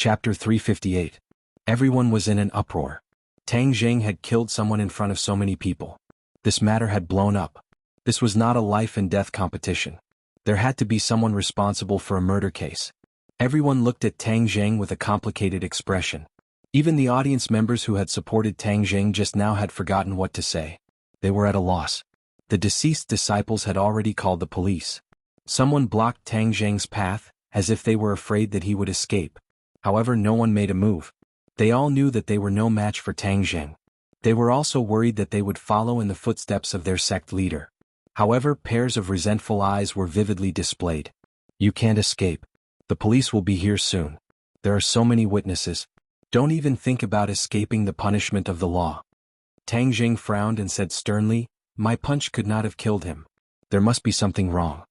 Chapter 358. Everyone was in an uproar. Tang Zheng had killed someone in front of so many people. This matter had blown up. This was not a life and death competition. There had to be someone responsible for a murder case. Everyone looked at Tang Zheng with a complicated expression. Even the audience members who had supported Tang Zheng just now had forgotten what to say. They were at a loss. The deceased disciples had already called the police. Someone blocked Tang Zheng's path, as if they were afraid that he would escape. However, no one made a move. They all knew that they were no match for Tang Zheng. They were also worried that they would follow in the footsteps of their sect leader. However, pairs of resentful eyes were vividly displayed. You can't escape. The police will be here soon. There are so many witnesses. Don't even think about escaping the punishment of the law. Tang Zheng frowned and said sternly, "My punch could not have killed him. There must be something wrong."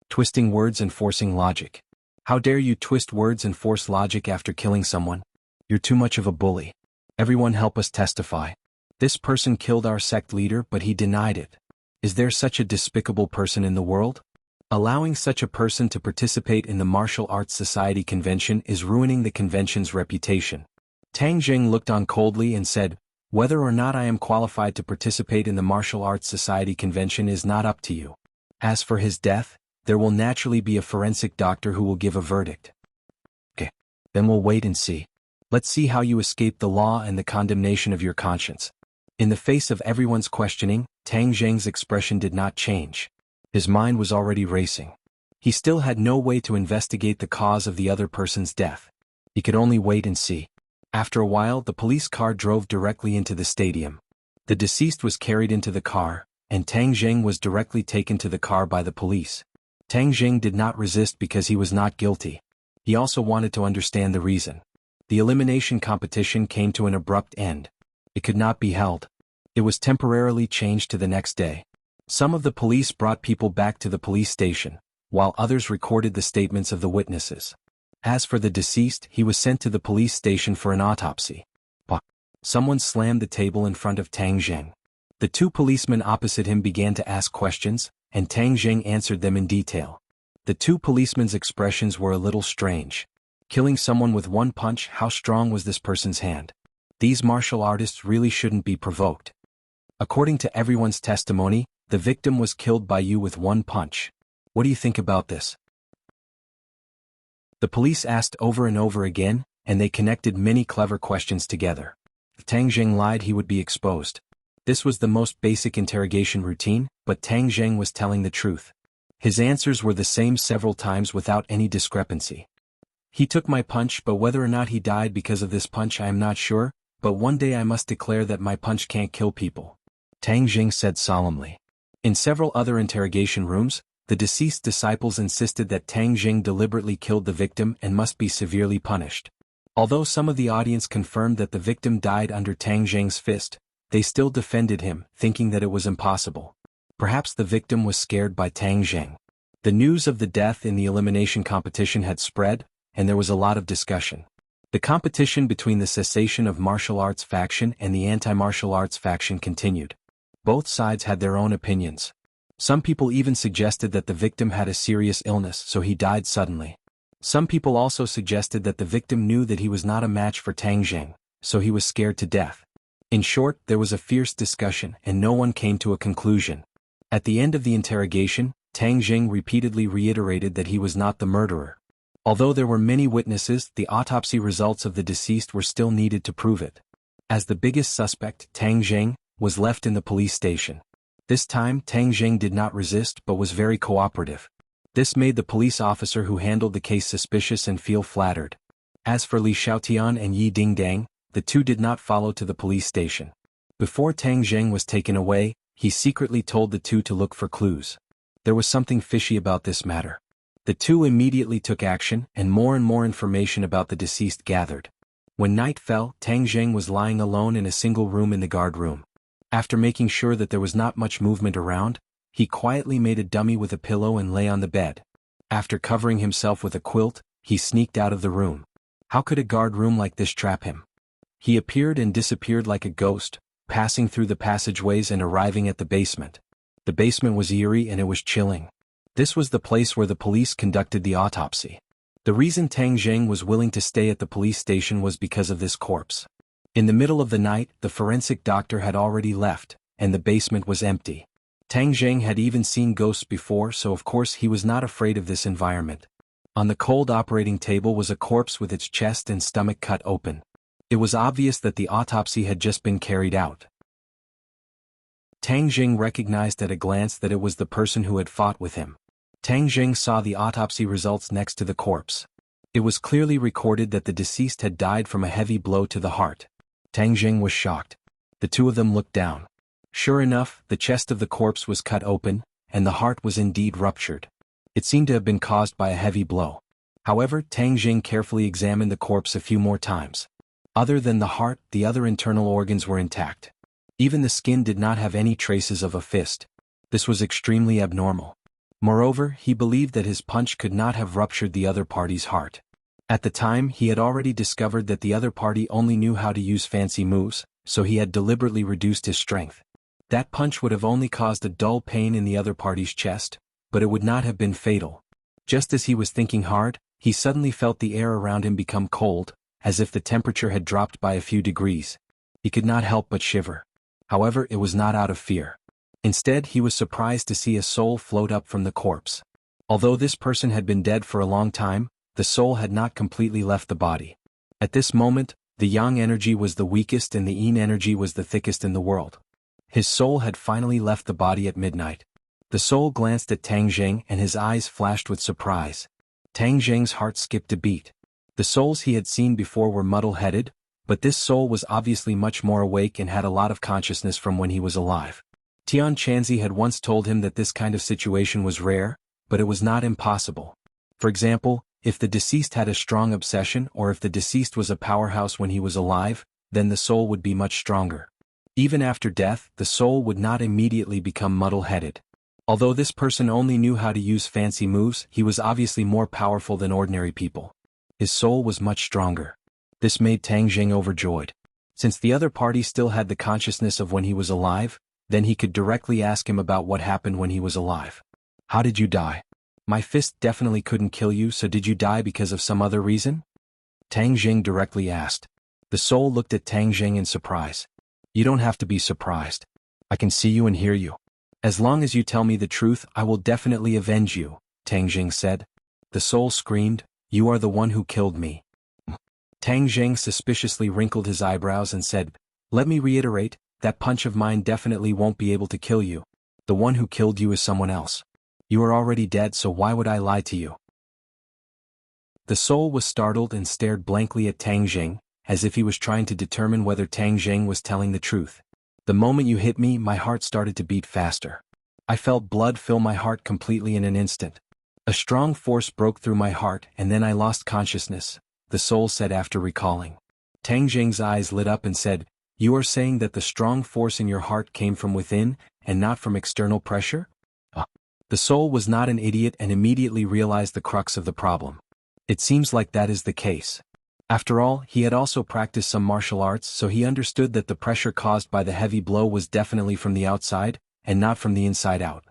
Twisting words and forcing logic. How dare you twist words and force logic after killing someone? You're too much of a bully. Everyone help us testify. This person killed our sect leader, but he denied it. Is there such a despicable person in the world? Allowing such a person to participate in the Martial Arts Society convention is ruining the convention's reputation. Tang Zheng looked on coldly and said, "Whether or not I am qualified to participate in the Martial Arts Society convention is not up to you. As for his death, there will naturally be a forensic doctor who will give a verdict." Okay, then we'll wait and see. Let's see how you escape the law and the condemnation of your conscience. In the face of everyone's questioning, Tang Zheng's expression did not change. His mind was already racing. He still had no way to investigate the cause of the other person's death. He could only wait and see. After a while, the police car drove directly into the stadium. The deceased was carried into the car, and Tang Zheng was directly taken to the car by the police. Tang Zheng did not resist because he was not guilty. He also wanted to understand the reason. The elimination competition came to an abrupt end. It could not be held. It was temporarily changed to the next day. Some of the police brought people back to the police station, while others recorded the statements of the witnesses. As for the deceased, he was sent to the police station for an autopsy. Someone slammed the table in front of Tang Zheng. The two policemen opposite him began to ask questions, and Tang Zheng answered them in detail. The two policemen's expressions were a little strange. Killing someone with one punch, how strong was this person's hand? These martial artists really shouldn't be provoked. According to everyone's testimony, the victim was killed by you with one punch. What do you think about this? The police asked over and over again, and they connected many clever questions together. If Tang Zheng lied, he would be exposed. This was the most basic interrogation routine, but Tang Zheng was telling the truth. His answers were the same several times without any discrepancy. He took my punch, but whether or not he died because of this punch I am not sure, but one day I must declare that my punch can't kill people. Tang Zheng said solemnly. In several other interrogation rooms, the deceased disciples insisted that Tang Zheng deliberately killed the victim and must be severely punished. Although some of the audience confirmed that the victim died under Tang Zheng's fist, they still defended him, thinking that it was impossible. Perhaps the victim was scared by Tang Zheng. The news of the death in the elimination competition had spread, and there was a lot of discussion. The competition between the cessation of martial arts faction and the anti-martial arts faction continued. Both sides had their own opinions. Some people even suggested that the victim had a serious illness, so he died suddenly. Some people also suggested that the victim knew that he was not a match for Tang Zheng, so he was scared to death. In short, there was a fierce discussion and no one came to a conclusion. At the end of the interrogation, Tang Zheng repeatedly reiterated that he was not the murderer. Although there were many witnesses, the autopsy results of the deceased were still needed to prove it. As the biggest suspect, Tang Zheng was left in the police station. This time, Tang Zheng did not resist but was very cooperative. This made the police officer who handled the case suspicious and feel flattered. As for Li Xiaotian and Yi Dingdang, the two did not follow to the police station. Before Tang Zheng was taken away, he secretly told the two to look for clues. There was something fishy about this matter. The two immediately took action, and more information about the deceased gathered. When night fell, Tang Zheng was lying alone in a single room in the guard room. After making sure that there was not much movement around, he quietly made a dummy with a pillow and lay on the bed. After covering himself with a quilt, he sneaked out of the room. How could a guard room like this trap him? He appeared and disappeared like a ghost, passing through the passageways and arriving at the basement. The basement was eerie and it was chilling. This was the place where the police conducted the autopsy. The reason Tang Jing was willing to stay at the police station was because of this corpse. In the middle of the night, the forensic doctor had already left, and the basement was empty. Tang Jing had even seen ghosts before, so of course he was not afraid of this environment. On the cold operating table was a corpse with its chest and stomach cut open. It was obvious that the autopsy had just been carried out. Tang Jing recognized at a glance that it was the person who had fought with him. Tang Jing saw the autopsy results next to the corpse. It was clearly recorded that the deceased had died from a heavy blow to the heart. Tang Jing was shocked. The two of them looked down. Sure enough, the chest of the corpse was cut open, and the heart was indeed ruptured. It seemed to have been caused by a heavy blow. However, Tang Jing carefully examined the corpse a few more times. Other than the heart, the other internal organs were intact. Even the skin did not have any traces of a fist. This was extremely abnormal. Moreover, he believed that his punch could not have ruptured the other party's heart. At the time, he had already discovered that the other party only knew how to use fancy moves, so he had deliberately reduced his strength. That punch would have only caused a dull pain in the other party's chest, but it would not have been fatal. Just as he was thinking hard, he suddenly felt the air around him become cold, as if the temperature had dropped by a few degrees. He could not help but shiver. However, it was not out of fear. Instead, he was surprised to see a soul float up from the corpse. Although this person had been dead for a long time, the soul had not completely left the body. At this moment, the yang energy was the weakest and the yin energy was the thickest in the world. His soul had finally left the body at midnight. The soul glanced at Tang Jing and his eyes flashed with surprise. Tang Jing's heart skipped a beat. The souls he had seen before were muddle-headed, but this soul was obviously much more awake and had a lot of consciousness from when he was alive. Tian Chanzi had once told him that this kind of situation was rare, but it was not impossible. For example, if the deceased had a strong obsession or if the deceased was a powerhouse when he was alive, then the soul would be much stronger. Even after death, the soul would not immediately become muddle-headed. Although this person only knew how to use fancy moves, he was obviously more powerful than ordinary people. His soul was much stronger. This made Tang Jing overjoyed. Since the other party still had the consciousness of when he was alive, then he could directly ask him about what happened when he was alive. How did you die? My fist definitely couldn't kill you, so did you die because of some other reason? Tang Jing directly asked. The soul looked at Tang Jing in surprise. You don't have to be surprised. I can see you and hear you. As long as you tell me the truth, I will definitely avenge you, Tang Jing said. The soul screamed, You are the one who killed me. Tang Jing suspiciously wrinkled his eyebrows and said, Let me reiterate, that punch of mine definitely won't be able to kill you. The one who killed you is someone else. You are already dead, so why would I lie to you? The soul was startled and stared blankly at Tang Jing, as if he was trying to determine whether Tang Jing was telling the truth. The moment you hit me, my heart started to beat faster. I felt blood fill my heart completely in an instant. A strong force broke through my heart and then I lost consciousness, the soul said after recalling. Tang Jing's eyes lit up and said, You are saying that the strong force in your heart came from within, and not from external pressure? The soul was not an idiot and immediately realized the crux of the problem. It seems like that is the case. After all, he had also practiced some martial arts, so he understood that the pressure caused by the heavy blow was definitely from the outside, and not from the inside out.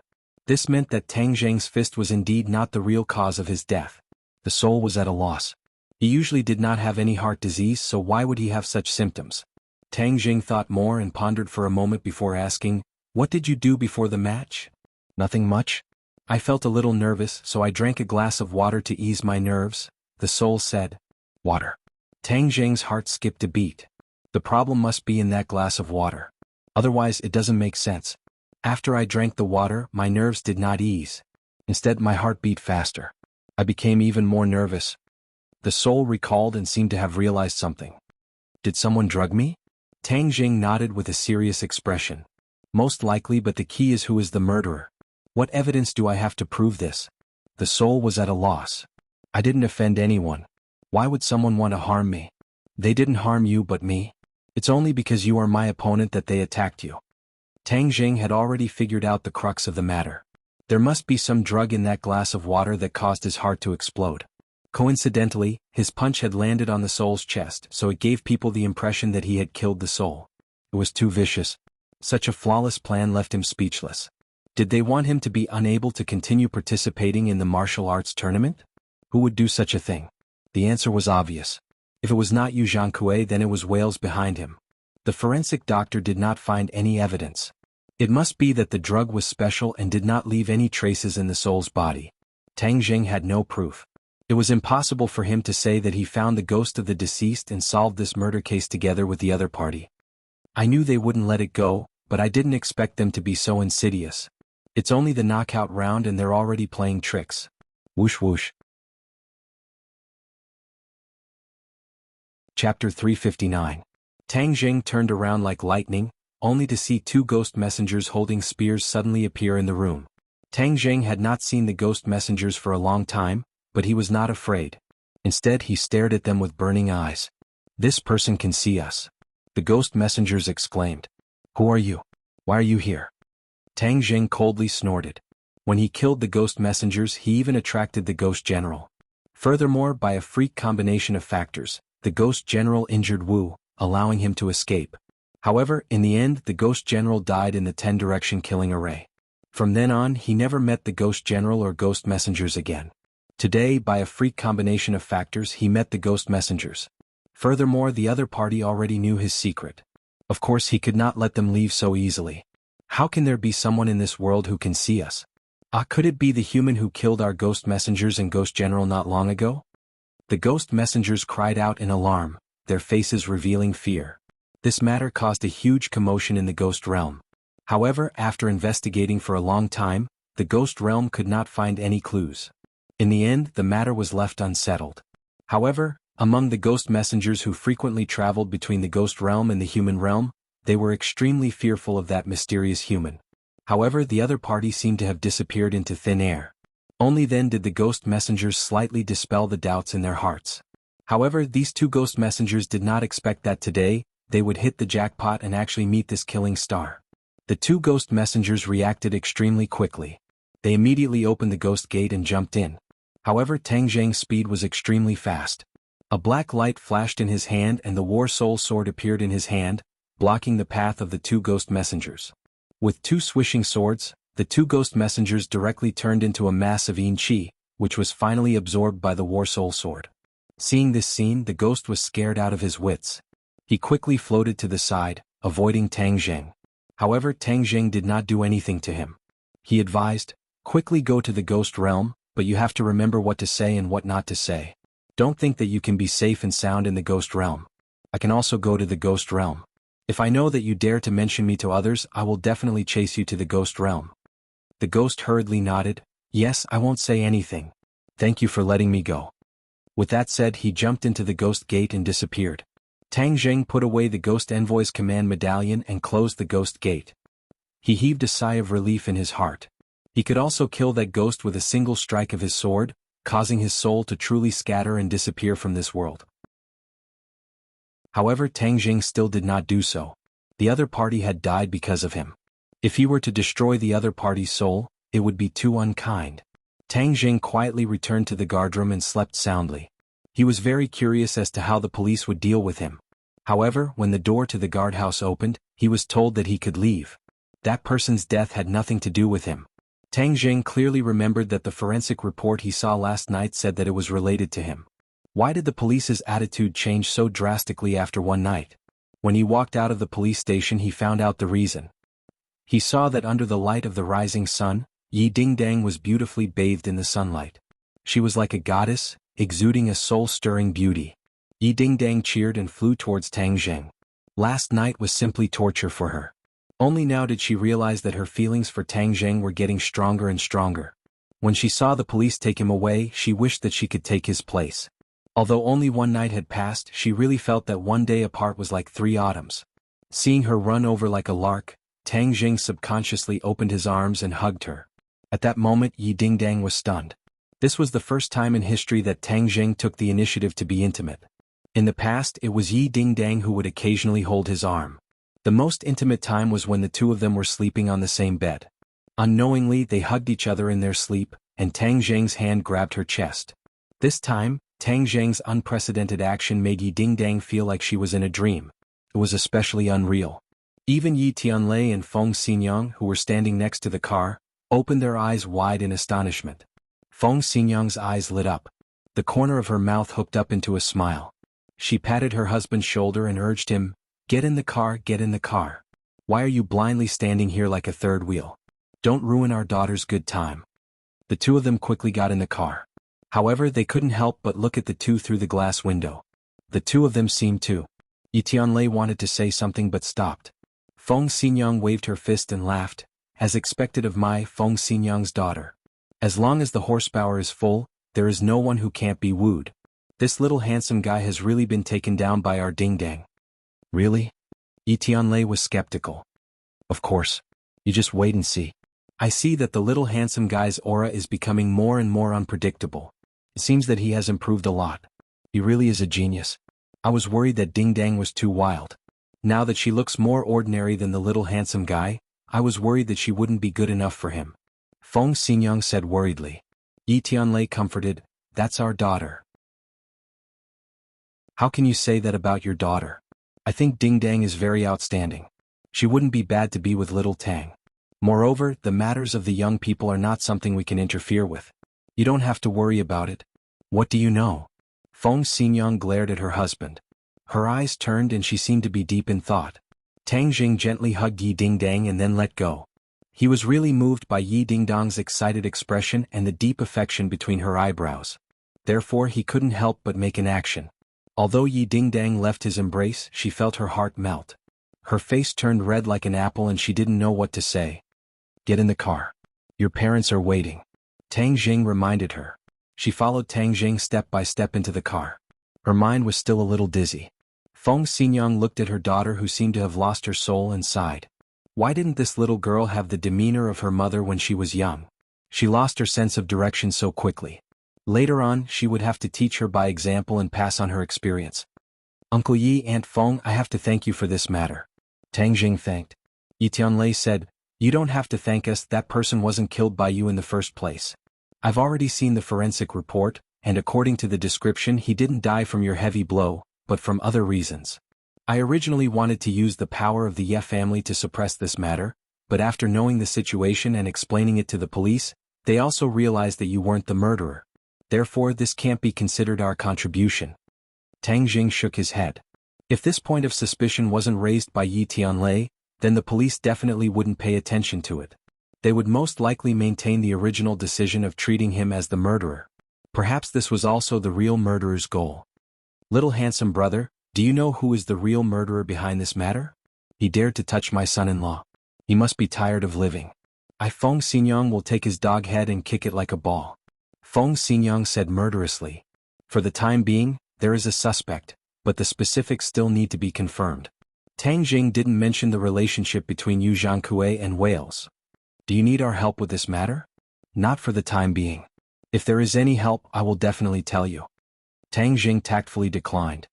This meant that Tang Jing's fist was indeed not the real cause of his death. The soul was at a loss. He usually did not have any heart disease, so why would he have such symptoms? Tang Jing thought more and pondered for a moment before asking, What did you do before the match? Nothing much. I felt a little nervous, so I drank a glass of water to ease my nerves, the soul said. Water. Tang Jing's heart skipped a beat. The problem must be in that glass of water. Otherwise it doesn't make sense. After I drank the water, my nerves did not ease. Instead, my heart beat faster. I became even more nervous. The soul recalled and seemed to have realized something. Did someone drug me? Tang Jing nodded with a serious expression. Most likely, but the key is who is the murderer. What evidence do I have to prove this? The soul was at a loss. I didn't offend anyone. Why would someone want to harm me? They didn't harm you but me. It's only because you are my opponent that they attacked you. Tang Jing had already figured out the crux of the matter. There must be some drug in that glass of water that caused his heart to explode. Coincidentally, his punch had landed on the soul's chest, so it gave people the impression that he had killed the soul. It was too vicious. Such a flawless plan left him speechless. Did they want him to be unable to continue participating in the martial arts tournament? Who would do such a thing? The answer was obvious. If it was not Yu Zhangkue, then it was Wales behind him. The forensic doctor did not find any evidence. It must be that the drug was special and did not leave any traces in the soul's body. Tang Jing had no proof. It was impossible for him to say that he found the ghost of the deceased and solved this murder case together with the other party. I knew they wouldn't let it go, but I didn't expect them to be so insidious. It's only the knockout round and they're already playing tricks. Whoosh whoosh. Chapter 359. Tang Jing turned around like lightning, only to see two ghost messengers holding spears suddenly appear in the room. Tang Jing had not seen the ghost messengers for a long time, but he was not afraid. Instead, he stared at them with burning eyes. This person can see us. The ghost messengers exclaimed. Who are you? Why are you here? Tang Jing coldly snorted. When he killed the ghost messengers, he even attracted the ghost general. Furthermore, by a freak combination of factors, the ghost general injured Wu, allowing him to escape. However, in the end, the ghost general died in the 10-direction killing array. From then on, he never met the ghost general or ghost messengers again. Today, by a freak combination of factors, he met the ghost messengers. Furthermore, the other party already knew his secret. Of course, he could not let them leave so easily. How can there be someone in this world who can see us? Could it be the human who killed our ghost messengers and ghost general not long ago? The ghost messengers cried out in alarm, their faces revealing fear. This matter caused a huge commotion in the ghost realm. However, after investigating for a long time, the ghost realm could not find any clues. In the end, the matter was left unsettled. However, among the ghost messengers who frequently traveled between the ghost realm and the human realm, they were extremely fearful of that mysterious human. However, the other party seemed to have disappeared into thin air. Only then did the ghost messengers slightly dispel the doubts in their hearts. However, these two ghost messengers did not expect that today, they would hit the jackpot and actually meet this killing star. The two ghost messengers reacted extremely quickly. They immediately opened the ghost gate and jumped in. However, Tang Jing's speed was extremely fast. A black light flashed in his hand and the War Soul Sword appeared in his hand, blocking the path of the two ghost messengers. With two swishing swords, the two ghost messengers directly turned into a mass of Yin Qi, which was finally absorbed by the War Soul Sword. Seeing this scene, the ghost was scared out of his wits. He quickly floated to the side, avoiding Tang Jing. However, Tang Jing did not do anything to him. He advised, quickly go to the ghost realm, but you have to remember what to say and what not to say. Don't think that you can be safe and sound in the ghost realm. I can also go to the ghost realm. If I know that you dare to mention me to others, I will definitely chase you to the ghost realm. The ghost hurriedly nodded. Yes, I won't say anything. Thank you for letting me go. With that said, he jumped into the ghost gate and disappeared. Tang Jing put away the ghost envoy's command medallion and closed the ghost gate. He heaved a sigh of relief in his heart. He could also kill that ghost with a single strike of his sword, causing his soul to truly scatter and disappear from this world. However, Tang Jing still did not do so. The other party had died because of him. If he were to destroy the other party's soul, it would be too unkind. Tang Jing quietly returned to the guardroom and slept soundly. He was very curious as to how the police would deal with him. However, when the door to the guardhouse opened, he was told that he could leave. That person's death had nothing to do with him. Tang Jing clearly remembered that the forensic report he saw last night said that it was related to him. Why did the police's attitude change so drastically after one night? When he walked out of the police station, he found out the reason. He saw that under the light of the rising sun, Yi Dingdang was beautifully bathed in the sunlight. She was like a goddess, exuding a soul-stirring beauty. Yi Dingdang cheered and flew towards Tang Jing. Last night was simply torture for her. Only now did she realize that her feelings for Tang Jing were getting stronger and stronger. When she saw the police take him away, she wished that she could take his place. Although only one night had passed, she really felt that one day apart was like 3 autumns. Seeing her run over like a lark, Tang Jing subconsciously opened his arms and hugged her. At that moment, Yi Dingdang was stunned. This was the first time in history that Tang Jing took the initiative to be intimate. In the past, it was Yi Dingdang who would occasionally hold his arm. The most intimate time was when the two of them were sleeping on the same bed. Unknowingly, they hugged each other in their sleep, and Tang Jing's hand grabbed her chest. This time, Tang Jing's unprecedented action made Yi Dingdang feel like she was in a dream. It was especially unreal. Even Yi Tianlei and Feng Xinyang, who were standing next to the car, opened their eyes wide in astonishment. Feng Xinyang's eyes lit up. the corner of her mouth hooked up into a smile. She patted her husband's shoulder and urged him, "Get in the car, get in the car. Why are you blindly standing here like a third wheel? Don't ruin our daughter's good time." The two of them quickly got in the car. However, they couldn't help but look at the two through the glass window. The two of them seemed to. Yi Tianlei wanted to say something but stopped. Feng Xinyang waved her fist and laughed, as expected of my Feng Xinyang's daughter. As long as the horsepower is full, there is no one who can't be wooed. This little handsome guy has really been taken down by our ding-dang. Really? Yi Tianlei was skeptical. Of course. You just wait and see. I see that the little handsome guy's aura is becoming more and more unpredictable. It seems that he has improved a lot. He really is a genius. I was worried that Ding Dang was too wild. Now that she looks more ordinary than the little handsome guy, I was worried that she wouldn't be good enough for him. Feng Xinyang said worriedly. Yi Tianlei comforted, "That's our daughter." How can you say that about your daughter? I think Ding Dang is very outstanding. She wouldn't be bad to be with little Tang. Moreover, the matters of the young people are not something we can interfere with. You don't have to worry about it. What do you know? Feng Xinyang glared at her husband. Her eyes turned and she seemed to be deep in thought. Tang Jing gently hugged Yi Ding Dang and then let go. He was really moved by Yi Ding Dang's excited expression and the deep affection between her eyebrows. Therefore he couldn't help but make an action. Although Yi Ding Dang left his embrace, she felt her heart melt. Her face turned red like an apple and she didn't know what to say. "Get in the car. Your parents are waiting," Tang Jing reminded her. She followed Tang Jing step by step into the car. Her mind was still a little dizzy. Feng Xinyang looked at her daughter who seemed to have lost her soul and sighed. Why didn't this little girl have the demeanor of her mother when she was young? She lost her sense of direction so quickly. Later on, she would have to teach her by example and pass on her experience. "Uncle Yi, Aunt Feng, I have to thank you for this matter." Tang Jing thanked. Yi Tianlei said, "You don't have to thank us, that person wasn't killed by you in the first place. I've already seen the forensic report, and according to the description he didn't die from your heavy blow, but from other reasons. I originally wanted to use the power of the Ye family to suppress this matter, but after knowing the situation and explaining it to the police, they also realized that you weren't the murderer. Therefore this can't be considered our contribution." Tang Jing shook his head. If this point of suspicion wasn't raised by Yi Tianlei, then the police definitely wouldn't pay attention to it. They would most likely maintain the original decision of treating him as the murderer. Perhaps this was also the real murderer's goal. "Little handsome brother, do you know who is the real murderer behind this matter? He dared to touch my son-in-law. He must be tired of living. Feng Xinyang will take his dog head and kick it like a ball." Feng Xinyang said murderously. "For the time being, there is a suspect, but the specifics still need to be confirmed." Tang Jing didn't mention the relationship between Yu Jianghu and Wales. "Do you need our help with this matter?" "Not for the time being. If there is any help, I will definitely tell you." Tang Jing tactfully declined.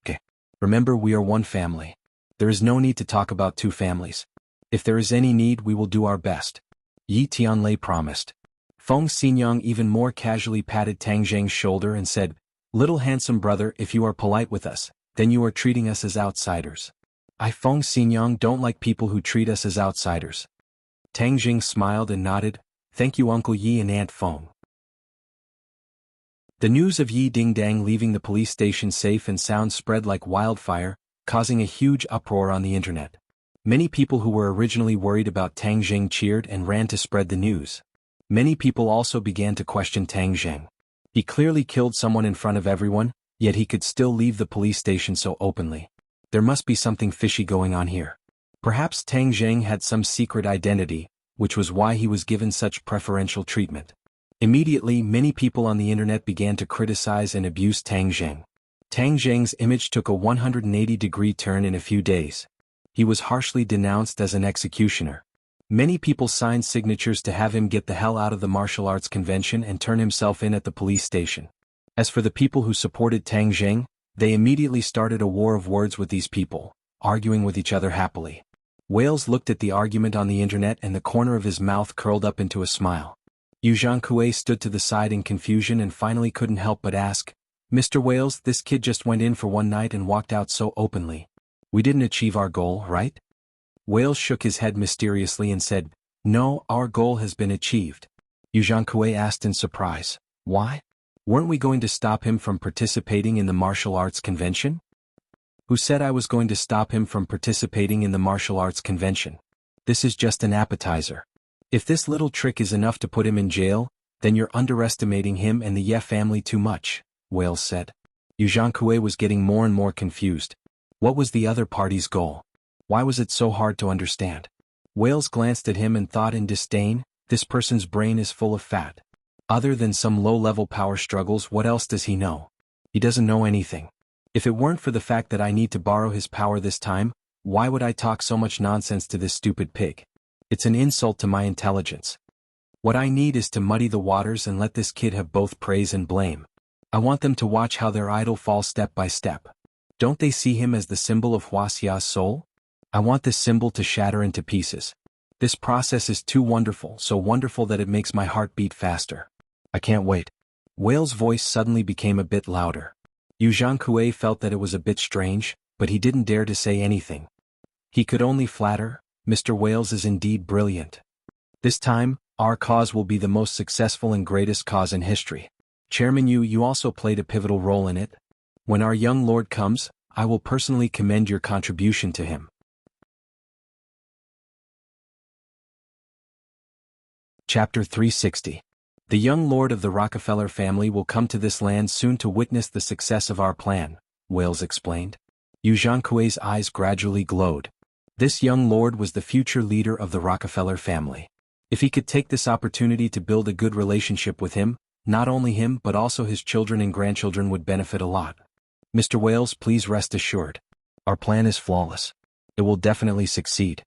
"Okay. Remember, we are one family. There is no need to talk about two families. If there is any need, we will do our best," Yi Tianlei promised. Feng Xinyang even more casually patted Tang Jing's shoulder and said, "Little handsome brother, if you are polite with us, then you are treating us as outsiders. Feng Xinyang don't like people who treat us as outsiders." Tang Jing smiled and nodded, "Thank you Uncle Yi and Aunt Feng." The news of Yi Ding Dang leaving the police station safe and sound spread like wildfire, causing a huge uproar on the internet. Many people who were originally worried about Tang Jing cheered and ran to spread the news. Many people also began to question Tang Jing. He clearly killed someone in front of everyone, yet he could still leave the police station so openly. There must be something fishy going on here. Perhaps Tang Jing had some secret identity, which was why he was given such preferential treatment. Immediately, many people on the internet began to criticize and abuse Tang Jing. Tang Jing's image took a 180-degree turn in a few days. He was harshly denounced as an executioner. Many people signed signatures to have him get the hell out of the martial arts convention and turn himself in at the police station. As for the people who supported Tang Jing, they immediately started a war of words with these people, arguing with each other happily. Wales looked at the argument on the internet and the corner of his mouth curled up into a smile. Yu Zhangkue stood to the side in confusion and finally couldn't help but ask, "Mr. Wales, this kid just went in for one night and walked out so openly. We didn't achieve our goal, right?" Wales shook his head mysteriously and said, "No, our goal has been achieved." Yu Zhangkue asked in surprise, "Why?" Weren't we going to stop him from participating in the martial arts convention? Who said I was going to stop him from participating in the martial arts convention? This is just an appetizer. If this little trick is enough to put him in jail, then you're underestimating him and the Ye family too much, Wales said. Jianghu was getting more and more confused. What was the other party's goal? Why was it so hard to understand? Wales glanced at him and thought in disdain, this person's brain is full of fat. Other than some low-level power struggles, what else does he know? He doesn't know anything. If it weren't for the fact that I need to borrow his power this time, why would I talk so much nonsense to this stupid pig? It's an insult to my intelligence. What I need is to muddy the waters and let this kid have both praise and blame. I want them to watch how their idol falls step by step. Don't they see him as the symbol of Wuxia's soul? I want this symbol to shatter into pieces. This process is too wonderful, so wonderful that it makes my heart beat faster. I can't wait. Wales' voice suddenly became a bit louder. Jianghu felt that it was a bit strange, but he didn't dare to say anything. He could only flatter, Mr. Wales is indeed brilliant. This time, our cause will be the most successful and greatest cause in history. Chairman you also played a pivotal role in it. When our young lord comes, I will personally commend your contribution to him. Chapter 360. The young lord of the Rockefeller family will come to this land soon to witness the success of our plan, Wales explained. Jianghu's eyes gradually glowed. This young lord was the future leader of the Rockefeller family. If he could take this opportunity to build a good relationship with him, not only him but also his children and grandchildren would benefit a lot. Mr. Wales, please rest assured. Our plan is flawless. It will definitely succeed.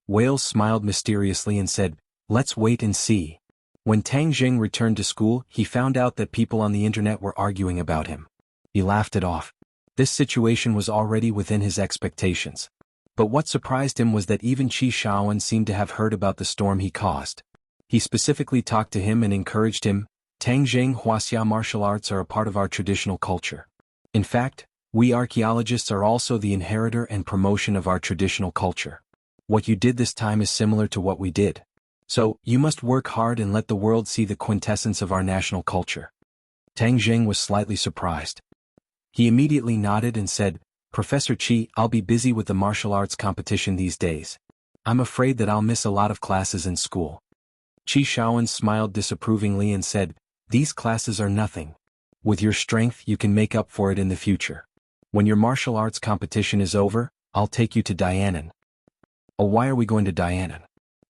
Wales smiled mysteriously and said, let's wait and see. When Tang Jing returned to school, he found out that people on the internet were arguing about him. He laughed it off. This situation was already within his expectations. But what surprised him was that even Qi Shaoan seemed to have heard about the storm he caused. He specifically talked to him and encouraged him, Tang Jing, Wuxia martial arts are a part of our traditional culture. In fact, we archaeologists are also the inheritor and promotion of our traditional culture. What you did this time is similar to what we did. So, you must work hard and let the world see the quintessence of our national culture. Tang Jing was slightly surprised. He immediately nodded and said, Professor Qi, I'll be busy with the martial arts competition these days. I'm afraid that I'll miss a lot of classes in school. Qi Shaoan smiled disapprovingly and said, these classes are nothing. With your strength you can make up for it in the future. When your martial arts competition is over, I'll take you to Dianan. Oh, why are we going to Dianan?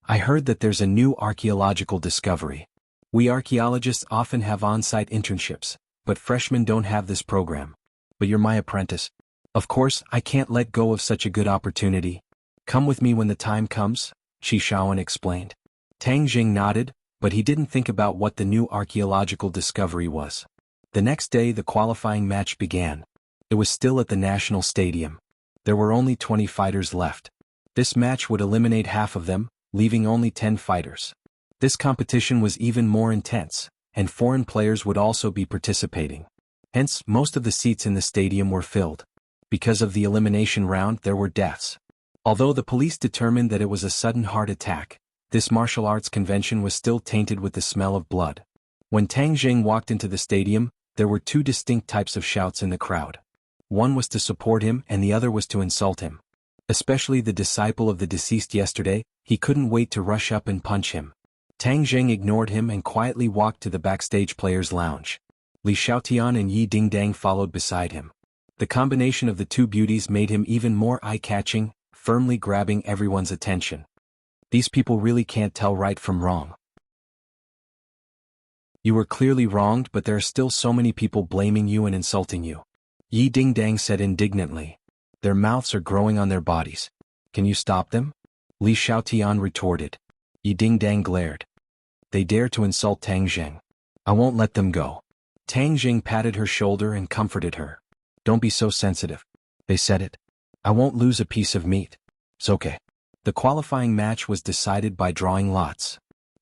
I heard that there's a new archaeological discovery. We archaeologists often have on-site internships, but freshmen don't have this program. But you're my apprentice. Of course, I can't let go of such a good opportunity. Come with me when the time comes, Qi Shaoan explained. Tang Jing nodded, but he didn't think about what the new archaeological discovery was. The next day the qualifying match began. It was still at the National Stadium. There were only 20 fighters left. This match would eliminate half of them, leaving only 10 fighters. This competition was even more intense, and foreign players would also be participating. Hence, most of the seats in the stadium were filled. Because of the elimination round, there were deaths. Although the police determined that it was a sudden heart attack, this martial arts convention was still tainted with the smell of blood. When Tang Jing walked into the stadium, there were two distinct types of shouts in the crowd. One was to support him and the other was to insult him. Especially the disciple of the deceased yesterday, he couldn't wait to rush up and punch him. Tang Jing ignored him and quietly walked to the backstage players' lounge. Li Xiaotian and Yi Dingdang followed beside him. The combination of the two beauties made him even more eye-catching, firmly grabbing everyone's attention. These people really can't tell right from wrong. You were clearly wronged, but there are still so many people blaming you and insulting you. Yi Dingdang said indignantly. Their mouths are growing on their bodies. Can you stop them? Li Xiaotian retorted. Yi Dingdang glared. They dare to insult Tang Jing. I won't let them go. Tang Jing patted her shoulder and comforted her. Don't be so sensitive. They said it. I won't lose a piece of meat. It's okay. The qualifying match was decided by drawing lots.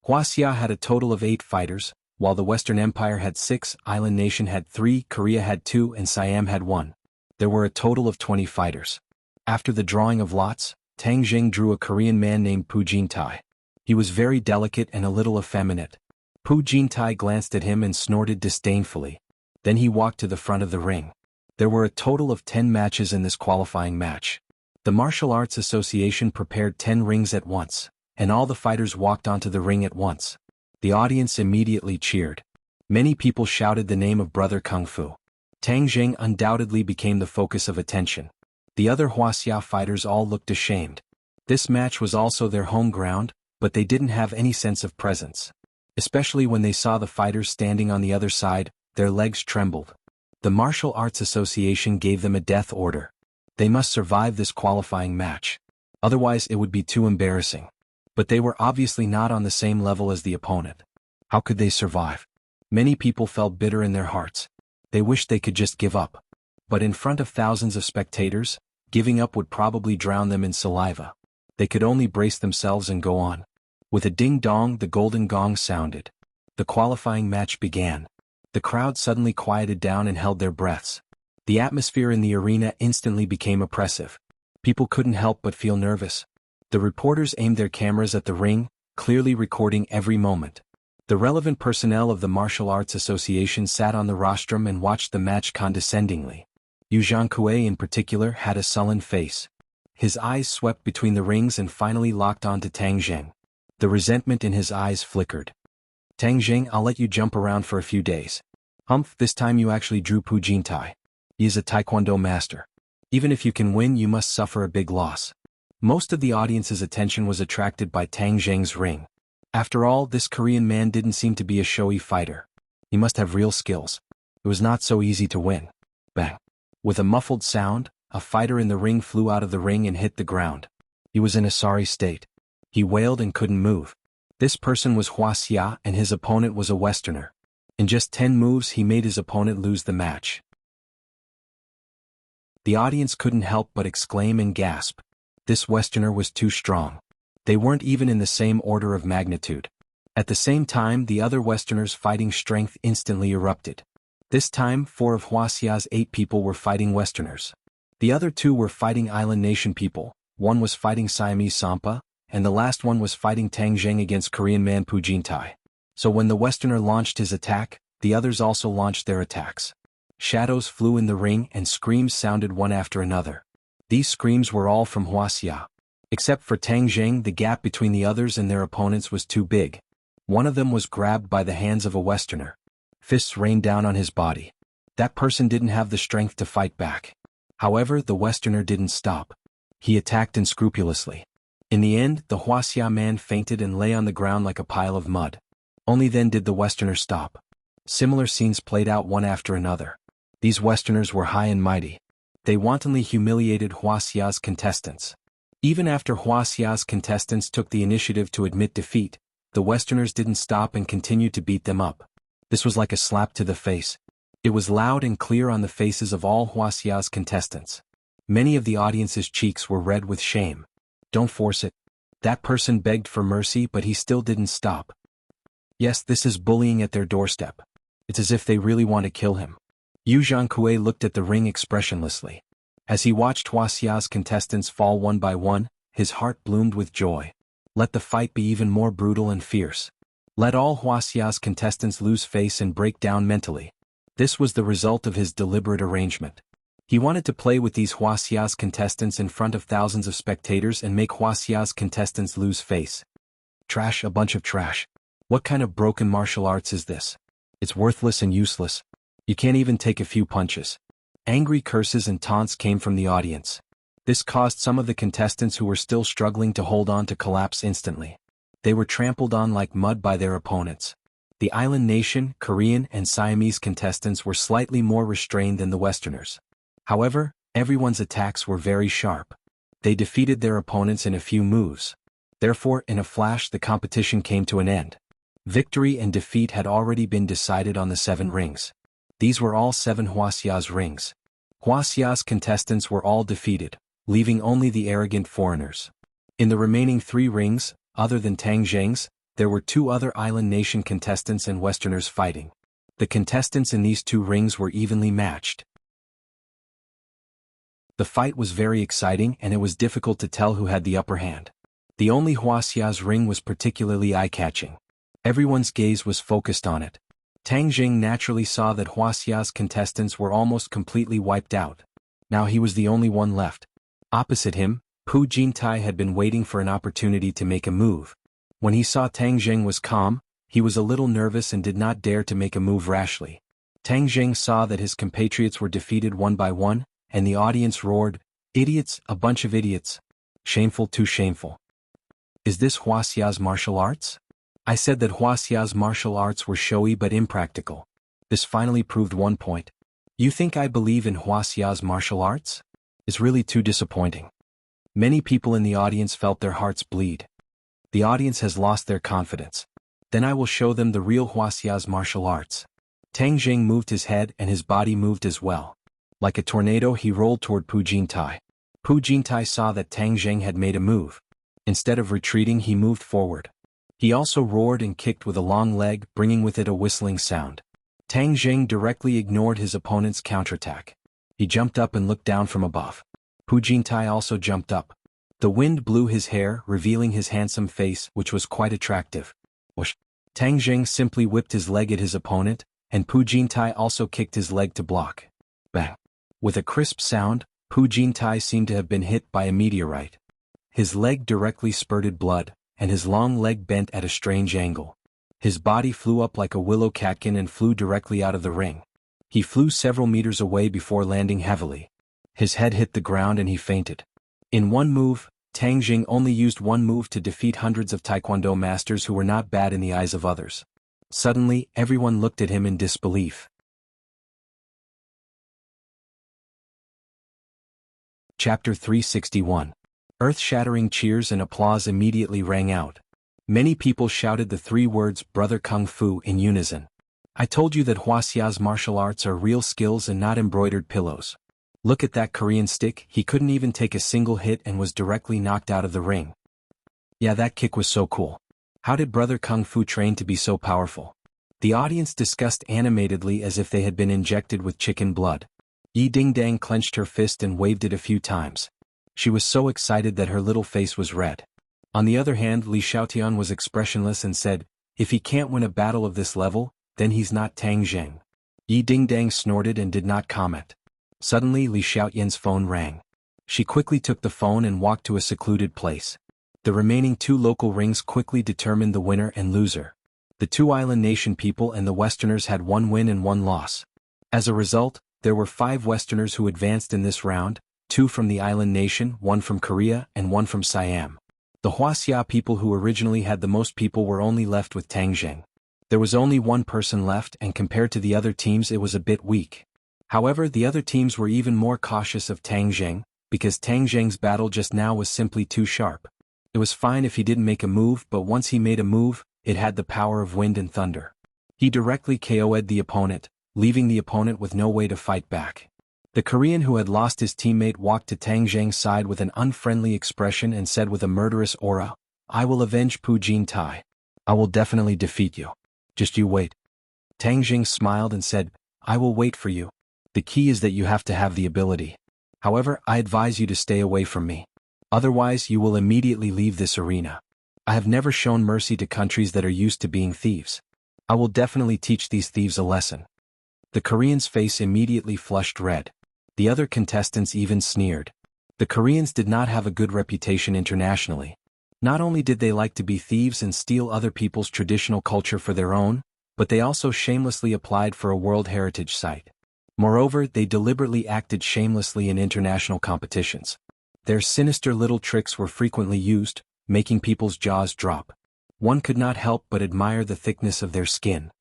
Wuxia had a total of 8 fighters, while the Western Empire had 6, Island Nation had 3, Korea had 2 and Siam had 1. There were a total of 20 fighters. After the drawing of lots, Tang Jing drew a Korean man named Pu Jintai. He was very delicate and a little effeminate. Pu Jintai glanced at him and snorted disdainfully. Then he walked to the front of the ring. There were a total of 10 matches in this qualifying match. The Martial Arts Association prepared 10 rings at once, and all the fighters walked onto the ring at once. The audience immediately cheered. Many people shouted the name of Brother Kung Fu. Tang Jing undoubtedly became the focus of attention. The other Wuxia fighters all looked ashamed. This match was also their home ground, but they didn't have any sense of presence. Especially when they saw the fighters standing on the other side, their legs trembled. The Martial Arts Association gave them a death order. They must survive this qualifying match. Otherwise it would be too embarrassing. But they were obviously not on the same level as the opponent. How could they survive? Many people felt bitter in their hearts. They wished they could just give up. But in front of thousands of spectators, giving up would probably drown them in saliva. They could only brace themselves and go on. With a ding-dong, the golden gong sounded. The qualifying match began. The crowd suddenly quieted down and held their breaths. The atmosphere in the arena instantly became oppressive. People couldn't help but feel nervous. The reporters aimed their cameras at the ring, clearly recording every moment. The relevant personnel of the Martial Arts Association sat on the rostrum and watched the match condescendingly. Jianghu in particular had a sullen face. His eyes swept between the rings and finally locked onto Tang Jing. The resentment in his eyes flickered. Tang Jing, I'll let you jump around for a few days. Humph, this time you actually drew Pu Jintai. He is a taekwondo master. Even if you can win, you must suffer a big loss. Most of the audience's attention was attracted by Tang Jing's ring. After all, this Korean man didn't seem to be a showy fighter. He must have real skills. It was not so easy to win. Bang. With a muffled sound, a fighter in the ring flew out of the ring and hit the ground. He was in a sorry state. He wailed and couldn't move. This person was Wuxia and his opponent was a Westerner. In just 10 moves he made his opponent lose the match. The audience couldn't help but exclaim and gasp. This Westerner was too strong. They weren't even in the same order of magnitude. At the same time, the other Westerners' fighting strength instantly erupted. This time, 4 of Wuxia's 8 people were fighting Westerners. The other 2 were fighting island nation people, one was fighting Siamese Sampa, and the last one was fighting Tang Jing against Korean man Pu Jintai. So when the Westerner launched his attack, the others also launched their attacks. Shadows flew in the ring and screams sounded one after another. These screams were all from Wuxia. Except for Tang Jing, the gap between the others and their opponents was too big. One of them was grabbed by the hands of a Westerner. Fists rained down on his body. That person didn't have the strength to fight back. However, the Westerner didn't stop. He attacked unscrupulously. In the end, the Wuxia man fainted and lay on the ground like a pile of mud. Only then did the Westerner stop. Similar scenes played out one after another. These Westerners were high and mighty. They wantonly humiliated Wuxia's contestants. Even after Wuxia's contestants took the initiative to admit defeat, the Westerners didn't stop and continued to beat them up. This was like a slap to the face. It was loud and clear on the faces of all Wuxia's contestants. Many of the audience's cheeks were red with shame. Don't force it. That person begged for mercy, but he still didn't stop. Yes, this is bullying at their doorstep. It's as if they really want to kill him. Yu Zhangkue looked at the ring expressionlessly. As he watched Wuxia's contestants fall one by one, his heart bloomed with joy. Let the fight be even more brutal and fierce. Let all Wuxia's contestants lose face and break down mentally. This was the result of his deliberate arrangement. He wanted to play with these Wuxia's contestants in front of thousands of spectators and make Wuxia's contestants lose face. Trash, a bunch of trash. What kind of broken martial arts is this? It's worthless and useless. You can't even take a few punches. Angry curses and taunts came from the audience. This caused some of the contestants who were still struggling to hold on to collapse instantly. They were trampled on like mud by their opponents. The island nation, Korean and Siamese contestants were slightly more restrained than the Westerners. However, everyone's attacks were very sharp. They defeated their opponents in a few moves. Therefore, in a flash the competition came to an end. Victory and defeat had already been decided on the 7 rings. These were all 7 Wuxia's rings. Wuxia's contestants were all defeated, leaving only the arrogant foreigners. In the remaining 3 rings, other than Tang Jing's, there were 2 other island nation contestants and Westerners fighting. The contestants in these 2 rings were evenly matched. The fight was very exciting and it was difficult to tell who had the upper hand. The only Wuxia's ring was particularly eye-catching. Everyone's gaze was focused on it. Tang Jing naturally saw that Wuxia's contestants were almost completely wiped out. Now he was the only one left. Opposite him, Pu Jintai had been waiting for an opportunity to make a move. When he saw Tang Jing was calm, he was a little nervous and did not dare to make a move rashly. Tang Jing saw that his compatriots were defeated one by one, and the audience roared, "Idiots, a bunch of idiots. Shameful, too shameful. Is this Wuxia's martial arts? I said that Wuxia's martial arts were showy but impractical. This finally proved one point. You think I believe in Wuxia's martial arts? It's really too disappointing." Many people in the audience felt their hearts bleed. The audience has lost their confidence. Then I will show them the real Wuxia's martial arts. Tang Jing moved his head and his body moved as well. Like a tornado he rolled toward Pu Jintai. Pu Jintai saw that Tang Jing had made a move. Instead of retreating he moved forward. He also roared and kicked with a long leg, bringing with it a whistling sound. Tang Jing directly ignored his opponent's counterattack. He jumped up and looked down from above. Pu Jintai also jumped up. The wind blew his hair, revealing his handsome face, which was quite attractive. Whoosh! Tang Jing simply whipped his leg at his opponent, and Pu Jintai also kicked his leg to block. Bang! With a crisp sound, Pu Jintai seemed to have been hit by a meteorite. His leg directly spurted blood, and his long leg bent at a strange angle. His body flew up like a willow catkin and flew directly out of the ring. He flew several meters away before landing heavily. His head hit the ground and he fainted. In one move, Tang Jing only used one move to defeat hundreds of Taekwondo masters who were not bad in the eyes of others. Suddenly, everyone looked at him in disbelief. Chapter 361. Earth-shattering cheers and applause immediately rang out. Many people shouted the three words "Brother Kung Fu" in unison. I told you that Wuxia's martial arts are real skills and not embroidered pillows. Look at that Korean stick, he couldn't even take a single hit and was directly knocked out of the ring. Yeah, that kick was so cool. How did Brother Kung Fu train to be so powerful? The audience discussed animatedly as if they had been injected with chicken blood. Yi Dingdang clenched her fist and waved it a few times. She was so excited that her little face was red. On the other hand, Li Xiaotian was expressionless and said, "If he can't win a battle of this level, then he's not Tang Jing." Yi Dingdang snorted and did not comment. Suddenly Li Xiaotian's phone rang. She quickly took the phone and walked to a secluded place. The remaining two local rings quickly determined the winner and loser. The two island nation people and the Westerners had one win and one loss. As a result, there were 5 Westerners who advanced in this round, 2 from the island nation, 1 from Korea, and 1 from Siam. The Wuxia people who originally had the most people were only left with Tang Jing. There was only one person left and compared to the other teams it was a bit weak. However, the other teams were even more cautious of Tang Jing, because Tang Jing's battle just now was simply too sharp. It was fine if he didn't make a move, but once he made a move, it had the power of wind and thunder. He directly KO'd the opponent, leaving the opponent with no way to fight back. The Korean who had lost his teammate walked to Tang Jing's side with an unfriendly expression and said with a murderous aura, "I will avenge Pu Jintai. I will definitely defeat you. Just you wait." Tang Jing smiled and said, "I will wait for you. The key is that you have to have the ability. However, I advise you to stay away from me. Otherwise, you will immediately leave this arena. I have never shown mercy to countries that are used to being thieves. I will definitely teach these thieves a lesson." The Korean's face immediately flushed red. The other contestants even sneered. The Koreans did not have a good reputation internationally. Not only did they like to be thieves and steal other people's traditional culture for their own, but they also shamelessly applied for a World Heritage Site. Moreover, they deliberately acted shamelessly in international competitions. Their sinister little tricks were frequently used, making people's jaws drop. One could not help but admire the thickness of their skin.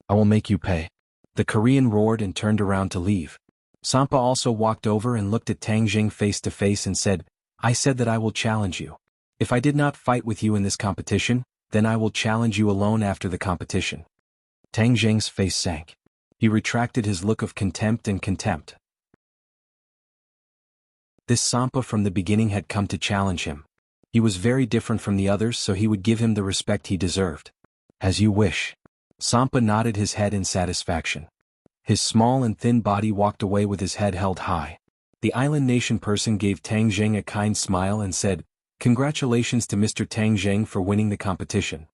"I will make you pay." The Korean roared and turned around to leave. Sampa also walked over and looked at Tang Jing face to face and said, "I said that I will challenge you. If I did not fight with you in this competition, then I will challenge you alone after the competition." Tang Jing's face sank. He retracted his look of contempt and contempt. This Sampa from the beginning had come to challenge him. He was very different from the others, so he would give him the respect he deserved. "As you wish." Sampa nodded his head in satisfaction. His small and thin body walked away with his head held high. The island nation person gave Tang Jing a kind smile and said, "Congratulations to Mr. Tang Jing for winning the competition."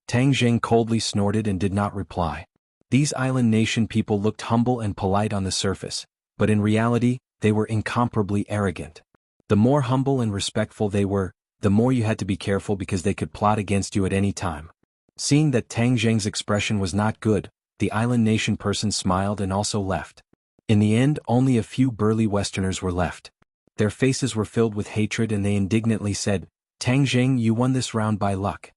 Tang Jing coldly snorted and did not reply. These island nation people looked humble and polite on the surface, but in reality, they were incomparably arrogant. The more humble and respectful they were, the more you had to be careful because they could plot against you at any time. Seeing that Tang Jing's expression was not good, the island nation person smiled and also left. In the end, only a few burly Westerners were left. Their faces were filled with hatred and they indignantly said, "Tang Jing, you won this round by luck.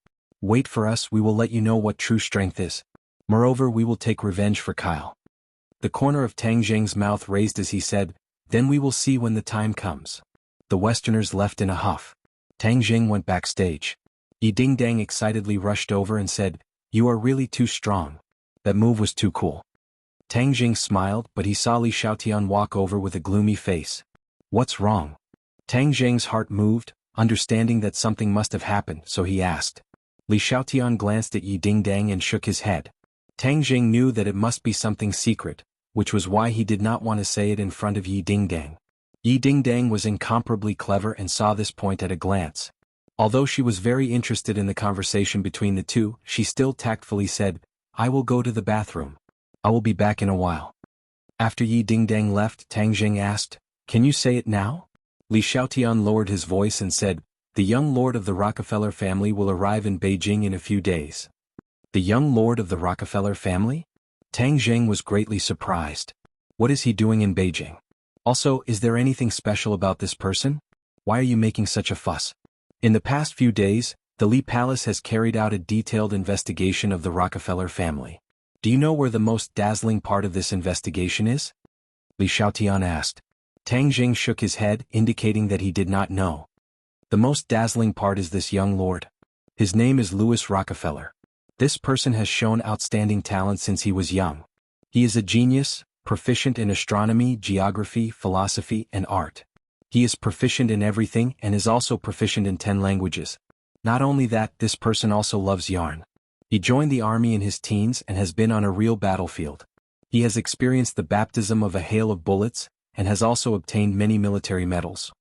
Wait for us, we will let you know what true strength is. Moreover, we will take revenge for Kyle." The corner of Tang Jing's mouth raised as he said, "Then we will see when the time comes." The Westerners left in a huff. Tang Jing went backstage. Yi Dingdang excitedly rushed over and said, "You are really too strong. That move was too cool." Tang Jing smiled, but he saw Li Xiaotian walk over with a gloomy face. "What's wrong?" Tang Jing's heart moved, understanding that something must have happened, so he asked. Li Xiaotian glanced at Yi Dingdang and shook his head. Tang Jing knew that it must be something secret, which was why he did not want to say it in front of Yi Dingdang. Yi Dingdang was incomparably clever and saw this point at a glance. Although she was very interested in the conversation between the two, she still tactfully said, "I will go to the bathroom. I will be back in a while." After Yi Dingdang left, Tang Jing asked, "Can you say it now?" Li Xiaotian lowered his voice and said, "The young lord of the Rockefeller family will arrive in Beijing in a few days." The young lord of the Rockefeller family? Tang Jing was greatly surprised. What is he doing in Beijing? Also, is there anything special about this person? Why are you making such a fuss? In the past few days, the Li Palace has carried out a detailed investigation of the Rockefeller family. Do you know where the most dazzling part of this investigation is? Li Xiaotian asked. Tang Jing shook his head, indicating that he did not know. The most dazzling part is this young lord. His name is Louis Rockefeller. This person has shown outstanding talent since he was young. He is a genius, proficient in astronomy, geography, philosophy, and art. He is proficient in everything and is also proficient in 10 languages. Not only that, this person also loves yarn. He joined the army in his teens and has been on a real battlefield. He has experienced the baptism of a hail of bullets, and has also obtained many military medals.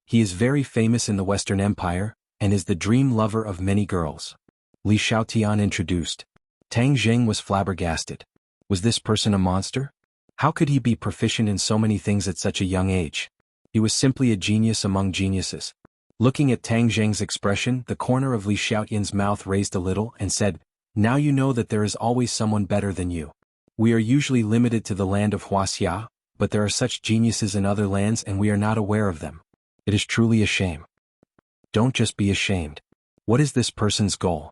He is very famous in the Western Empire, and is the dream lover of many girls. Li Xiaotian introduced. Tang Jing was flabbergasted. Was this person a monster? How could he be proficient in so many things at such a young age? He was simply a genius among geniuses. Looking at Tang Jing's expression, the corner of Li Xiaotian's mouth raised a little and said, "Now you know that there is always someone better than you. We are usually limited to the land of Wuxia, but there are such geniuses in other lands and we are not aware of them. It is truly a shame." Don't just be ashamed. What is this person's goal?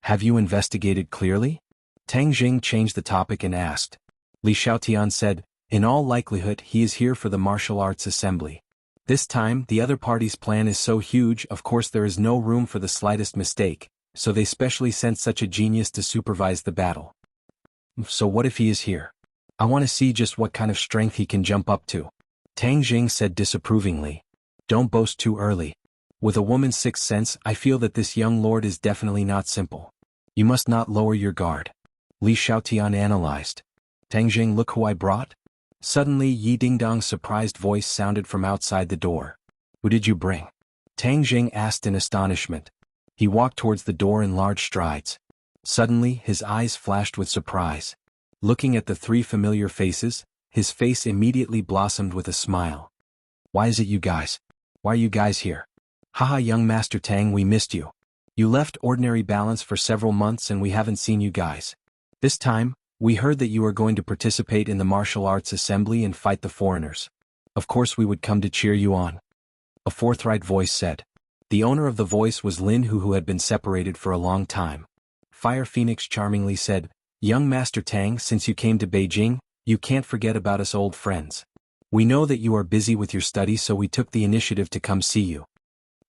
Have you investigated clearly? Tang Jing changed the topic and asked. Li Xiaotian said, "In all likelihood he is here for the martial arts assembly. This time, the other party's plan is so huge, of course there is no room for the slightest mistake, so they specially sent such a genius to supervise the battle." So what if he is here? I want to see just what kind of strength he can jump up to. Tang Jing said disapprovingly. Don't boast too early. With a woman's sixth sense, I feel that this young lord is definitely not simple. You must not lower your guard. Li Xiaotian analyzed. Tang Jing, look who I brought? Suddenly Yi Dingdang's surprised voice sounded from outside the door. Who did you bring? Tang Jing asked in astonishment. He walked towards the door in large strides. Suddenly his eyes flashed with surprise. Looking at the three familiar faces, his face immediately blossomed with a smile. Why is it you guys? Why are you guys here? Haha, young Master Tang, we missed you. You left Ordinary Balance for several months and we haven't seen you guys. This time, we heard that you are going to participate in the martial arts assembly and fight the foreigners. Of course we would come to cheer you on. A forthright voice said. The owner of the voice was Lin Hu, who had been separated for a long time. Fire Phoenix charmingly said, Young Master Tang, since you came to Beijing, you can't forget about us old friends. We know that you are busy with your studies, so we took the initiative to come see you.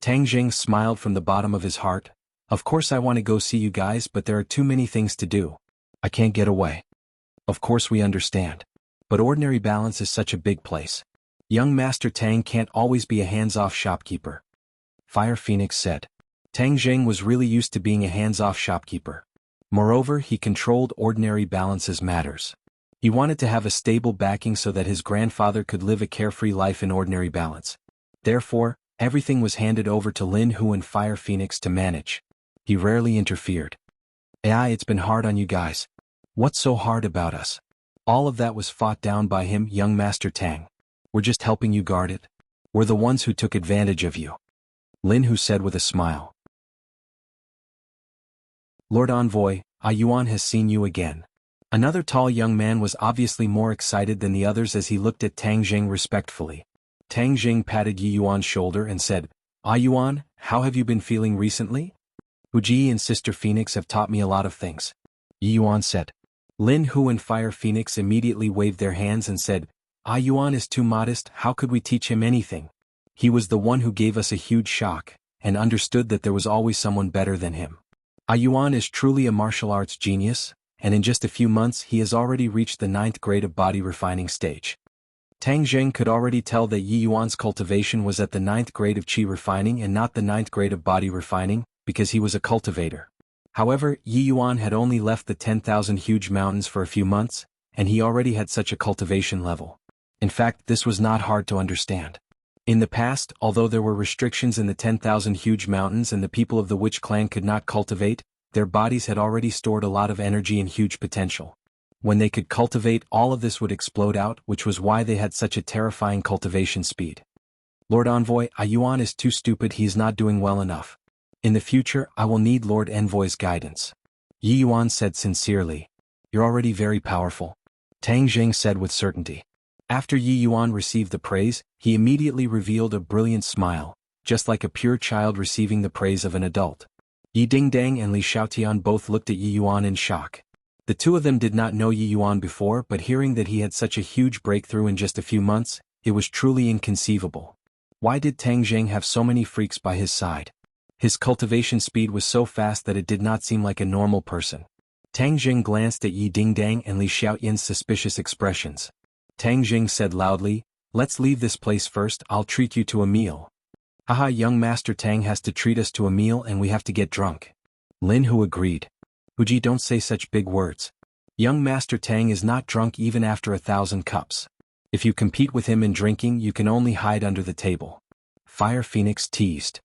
Tang Jing smiled from the bottom of his heart. Of course I want to go see you guys, but there are too many things to do. I can't get away. Of course we understand. But Ordinary Balance is such a big place. Young Master Tang can't always be a hands-off shopkeeper. Fire Phoenix said. Tang Jing was really used to being a hands-off shopkeeper. Moreover, he controlled Ordinary Balance's matters. He wanted to have a stable backing so that his grandfather could live a carefree life in Ordinary Balance. Therefore, everything was handed over to Lin Hu and Fire Phoenix to manage. He rarely interfered. "AI, it's been hard on you guys. What's so hard about us? All of that was fought down by him, young Master Tang. We're just helping you guard it. We're the ones who took advantage of you," Lin Hu said with a smile. "Lord Envoy, Yuan has seen you again." Another tall young man was obviously more excited than the others as he looked at Tang Jing respectfully. Tang Jing patted Yi Yuan's shoulder and said, Yuan, how have you been feeling recently?" "Huji and Sister Phoenix have taught me a lot of things," Yi Yuan said. Lin Hu and Fire Phoenix immediately waved their hands and said, Yuan is too modest, how could we teach him anything? He was the one who gave us a huge shock, and understood that there was always someone better than him. Yuan is truly a martial arts genius, and in just a few months he has already reached the 9th grade of body refining stage. Tang Jing could already tell that Yi Yuan's cultivation was at the 9th grade of qi refining and not the 9th grade of body refining, because he was a cultivator. However, Yi Yuan had only left the 10,000 huge mountains for a few months, and he already had such a cultivation level. In fact, this was not hard to understand. In the past, although there were restrictions in the 10,000 huge mountains and the people of the Witch clan could not cultivate, their bodies had already stored a lot of energy and huge potential. When they could cultivate, all of this would explode out, which was why they had such a terrifying cultivation speed. "Lord Envoy, Yuan is too stupid, he is not doing well enough. In the future, I will need Lord Envoy's guidance," Yi Yuan said sincerely. "You're already very powerful," Tang Jing said with certainty. After Yi Yuan received the praise, he immediately revealed a brilliant smile, just like a pure child receiving the praise of an adult. Yi Dingdang and Li Xiaotian both looked at Yi Yuan in shock. The two of them did not know Yi Yuan before, but hearing that he had such a huge breakthrough in just a few months, it was truly inconceivable. Why did Tang Jing have so many freaks by his side? His cultivation speed was so fast that it did not seem like a normal person. Tang Jing glanced at Yi Dingdang and Li Xiaotian's suspicious expressions. Tang Jing said loudly, "Let's leave this place first, I'll treat you to a meal." "Haha, young Master Tang has to treat us to a meal and we have to get drunk." Lin Hu agreed. "Huji, don't say such big words. Young Master Tang is not drunk even after 1,000 cups. If you compete with him in drinking, you can only hide under the table," Fire Phoenix teased.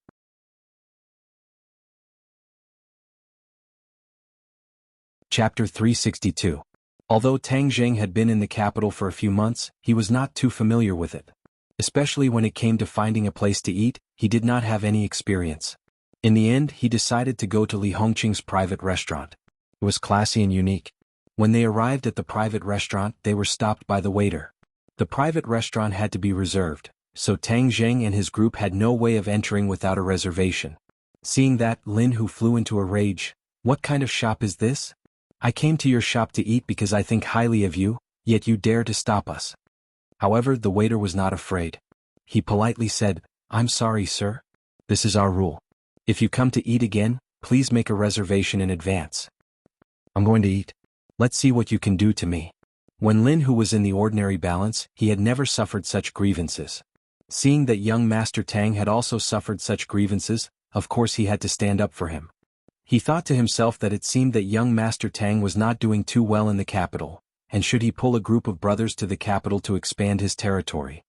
Chapter 362. Although Tang Jing had been in the capital for a few months, he was not too familiar with it. Especially when it came to finding a place to eat, he did not have any experience. In the end, he decided to go to Li Hongqing's private restaurant. It was classy and unique. When they arrived at the private restaurant, they were stopped by the waiter. The private restaurant had to be reserved, so Tang Jing and his group had no way of entering without a reservation. Seeing that, Lin Hu flew into a rage. "What kind of shop is this? I came to your shop to eat because I think highly of you, yet you dare to stop us." However, the waiter was not afraid. He politely said, "I'm sorry, sir. This is our rule. If you come to eat again, please make a reservation in advance." "I'm going to eat. Let's see what you can do to me." When Lin Hu was in the ordinary balance, he had never suffered such grievances. Seeing that young Master Tang had also suffered such grievances, of course he had to stand up for him. He thought to himself that it seemed that young Master Tang was not doing too well in the capital, and should he pull a group of brothers to the capital to expand his territory?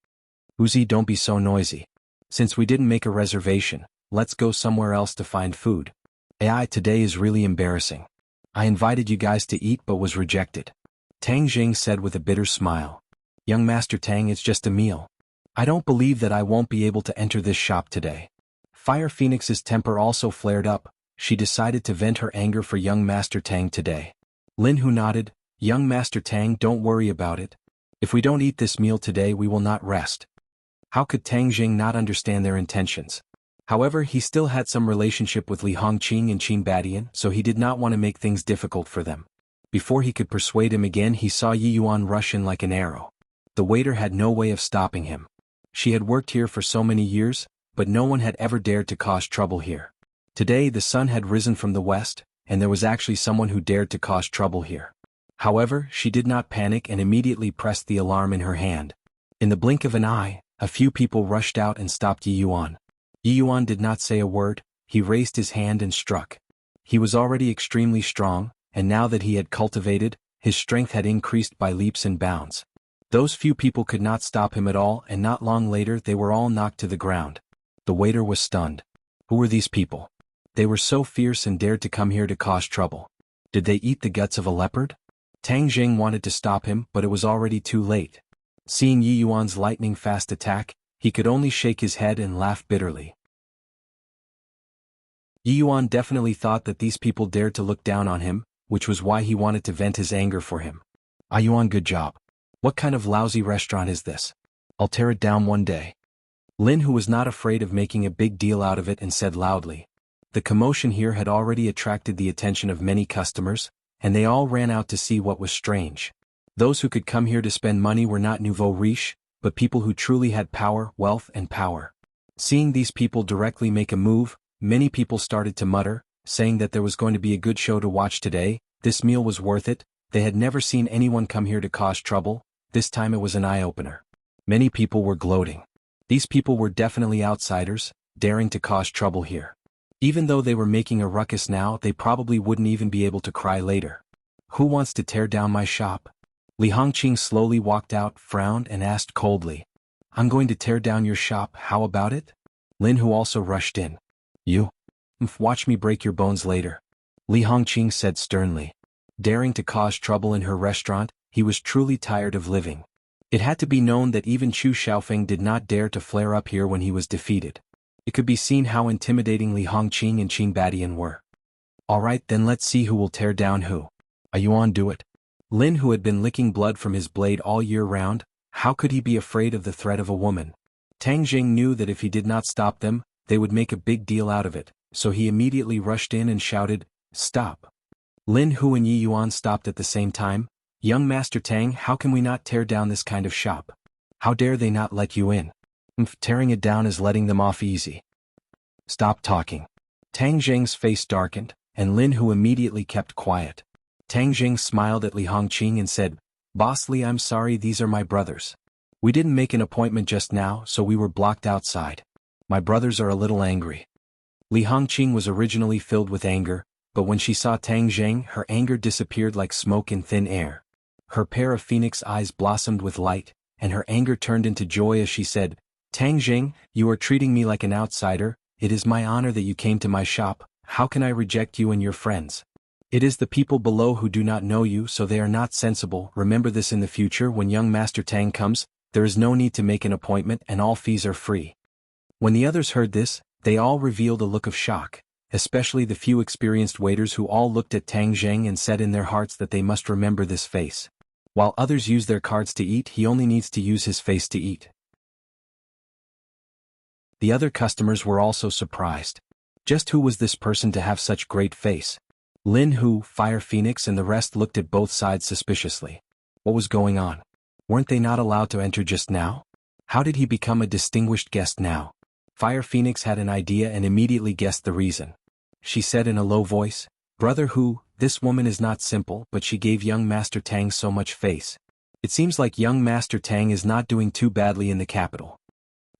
"Uzi, don't be so noisy. Since we didn't make a reservation, let's go somewhere else to find food. AI, today is really embarrassing. I invited you guys to eat but was rejected," Tang Jing said with a bitter smile. "Young Master Tang, it's just a meal. I don't believe that I won't be able to enter this shop today." Fire Phoenix's temper also flared up. She decided to vent her anger for young Master Tang today. Lin Hu nodded. "Young Master Tang, don't worry about it. If we don't eat this meal today, we will not rest." How could Tang Jing not understand their intentions? However, he still had some relationship with Li Hongqing and Qin Badian, so he did not want to make things difficult for them. Before he could persuade him again, he saw Yi Yuan rush in like an arrow. The waiter had no way of stopping him. She had worked here for so many years, but no one had ever dared to cause trouble here. Today the sun had risen from the west, and there was actually someone who dared to cause trouble here. However, she did not panic and immediately pressed the alarm in her hand. In the blink of an eye, a few people rushed out and stopped Yi Yuan. Yi Yuan did not say a word, he raised his hand and struck. He was already extremely strong, and now that he had cultivated, his strength had increased by leaps and bounds. Those few people could not stop him at all, and not long later they were all knocked to the ground. The waiter was stunned. Who were these people? They were so fierce and dared to come here to cause trouble. Did they eat the guts of a leopard? Tang Jing wanted to stop him, but it was already too late. Seeing Yi Yuan's lightning-fast attack, he could only shake his head and laugh bitterly. Yi Yuan definitely thought that these people dared to look down on him, which was why he wanted to vent his anger for him. "Ah Yuan, good job. What kind of lousy restaurant is this? I'll tear it down one day." Lin, who was not afraid of making a big deal out of it, and said loudly. The commotion here had already attracted the attention of many customers, and they all ran out to see what was strange. Those who could come here to spend money were not nouveau riche, but people who truly had power, wealth, and power. Seeing these people directly make a move, many people started to mutter, saying that there was going to be a good show to watch today. This meal was worth it. They had never seen anyone come here to cause trouble. This time it was an eye-opener. Many people were gloating. These people were definitely outsiders, daring to cause trouble here. Even though they were making a ruckus now, they probably wouldn't even be able to cry later. "Who wants to tear down my shop?" Li Hongqing slowly walked out, frowned, and asked coldly. "I'm going to tear down your shop, how about it?" Lin, who also rushed in. "You? Watch me break your bones later," Li Hongqing said sternly. Daring to cause trouble in her restaurant, he was truly tired of living. It had to be known that even Chu Xiaofeng did not dare to flare up here when he was defeated. It could be seen how intimidating Li Hongqing and Qing Badian were. "Alright, then let's see who will tear down who. Are you on? Do it." Lin, who had been licking blood from his blade all year round, how could he be afraid of the threat of a woman? Tang Jing knew that if he did not stop them, they would make a big deal out of it, so he immediately rushed in and shouted, "Stop!" Lin, Hu, and Yi Yuan stopped at the same time. "Young Master Tang, how can we not tear down this kind of shop? How dare they not let you in? Tearing it down is letting them off easy." "Stop talking." Tang Jing's face darkened, and Lin, Hu, immediately kept quiet. Tang Jing smiled at Li Hongqing and said, "Boss Li, I'm sorry, these are my brothers. We didn't make an appointment just now, so we were blocked outside. My brothers are a little angry." Li Hongqing was originally filled with anger, but when she saw Tang Jing, her anger disappeared like smoke in thin air. Her pair of phoenix eyes blossomed with light, and her anger turned into joy as she said, "Tang Jing, you are treating me like an outsider. It is my honor that you came to my shop. How can I reject you and your friends? It is the people below who do not know you, so they are not sensible. Remember this in the future when young Master Tang comes. There is no need to make an appointment and all fees are free." When the others heard this, they all revealed a look of shock, especially the few experienced waiters who all looked at Tang Jing and said in their hearts that they must remember this face. While others use their cards to eat, he only needs to use his face to eat. The other customers were also surprised. Just who was this person to have such great face? Lin, Hu, Fire Phoenix, and the rest looked at both sides suspiciously. What was going on? Weren't they not allowed to enter just now? How did he become a distinguished guest now? Fire Phoenix had an idea and immediately guessed the reason. She said in a low voice, "Brother Hu, this woman is not simple, but she gave young Master Tang so much face. It seems like young Master Tang is not doing too badly in the capital."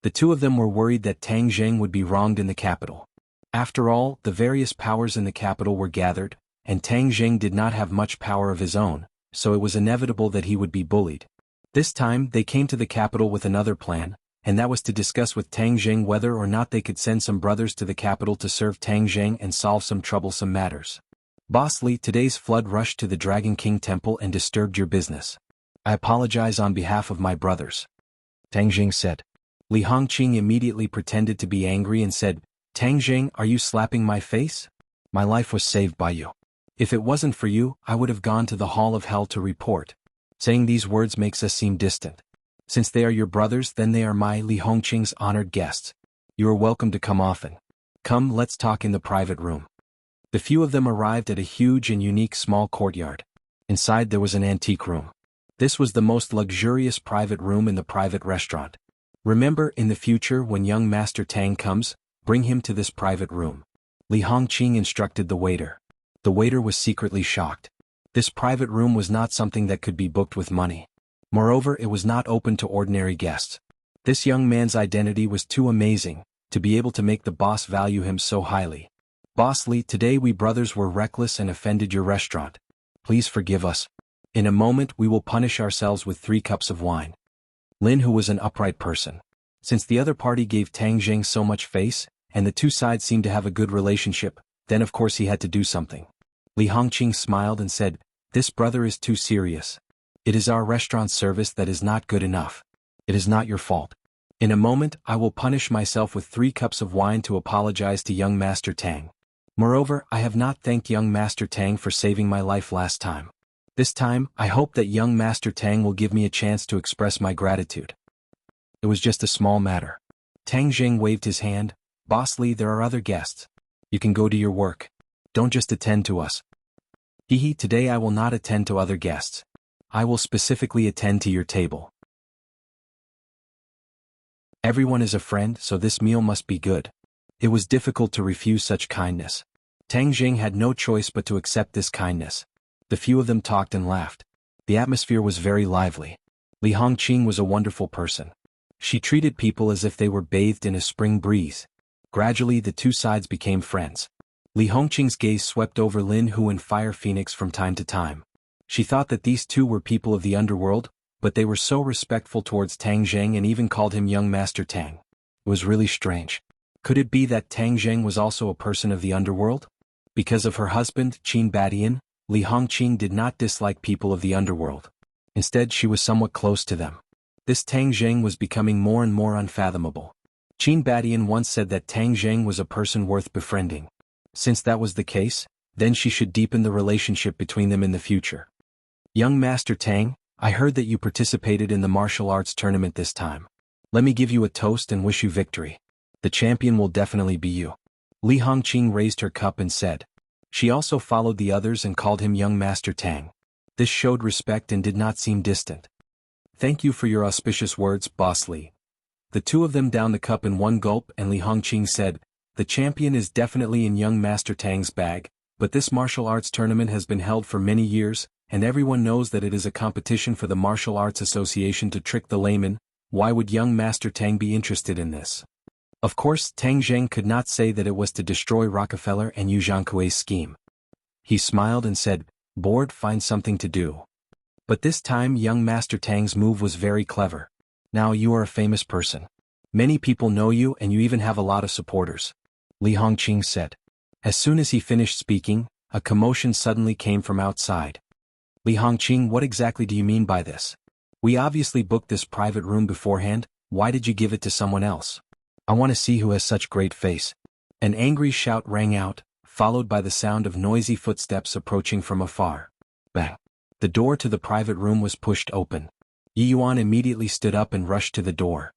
The two of them were worried that Tang Jing would be wronged in the capital. After all, the various powers in the capital were gathered, and Tang Jing did not have much power of his own, so it was inevitable that he would be bullied. This time, they came to the capital with another plan, and that was to discuss with Tang Jing whether or not they could send some brothers to the capital to serve Tang Jing and solve some troublesome matters. "Boss Li, today's flood rushed to the Dragon King Temple and disturbed your business. I apologize on behalf of my brothers," Tang Jing said. Li Hongqing immediately pretended to be angry and said, "Tang Jing, are you slapping my face? My life was saved by you. If it wasn't for you, I would have gone to the Hall of Hell to report." Saying these words makes us seem distant. Since they are your brothers, then they are my Li Hongqing's honored guests. You are welcome to come often. Come, let's talk in the private room. The few of them arrived at a huge and unique small courtyard. Inside there was an antique room. This was the most luxurious private room in the private restaurant. Remember, in the future when young Master Tang comes, bring him to this private room. Li Hongqing instructed the waiter. The waiter was secretly shocked. This private room was not something that could be booked with money. Moreover, it was not open to ordinary guests. This young man's identity was too amazing, to be able to make the boss value him so highly. "Boss Li, today we brothers were reckless and offended your restaurant. Please forgive us. In a moment we will punish ourselves with 3 cups of wine." Lin, who was an upright person. Since the other party gave Tang Jing so much face, and the two sides seemed to have a good relationship, then of course he had to do something. Li Hongqing smiled and said, "This brother is too serious. It is our restaurant service that is not good enough. It is not your fault. In a moment I will punish myself with 3 cups of wine to apologize to young Master Tang. Moreover, I have not thanked young Master Tang for saving my life last time. This time, I hope that young Master Tang will give me a chance to express my gratitude." It was just a small matter. Tang Jing waved his hand. "Boss Li, there are other guests. You can go to your work. Don't just attend to us." "Hehe, today I will not attend to other guests. I will specifically attend to your table. Everyone is a friend, so this meal must be good." It was difficult to refuse such kindness. Tang Jing had no choice but to accept this kindness. The few of them talked and laughed. The atmosphere was very lively. Li Hongqing was a wonderful person. She treated people as if they were bathed in a spring breeze. Gradually the two sides became friends. Li Hongqing's gaze swept over Lin Hu and Fire Phoenix from time to time. She thought that these two were people of the underworld, but they were so respectful towards Tang Zheng and even called him young Master Tang. It was really strange. Could it be that Tang Zheng was also a person of the underworld? Because of her husband, Qin Badian, Li Hongqing did not dislike people of the underworld. Instead, she was somewhat close to them. This Tang Zheng was becoming more and more unfathomable. Qin Badian once said that Tang Zheng was a person worth befriending. Since that was the case, then she should deepen the relationship between them in the future. "Young Master Tang, I heard that you participated in the martial arts tournament this time. Let me give you a toast and wish you victory. The champion will definitely be you." Li Hongqing raised her cup and said. She also followed the others and called him young Master Tang. This showed respect and did not seem distant. "Thank you for your auspicious words, Boss Li." The two of them downed the cup in one gulp and Li Hongqing said, "The champion is definitely in young Master Tang's bag, but this martial arts tournament has been held for many years, and everyone knows that it is a competition for the Martial Arts Association to trick the layman. Why would young Master Tang be interested in this?" Of course, Tang Zheng could not say that it was to destroy Rockefeller and Yu Zhangkui's scheme. He smiled and said, "Bored, find something to do." But this time young Master Tang's move was very clever. "Now you are a famous person. Many people know you and you even have a lot of supporters," Li Hongqing said. As soon as he finished speaking, a commotion suddenly came from outside. "Li Hongqing, what exactly do you mean by this? We obviously booked this private room beforehand, why did you give it to someone else? I want to see who has such great face." An angry shout rang out, followed by the sound of noisy footsteps approaching from afar. Bang! The door to the private room was pushed open. Yi Yuan immediately stood up and rushed to the door.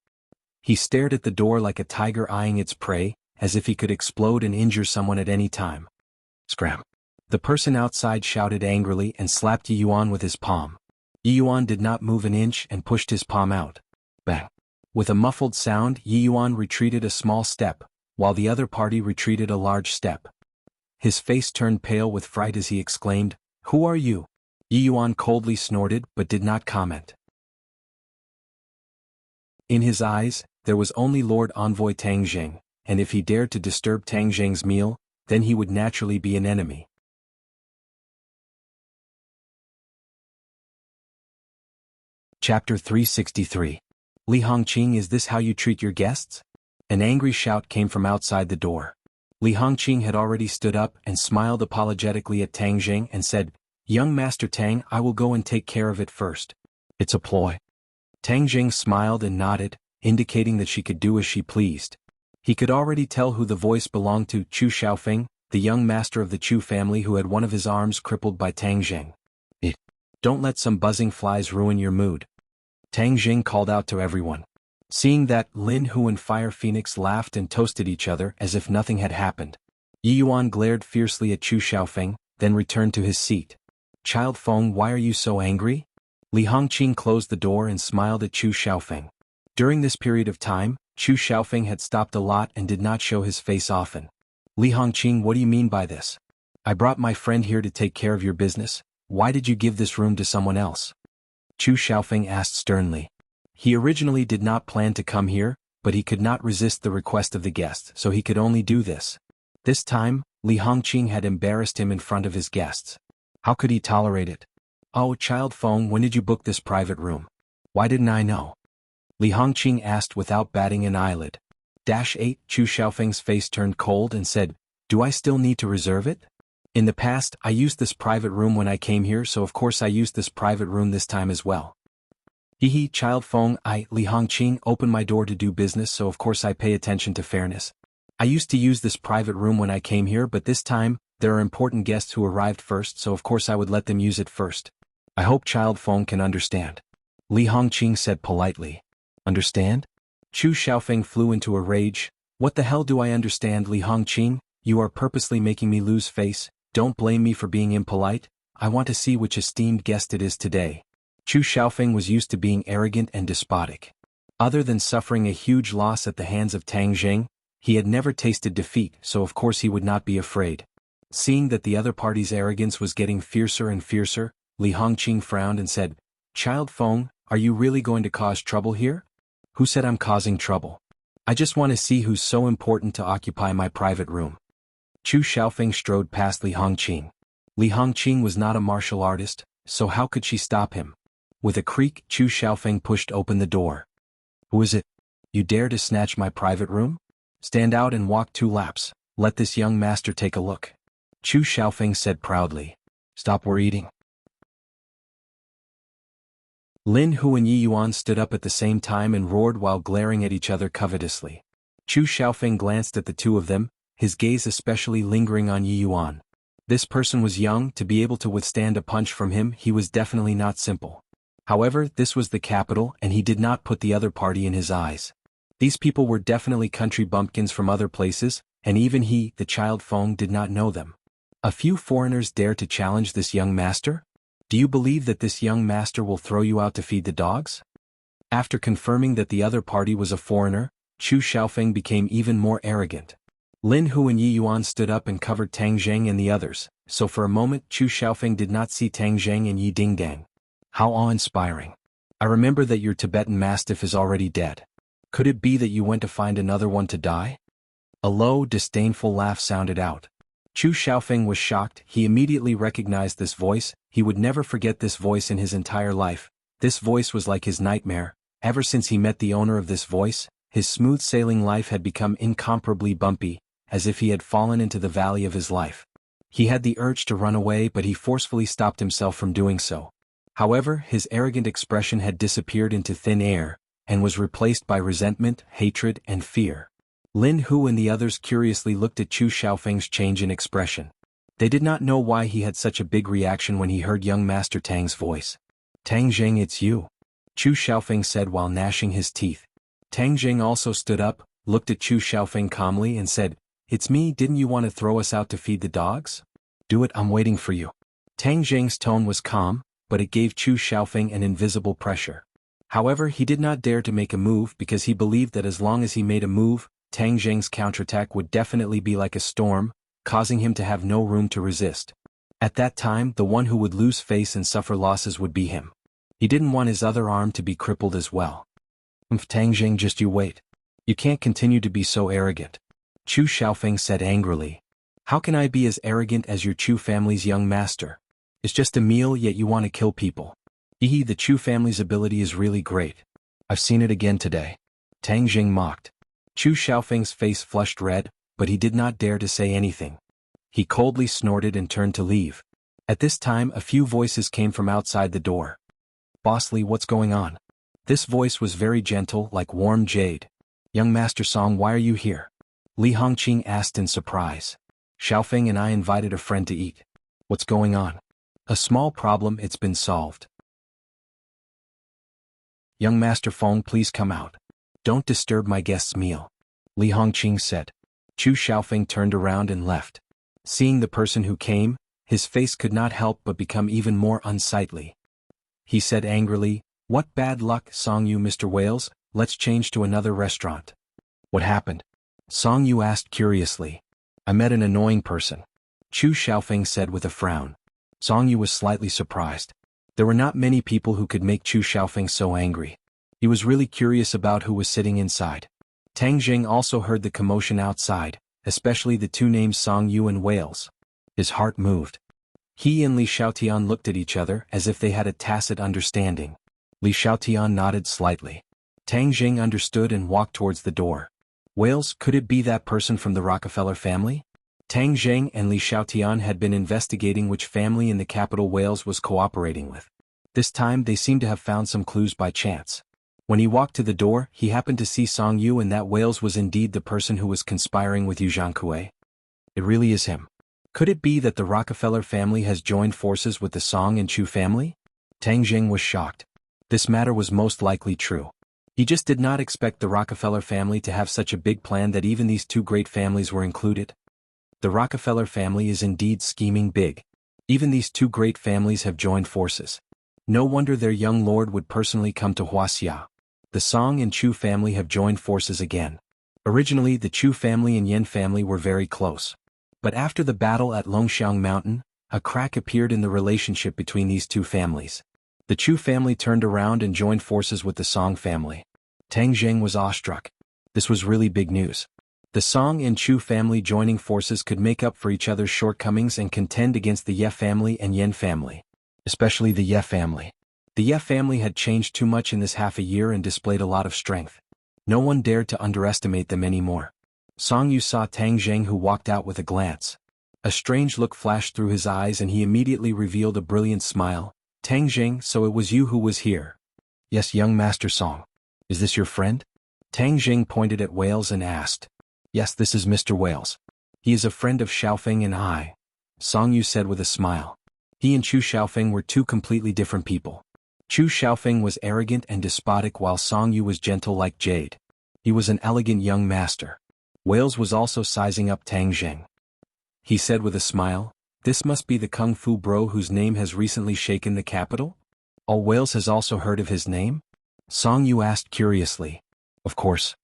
He stared at the door like a tiger eyeing its prey, as if he could explode and injure someone at any time. Scram! The person outside shouted angrily and slapped Yi Yuan with his palm. Yi Yuan did not move an inch and pushed his palm out. Bang! With a muffled sound, Yi Yuan retreated a small step, while the other party retreated a large step. His face turned pale with fright as he exclaimed, "Who are you?" Yi Yuan coldly snorted but did not comment. In his eyes, there was only Lord Envoy Tang Zheng, and if he dared to disturb Tang Zheng's meal, then he would naturally be an enemy. Chapter 363. Li Hongqing, is this how you treat your guests? An angry shout came from outside the door. Li Hongqing had already stood up and smiled apologetically at Tang Zheng and said, "Young Master Tang, I will go and take care of it first." "It's a ploy." Tang Zheng smiled and nodded, indicating that she could do as she pleased. He could already tell who the voice belonged to: Chu Xiaofeng, the young master of the Chu family who had one of his arms crippled by Tang Zheng. Don't let some buzzing flies ruin your mood," Tang Zheng called out to everyone. Seeing that, Lin Hu and Fire Phoenix laughed and toasted each other as if nothing had happened. Yi Yuan glared fiercely at Chu Xiaofeng, then returned to his seat. "Child Feng, why are you so angry?" Li Hongqing closed the door and smiled at Chu Xiaofeng. During this period of time, Chu Xiaofeng had stopped a lot and did not show his face often. "Li Hongqing, what do you mean by this? I brought my friend here to take care of your business. Why did you give this room to someone else?" Chu Xiaofeng asked sternly. He originally did not plan to come here, but he could not resist the request of the guest, so he could only do this. This time, Li Hongqing had embarrassed him in front of his guests. How could he tolerate it? "Oh, Child Feng, when did you book this private room? Why didn't I know?" Li Hongqing asked without batting an eyelid. 8 Chu Xiaofeng's face turned cold and said, Do I still need to reserve it? In the past, I used this private room when I came here, so of course I used this private room this time as well. Hehe, Child Feng, Li Hongqing, opened my door to do business, so of course I pay attention to fairness. I used to use this private room when I came here, but this time, there are important guests who arrived first, so of course I would let them use it first. I hope Child Feng can understand. Li Hongqing said politely. Understand? Chu Xiaofeng flew into a rage. What the hell do I understand, Li Hongqing? You are purposely making me lose face. Don't blame me for being impolite. I want to see which esteemed guest it is today. Chu Xiaofeng was used to being arrogant and despotic. Other than suffering a huge loss at the hands of Tang Jing, he had never tasted defeat, so of course he would not be afraid. Seeing that the other party's arrogance was getting fiercer and fiercer, Li Hongqing frowned and said, Child Feng, are you really going to cause trouble here? Who said I'm causing trouble? I just want to see who's so important to occupy my private room. Chu Xiaofeng strode past Li Hongqing. Li Hongqing was not a martial artist, so how could she stop him? With a creak, Chu Xiaofeng pushed open the door. Who is it? You dare to snatch my private room? Stand out and walk 2 laps. Let this young master take a look. Chu Xiaofeng said proudly. Stop, we're eating. Lin Hu and Yi Yuan stood up at the same time and roared while glaring at each other covetously. Chu Xiaofeng glanced at the two of them, his gaze especially lingering on Yi Yuan. This person was young, to be able to withstand a punch from him he was definitely not simple. However, this was the capital and he did not put the other party in his eyes. These people were definitely country bumpkins from other places, and even he, the Child Feng, did not know them. A few foreigners dare to challenge this young master? Do you believe that this young master will throw you out to feed the dogs? After confirming that the other party was a foreigner, Chu Xiaofeng became even more arrogant. Lin Hu and Yi Yuan stood up and covered Tang Zheng and the others, so for a moment Chu Xiaofeng did not see Tang Zheng and Yi Dingdang. How awe-inspiring. I remember that your Tibetan Mastiff is already dead. Could it be that you went to find another one to die? A low, disdainful laugh sounded out. Chu Xiaofeng was shocked. He immediately recognized this voice. He would never forget this voice in his entire life. This voice was like his nightmare. Ever since he met the owner of this voice, his smooth-sailing life had become incomparably bumpy, as if he had fallen into the valley of his life. He had the urge to run away, but he forcefully stopped himself from doing so. However, his arrogant expression had disappeared into thin air, and was replaced by resentment, hatred, and fear. Lin Hu and the others curiously looked at Chu Xiaofeng's change in expression. They did not know why he had such a big reaction when he heard young Master Tang's voice. Tang Zheng, it's you. Chu Xiaofeng said while gnashing his teeth. Tang Zheng also stood up, looked at Chu Xiaofeng calmly and said, It's me, didn't you want to throw us out to feed the dogs? Do it, I'm waiting for you. Tang Zheng's tone was calm, but it gave Chu Xiaofeng an invisible pressure. However, he did not dare to make a move because he believed that as long as he made a move, Tang Zheng's counterattack would definitely be like a storm, causing him to have no room to resist. At that time, the one who would lose face and suffer losses would be him. He didn't want his other arm to be crippled as well. Tang Zheng, just you wait. You can't continue to be so arrogant. Chu Xiaofeng said angrily. How can I be as arrogant as your Chu family's young master? It's just a meal, yet you want to kill people. The Chu family's ability is really great. I've seen it again today. Tang Zheng mocked. Chu Xiaofeng's face flushed red, but he did not dare to say anything. He coldly snorted and turned to leave. At this time a few voices came from outside the door. Boss Li, what's going on? This voice was very gentle, like warm jade. Young Master Song, why are you here? Li Hongqing asked in surprise. Xiaofeng and I invited a friend to eat. What's going on? A small problem, it's been solved. Young Master Feng, please come out. Don't disturb my guest's meal. Li Hongqing said. Chu Xiaofeng turned around and left. Seeing the person who came, his face could not help but become even more unsightly. He said angrily, What bad luck, Song Yu, Mr. Wales, let's change to another restaurant. What happened? Song Yu asked curiously. I met an annoying person. Chu Xiaofeng said with a frown. Song Yu was slightly surprised. There were not many people who could make Chu Xiaofeng so angry. He was really curious about who was sitting inside. Tang Zheng also heard the commotion outside, especially the two names Song Yu and Wales. His heart moved. He and Li Xiaotian looked at each other as if they had a tacit understanding. Li Xiaotian nodded slightly. Tang Zheng understood and walked towards the door. Wales, could it be that person from the Rockefeller family? Tang Zheng and Li Xiaotian had been investigating which family in the capital Wales was cooperating with. This time they seemed to have found some clues by chance. When he walked to the door, he happened to see Song Yu, and that Wales was indeed the person who was conspiring with Yu Zhangkue. It really is him. Could it be that the Rockefeller family has joined forces with the Song and Chu family? Tang Zheng was shocked. This matter was most likely true. He just did not expect the Rockefeller family to have such a big plan that even these two great families were included. The Rockefeller family is indeed scheming big. Even these two great families have joined forces. No wonder their young lord would personally come to Wuxia. The Song and Chu family have joined forces again. Originally the Chu family and Yan family were very close. But after the battle at Longxiang Mountain, a crack appeared in the relationship between these two families. The Chu family turned around and joined forces with the Song family. Tang Zheng was awestruck. This was really big news. The Song and Chu family joining forces could make up for each other's shortcomings and contend against the Ye family and Yan family. Especially the Ye family. The Ye family had changed too much in this half a year and displayed a lot of strength. No one dared to underestimate them anymore. Song Yu saw Tang Zheng, who walked out with a glance. A strange look flashed through his eyes and he immediately revealed a brilliant smile. Tang Zheng, so it was you who was here. Yes, young Master Song. Is this your friend? Tang Zheng pointed at Wales and asked. Yes, this is Mr. Wales. He is a friend of Xiaofeng and I. Song Yu said with a smile. He and Chu Xiaofeng were two completely different people. Chu Xiaofeng was arrogant and despotic while Song Yu was gentle like jade. He was an elegant young master. Wales was also sizing up Tang Zheng. He said with a smile, this must be the Kung Fu bro whose name has recently shaken the capital? All Wales has also heard of his name? Song Yu asked curiously. Of course.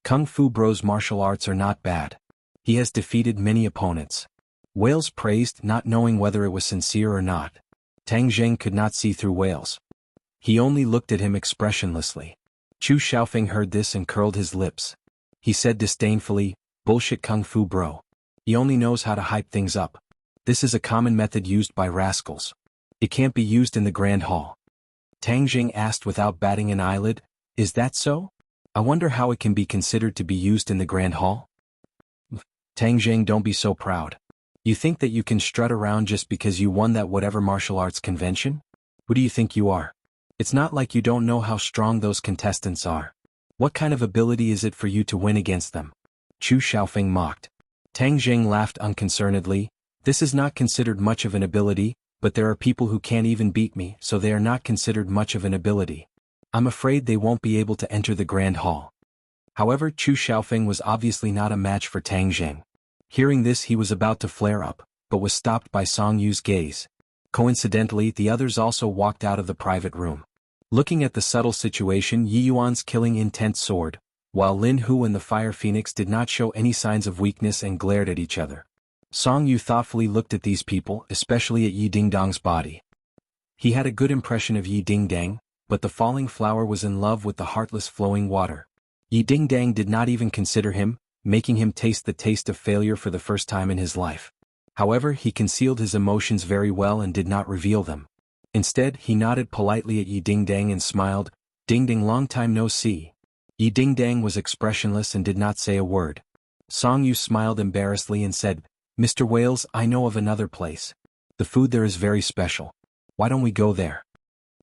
Kung Fu bro's martial arts are not bad. He has defeated many opponents. Wales praised, not knowing whether it was sincere or not. Tang Zheng could not see through Wales. He only looked at him expressionlessly. Chu Xiaofeng heard this and curled his lips. He said disdainfully, bullshit Kung Fu bro. He only knows how to hype things up. This is a common method used by rascals. It can't be used in the Grand Hall. Tang Zheng asked without batting an eyelid, is that so? I wonder how it can be considered to be used in the Grand Hall? Tang Zheng, don't be so proud. You think that you can strut around just because you won that whatever martial arts convention? Who do you think you are? It's not like you don't know how strong those contestants are. What kind of ability is it for you to win against them? Chu Xiaofeng mocked. Tang Zheng laughed unconcernedly. This is not considered much of an ability, but there are people who can't even beat me, so they are not considered much of an ability. I'm afraid they won't be able to enter the Grand Hall. However, Chu Xiaofeng was obviously not a match for Tang Zheng. Hearing this, he was about to flare up, but was stopped by Song Yu's gaze. Coincidentally, the others also walked out of the private room. Looking at the subtle situation, Yi Yuan's killing intent soared, while Lin Hu and the Fire Phoenix did not show any signs of weakness and glared at each other. Song Yu thoughtfully looked at these people, especially at Yi Dingdang's body. He had a good impression of Yi Dingdang, but the falling flower was in love with the heartless flowing water. Yi Dingdang did not even consider him, making him taste the taste of failure for the first time in his life. However, he concealed his emotions very well and did not reveal them. Instead, he nodded politely at Yi Dingdang and smiled, Dingdang, long time no see. Yi Dingdang was expressionless and did not say a word. Song Yu smiled embarrassedly and said, Mr. Wales, I know of another place. The food there is very special. Why don't we go there?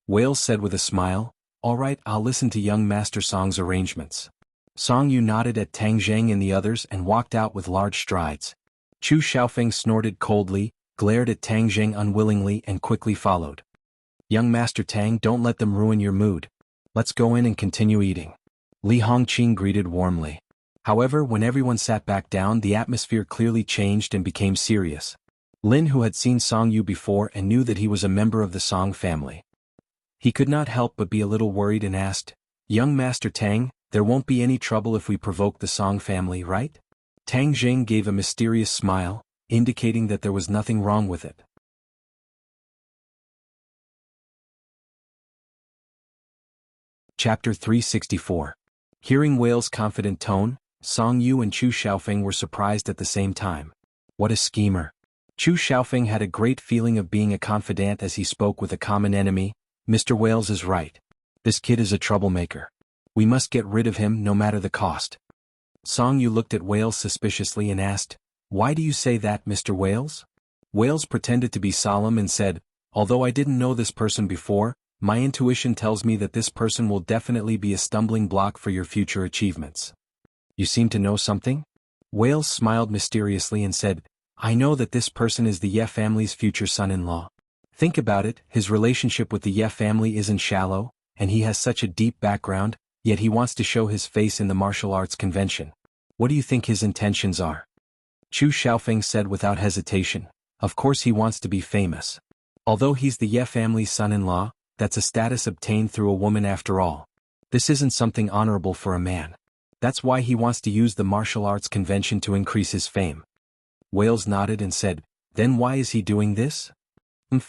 Wales said with a smile, all right, I'll listen to young Master Song's arrangements. Song Yu nodded at Tang Zheng and the others and walked out with large strides. Chu Xiaofeng snorted coldly, glared at Tang Zheng unwillingly and quickly followed. Young Master Tang, don't let them ruin your mood. Let's go in and continue eating. Li Hongqing greeted warmly. However, when everyone sat back down, the atmosphere clearly changed and became serious. Lin, who had seen Song Yu before and knew that he was a member of the Song family. He could not help but be a little worried and asked, Young Master Tang, there won't be any trouble if we provoke the Song family, right? Tang Zheng gave a mysterious smile, indicating that there was nothing wrong with it. Chapter 364. Hearing Whale's confident tone, Song Yu and Chu Xiaofeng were surprised at the same time. What a schemer. Chu Xiaofeng had a great feeling of being a confidant as he spoke with a common enemy. Mr. Wales is right. This kid is a troublemaker. We must get rid of him no matter the cost. Song Yu looked at Wales suspiciously and asked, "Why do you say that, Mr. Wales?" Wales pretended to be solemn and said, "Although I didn't know this person before, my intuition tells me that this person will definitely be a stumbling block for your future achievements." "You seem to know something?" Wales smiled mysteriously and said, "I know that this person is the Ye family's future son-in-law. Think about it, his relationship with the Ye family isn't shallow, and he has such a deep background, yet he wants to show his face in the martial arts convention. What do you think his intentions are?" Chu Xiaofeng said without hesitation, "Of course he wants to be famous. Although he's the Ye family's son-in-law, that's a status obtained through a woman after all. This isn't something honorable for a man. That's why he wants to use the martial arts convention to increase his fame." Wales nodded and said, "Then why is he doing this?"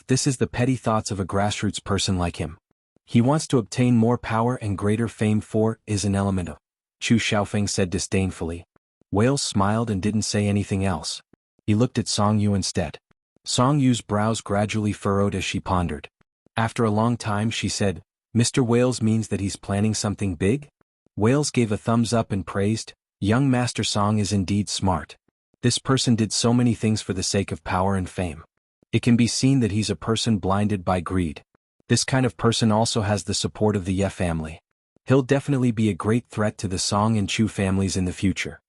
This is the petty thoughts of a grassroots person like him. He wants to obtain more power and greater fame for is an element of," Chu Xiaofeng said disdainfully. Wales smiled and didn't say anything else. He looked at Song Yu instead. Song Yu's brows gradually furrowed as she pondered. After a long time she said, "Mr. Wales means that he's planning something big?" Wales gave a thumbs up and praised, "Young Master Song is indeed smart. This person did so many things for the sake of power and fame. It can be seen that he's a person blinded by greed. This kind of person also has the support of the Ye family. He'll definitely be a great threat to the Song and Chu families in the future."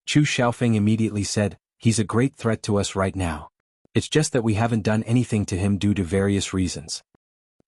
Chu Xiaofeng immediately said, "He's a great threat to us right now. It's just that we haven't done anything to him due to various reasons."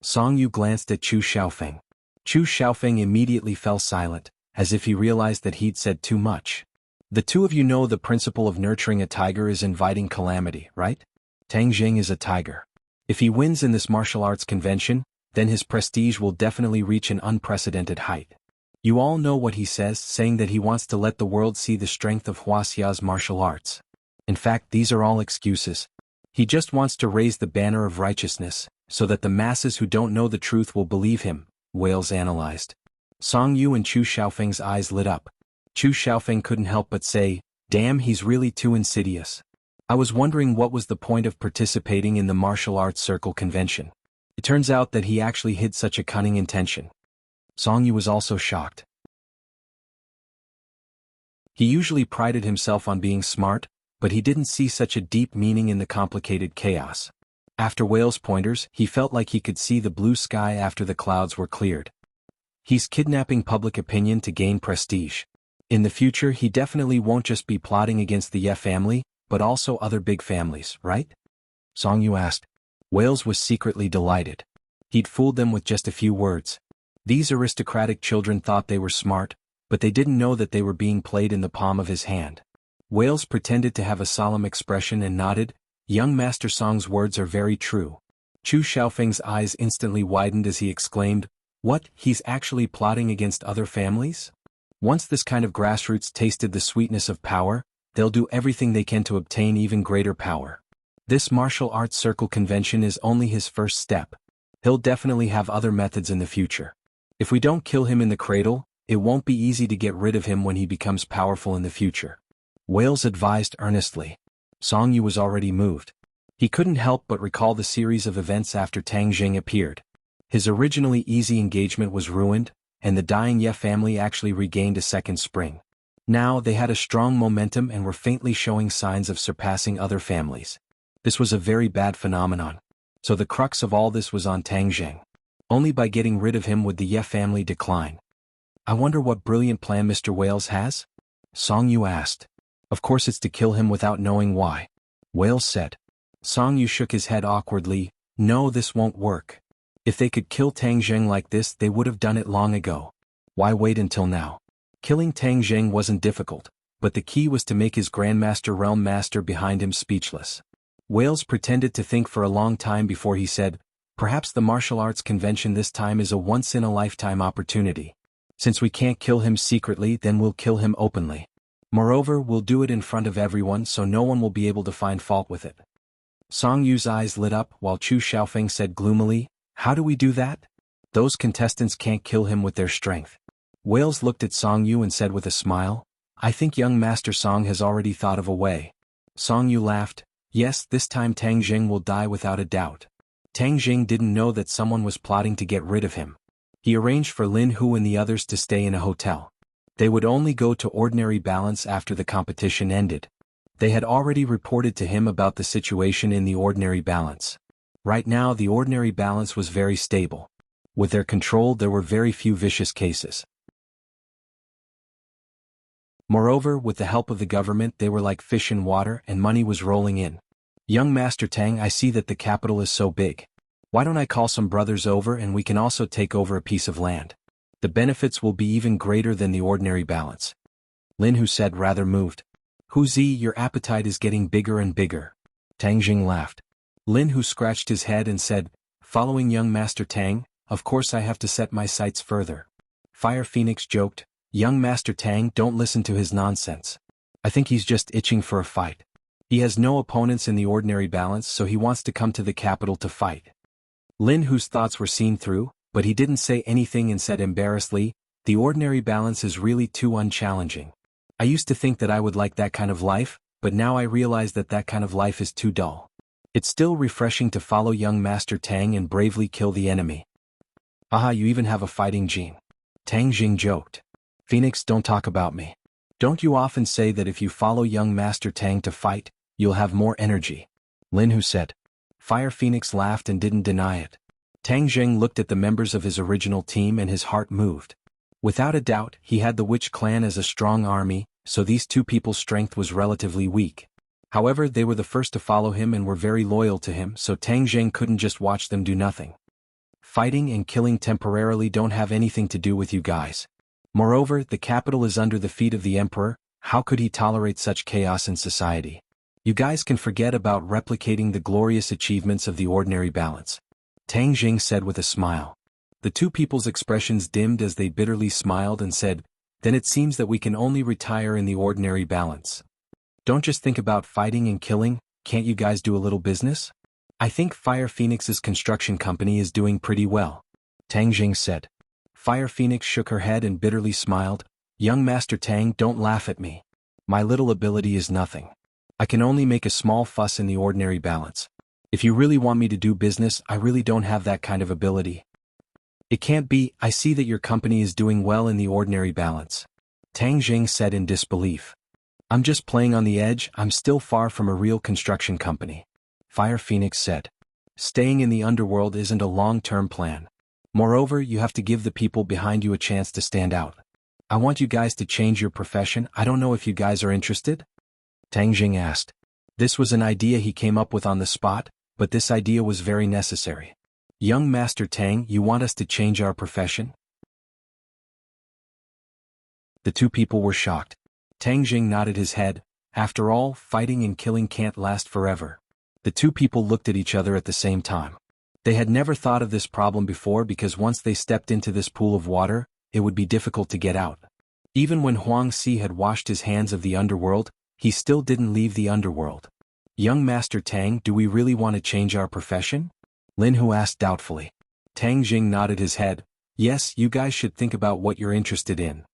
Song Yu glanced at Chu Xiaofeng. Chu Xiaofeng immediately fell silent, as if he realized that he'd said too much. "The two of you know the principle of nurturing a tiger is inviting calamity, right? Tang Jing is a tiger. If he wins in this martial arts convention, then his prestige will definitely reach an unprecedented height. You all know what he says, saying that he wants to let the world see the strength of Wuxia's martial arts. In fact, these are all excuses. He just wants to raise the banner of righteousness, so that the masses who don't know the truth will believe him," Wales analyzed. Song Yu and Chu Xiaofeng's eyes lit up. Chu Xiaofeng couldn't help but say, "Damn, he's really too insidious. I was wondering what was the point of participating in the martial arts circle convention. It turns out that he actually hid such a cunning intention." Song Yu was also shocked. He usually prided himself on being smart, but he didn't see such a deep meaning in the complicated chaos. After Wales' pointers, he felt like he could see the blue sky after the clouds were cleared. He's kidnapping public opinion to gain prestige. In the future he definitely won't just be plotting against the Ye family, but also other big families, right? Song Yu asked. Wales was secretly delighted. He'd fooled them with just a few words. These aristocratic children thought they were smart, but they didn't know that they were being played in the palm of his hand. Wales pretended to have a solemn expression and nodded. Young Master Song's words are very true. Chu Xiaofeng's eyes instantly widened as he exclaimed, "What, he's actually plotting against other families? Once this kind of grassroots tasted the sweetness of power, they'll do everything they can to obtain even greater power. This martial arts circle convention is only his first step. He'll definitely have other methods in the future. If we don't kill him in the cradle, it won't be easy to get rid of him when he becomes powerful in the future." Wales advised earnestly. Song Yu was already moved. He couldn't help but recall the series of events after Tang Jing appeared. His originally easy engagement was ruined, and the dying Ye family actually regained a second spring. Now they had a strong momentum and were faintly showing signs of surpassing other families. This was a very bad phenomenon. So the crux of all this was on Tang Jing. Only by getting rid of him would the Ye family decline. "I wonder what brilliant plan Mr. Wales has?" Song Yu asked. "Of course it's to kill him without knowing why," Wales said. Song Yu shook his head awkwardly. "No, this won't work. If they could kill Tang Jing like this, they would have done it long ago. Why wait until now?" Killing Tang Jing wasn't difficult, but the key was to make his Grandmaster Realm Master behind him speechless. Wales pretended to think for a long time before he said, "Perhaps the martial arts convention this time is a once-in-a-lifetime opportunity. Since we can't kill him secretly, then we'll kill him openly. Moreover, we'll do it in front of everyone so no one will be able to find fault with it." Song Yu's eyes lit up while Chu Xiaofeng said gloomily, "How do we do that? Those contestants can't kill him with their strength." Wales looked at Song Yu and said with a smile, "I think young Master Song has already thought of a way." Song Yu laughed. "Yes, this time Tang Jing will die without a doubt." Tang Jing didn't know that someone was plotting to get rid of him. He arranged for Lin Hu and the others to stay in a hotel. They would only go to ordinary balance after the competition ended. They had already reported to him about the situation in the ordinary balance. Right now the ordinary balance was very stable. With their control there were very few vicious cases. Moreover, with the help of the government they were like fish in water and money was rolling in. Young Master Tang, I see that the capital is so big. Why don't I call some brothers over and we can also take over a piece of land? The benefits will be even greater than the ordinary balance. Lin Hu said, rather moved. Hu Zi, your appetite is getting bigger and bigger. Tang Jing laughed. Lin Hu scratched his head and said, following young Master Tang, of course I have to set my sights further. Fire Phoenix joked, young Master Tang, don't listen to his nonsense. I think he's just itching for a fight. He has no opponents in the ordinary balance, so he wants to come to the capital to fight. Lin Hu's thoughts were seen through, but he didn't say anything and said embarrassedly, the ordinary balance is really too unchallenging. I used to think that I would like that kind of life, but now I realize that that kind of life is too dull. It's still refreshing to follow young Master Tang and bravely kill the enemy. Aha, you even have a fighting gene. Tang Jing joked. Phoenix, don't talk about me. Don't you often say that if you follow young Master Tang to fight, you'll have more energy? Lin Hu said. Fire Phoenix laughed and didn't deny it. Tang Jing looked at the members of his original team and his heart moved. Without a doubt, he had the Witch clan as a strong army, so these two people's strength was relatively weak. However, they were the first to follow him and were very loyal to him, so Tang Jing couldn't just watch them do nothing. Fighting and killing temporarily don't have anything to do with you guys. Moreover, the capital is under the feet of the emperor, how could he tolerate such chaos in society? You guys can forget about replicating the glorious achievements of the ordinary balance. Tang Jing said with a smile. The two people's expressions dimmed as they bitterly smiled and said, then it seems that we can only retire in the ordinary balance. Don't just think about fighting and killing, can't you guys do a little business? I think Fire Phoenix's construction company is doing pretty well. Tang Jing said. Fire Phoenix shook her head and bitterly smiled. Young Master Tang, don't laugh at me. My little ability is nothing. I can only make a small fuss in the ordinary balance. If you really want me to do business, I really don't have that kind of ability. It can't be, I see that your company is doing well in the ordinary balance. Tang Jing said in disbelief. I'm just playing on the edge, I'm still far from a real construction company. Fire Phoenix said. Staying in the underworld isn't a long-term plan. Moreover, you have to give the people behind you a chance to stand out. I want you guys to change your profession, I don't know if you guys are interested? Tang Jing asked. This was an idea he came up with on the spot, but this idea was very necessary. Young Master Tang, you want us to change our profession? The two people were shocked. Tang Jing nodded his head. After all, fighting and killing can't last forever. The two people looked at each other at the same time. They had never thought of this problem before because once they stepped into this pool of water, it would be difficult to get out. Even when Huang Si had washed his hands of the underworld, he still didn't leave the underworld. Young Master Tang, do we really want to change our profession? Lin Hu asked doubtfully. Tang Jing nodded his head. Yes, you guys should think about what you're interested in.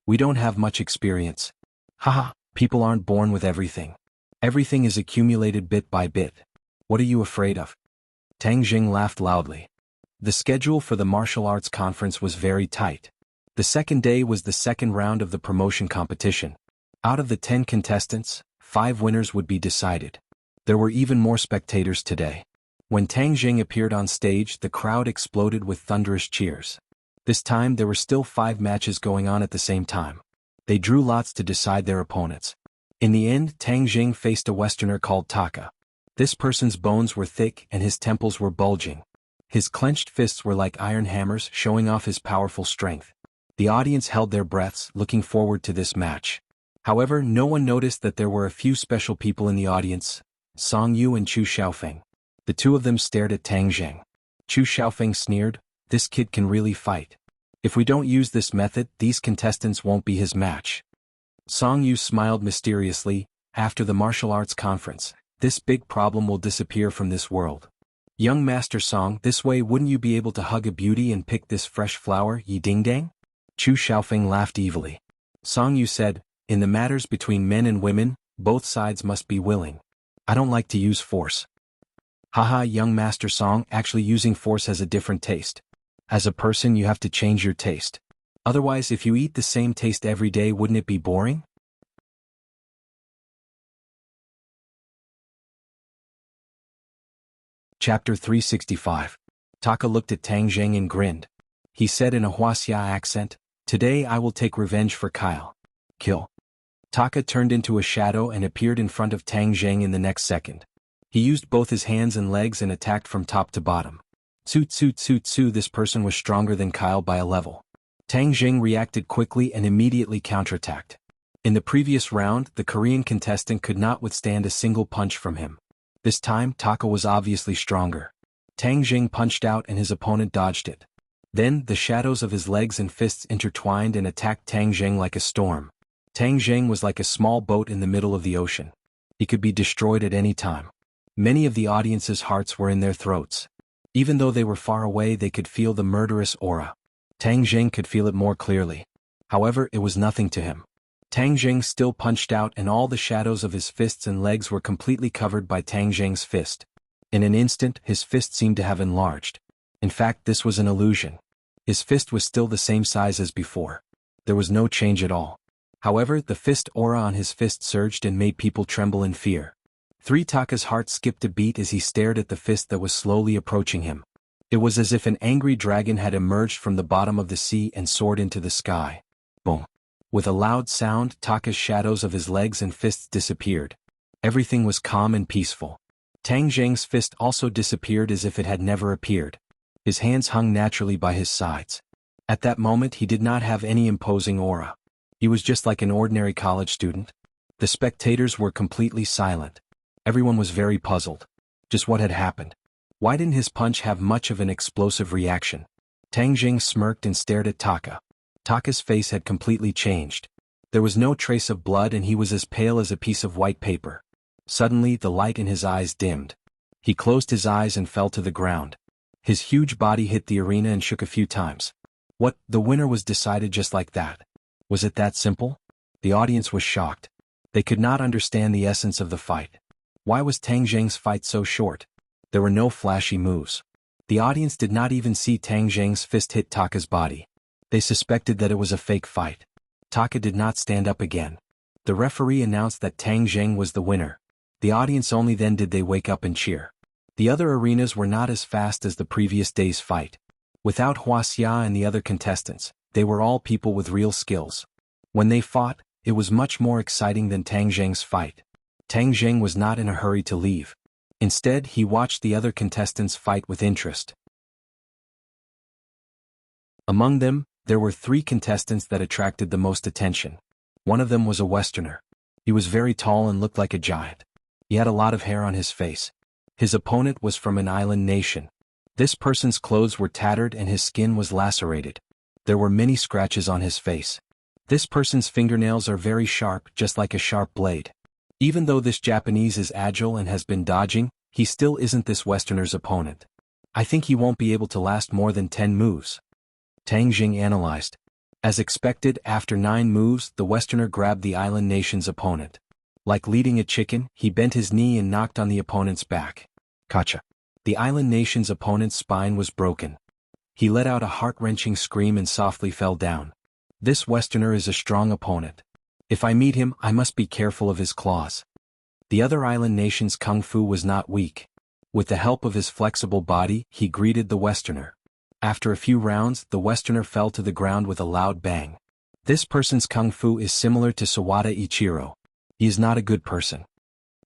We don't have much experience. Haha, people aren't born with everything. Everything is accumulated bit by bit. What are you afraid of? Tang Jing laughed loudly. The schedule for the martial arts conference was very tight. The second day was the second round of the promotion competition. Out of the 10 contestants, 5 winners would be decided. There were even more spectators today. When Tang Jing appeared on stage, the crowd exploded with thunderous cheers. This time there were still 5 matches going on at the same time. They drew lots to decide their opponents. In the end, Tang Jing faced a Westerner called Taka. This person's bones were thick and his temples were bulging. His clenched fists were like iron hammers, showing off his powerful strength. The audience held their breaths, looking forward to this match. However, no one noticed that there were a few special people in the audience, Song Yu and Chu Xiaofeng. The two of them stared at Tang Jing. Chu Xiaofeng sneered, this kid can really fight. If we don't use this method, these contestants won't be his match. Song Yu smiled mysteriously. After the martial arts conference, this big problem will disappear from this world. Young Master Song, this way wouldn't you be able to hug a beauty and pick this fresh flower, Yi Ding Dang? Chu Xiaofeng laughed evilly. Song Yu said, in the matters between men and women, both sides must be willing. I don't like to use force. Haha, young Master Song, actually using force has a different taste. As a person you have to change your taste. Otherwise, if you eat the same taste every day, wouldn't it be boring? Chapter 365. Taka looked at Tang Jing and grinned. He said in a Wuxia accent, "Today I will take revenge for Kyle. Kill." Taka turned into a shadow and appeared in front of Tang Jing in the next second. He used both his hands and legs and attacked from top to bottom. Tsu tsu tsu tsu. This person was stronger than Kyle by a level. Tang Jing reacted quickly and immediately counterattacked. In the previous round, the Korean contestant could not withstand a single punch from him. This time, Taka was obviously stronger. Tang Jing punched out and his opponent dodged it. Then, the shadows of his legs and fists intertwined and attacked Tang Jing like a storm. Tang Jing was like a small boat in the middle of the ocean. He could be destroyed at any time. Many of the audience's hearts were in their throats. Even though they were far away, they could feel the murderous aura. Tang Jing could feel it more clearly. However, it was nothing to him. Tang Jing still punched out and all the shadows of his fists and legs were completely covered by Tang Jing's fist. In an instant, his fist seemed to have enlarged. In fact, this was an illusion. His fist was still the same size as before. There was no change at all. However, the fist aura on his fist surged and made people tremble in fear. Taka's heart skipped a beat as he stared at the fist that was slowly approaching him. It was as if an angry dragon had emerged from the bottom of the sea and soared into the sky. Boom. With a loud sound, Taka's shadows of his legs and fists disappeared. Everything was calm and peaceful. Tang Jing's fist also disappeared as if it had never appeared. His hands hung naturally by his sides. At that moment he did not have any imposing aura. He was just like an ordinary college student. The spectators were completely silent. Everyone was very puzzled. Just what had happened? Why didn't his punch have much of an explosive reaction? Tang Jing smirked and stared at Taka. Taka's face had completely changed. There was no trace of blood and he was as pale as a piece of white paper. Suddenly, the light in his eyes dimmed. He closed his eyes and fell to the ground. His huge body hit the arena and shook a few times. What? The winner was decided just like that? Was it that simple? The audience was shocked. They could not understand the essence of the fight. Why was Tang Jing's fight so short? There were no flashy moves. The audience did not even see Tang Jing's fist hit Taka's body. They suspected that it was a fake fight. Taka did not stand up again. The referee announced that Tang Jing was the winner. The audience only then did they wake up and cheer. The other arenas were not as fast as the previous day's fight. Without Wuxia and the other contestants, they were all people with real skills. When they fought, it was much more exciting than Tang Jing's fight. Tang Jing was not in a hurry to leave. Instead, he watched the other contestants fight with interest. Among them, there were 3 contestants that attracted the most attention. One of them was a Westerner. He was very tall and looked like a giant. He had a lot of hair on his face. His opponent was from an island nation. This person's clothes were tattered and his skin was lacerated. There were many scratches on his face. This person's fingernails are very sharp, just like a sharp blade. Even though this Japanese is agile and has been dodging, he still isn't this Westerner's opponent. I think he won't be able to last more than 10 moves. Tang Jing analyzed. As expected, after 9 moves, the Westerner grabbed the island nation's opponent. Like leading a chicken, he bent his knee and knocked on the opponent's back. Kacha. The island nation's opponent's spine was broken. He let out a heart-wrenching scream and softly fell down. This Westerner is a strong opponent. If I meet him, I must be careful of his claws. The other island nation's kung fu was not weak. With the help of his flexible body, he greeted the Westerner. After a few rounds, the Westerner fell to the ground with a loud bang. This person's kung fu is similar to Sawada Ichiro. He is not a good person.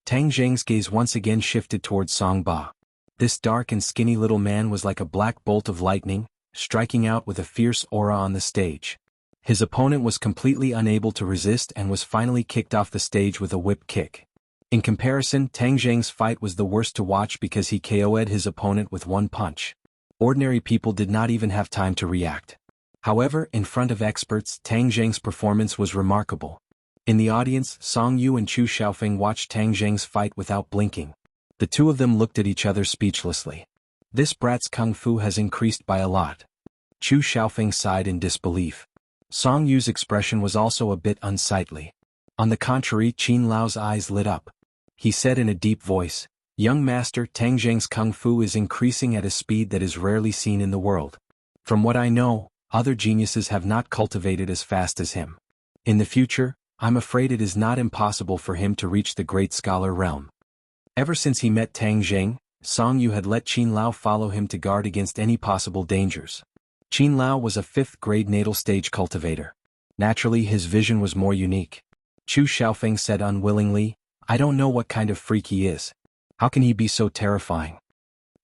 Tang Jing's gaze once again shifted towards Song Ba. This dark and skinny little man was like a black bolt of lightning, striking out with a fierce aura on the stage. His opponent was completely unable to resist and was finally kicked off the stage with a whip kick. In comparison, Tang Jing's fight was the worst to watch because he KO'd his opponent with one punch. Ordinary people did not even have time to react. However, in front of experts, Tang Jing's performance was remarkable. In the audience, Song Yu and Chu Xiaofeng watched Tang Jing's fight without blinking. The two of them looked at each other speechlessly. This brat's kung fu has increased by a lot. Chu Xiaofeng sighed in disbelief. Song Yu's expression was also a bit unsightly. On the contrary, Qin Lao's eyes lit up. He said in a deep voice, "Young master, Tang Jing's kung fu is increasing at a speed that is rarely seen in the world. From what I know, Other geniuses have not cultivated as fast as him. In the future, I'm afraid it is not impossible for him to reach the great scholar realm. Ever since he met Tang Jing, Song Yu had let Qin Lao follow him to guard against any possible dangers. Qin Lao was a 5th grade natal stage cultivator. Naturally, his vision was more unique. Chu Xiaofeng said unwillingly, I don't know what kind of freak he is. How can he be so terrifying?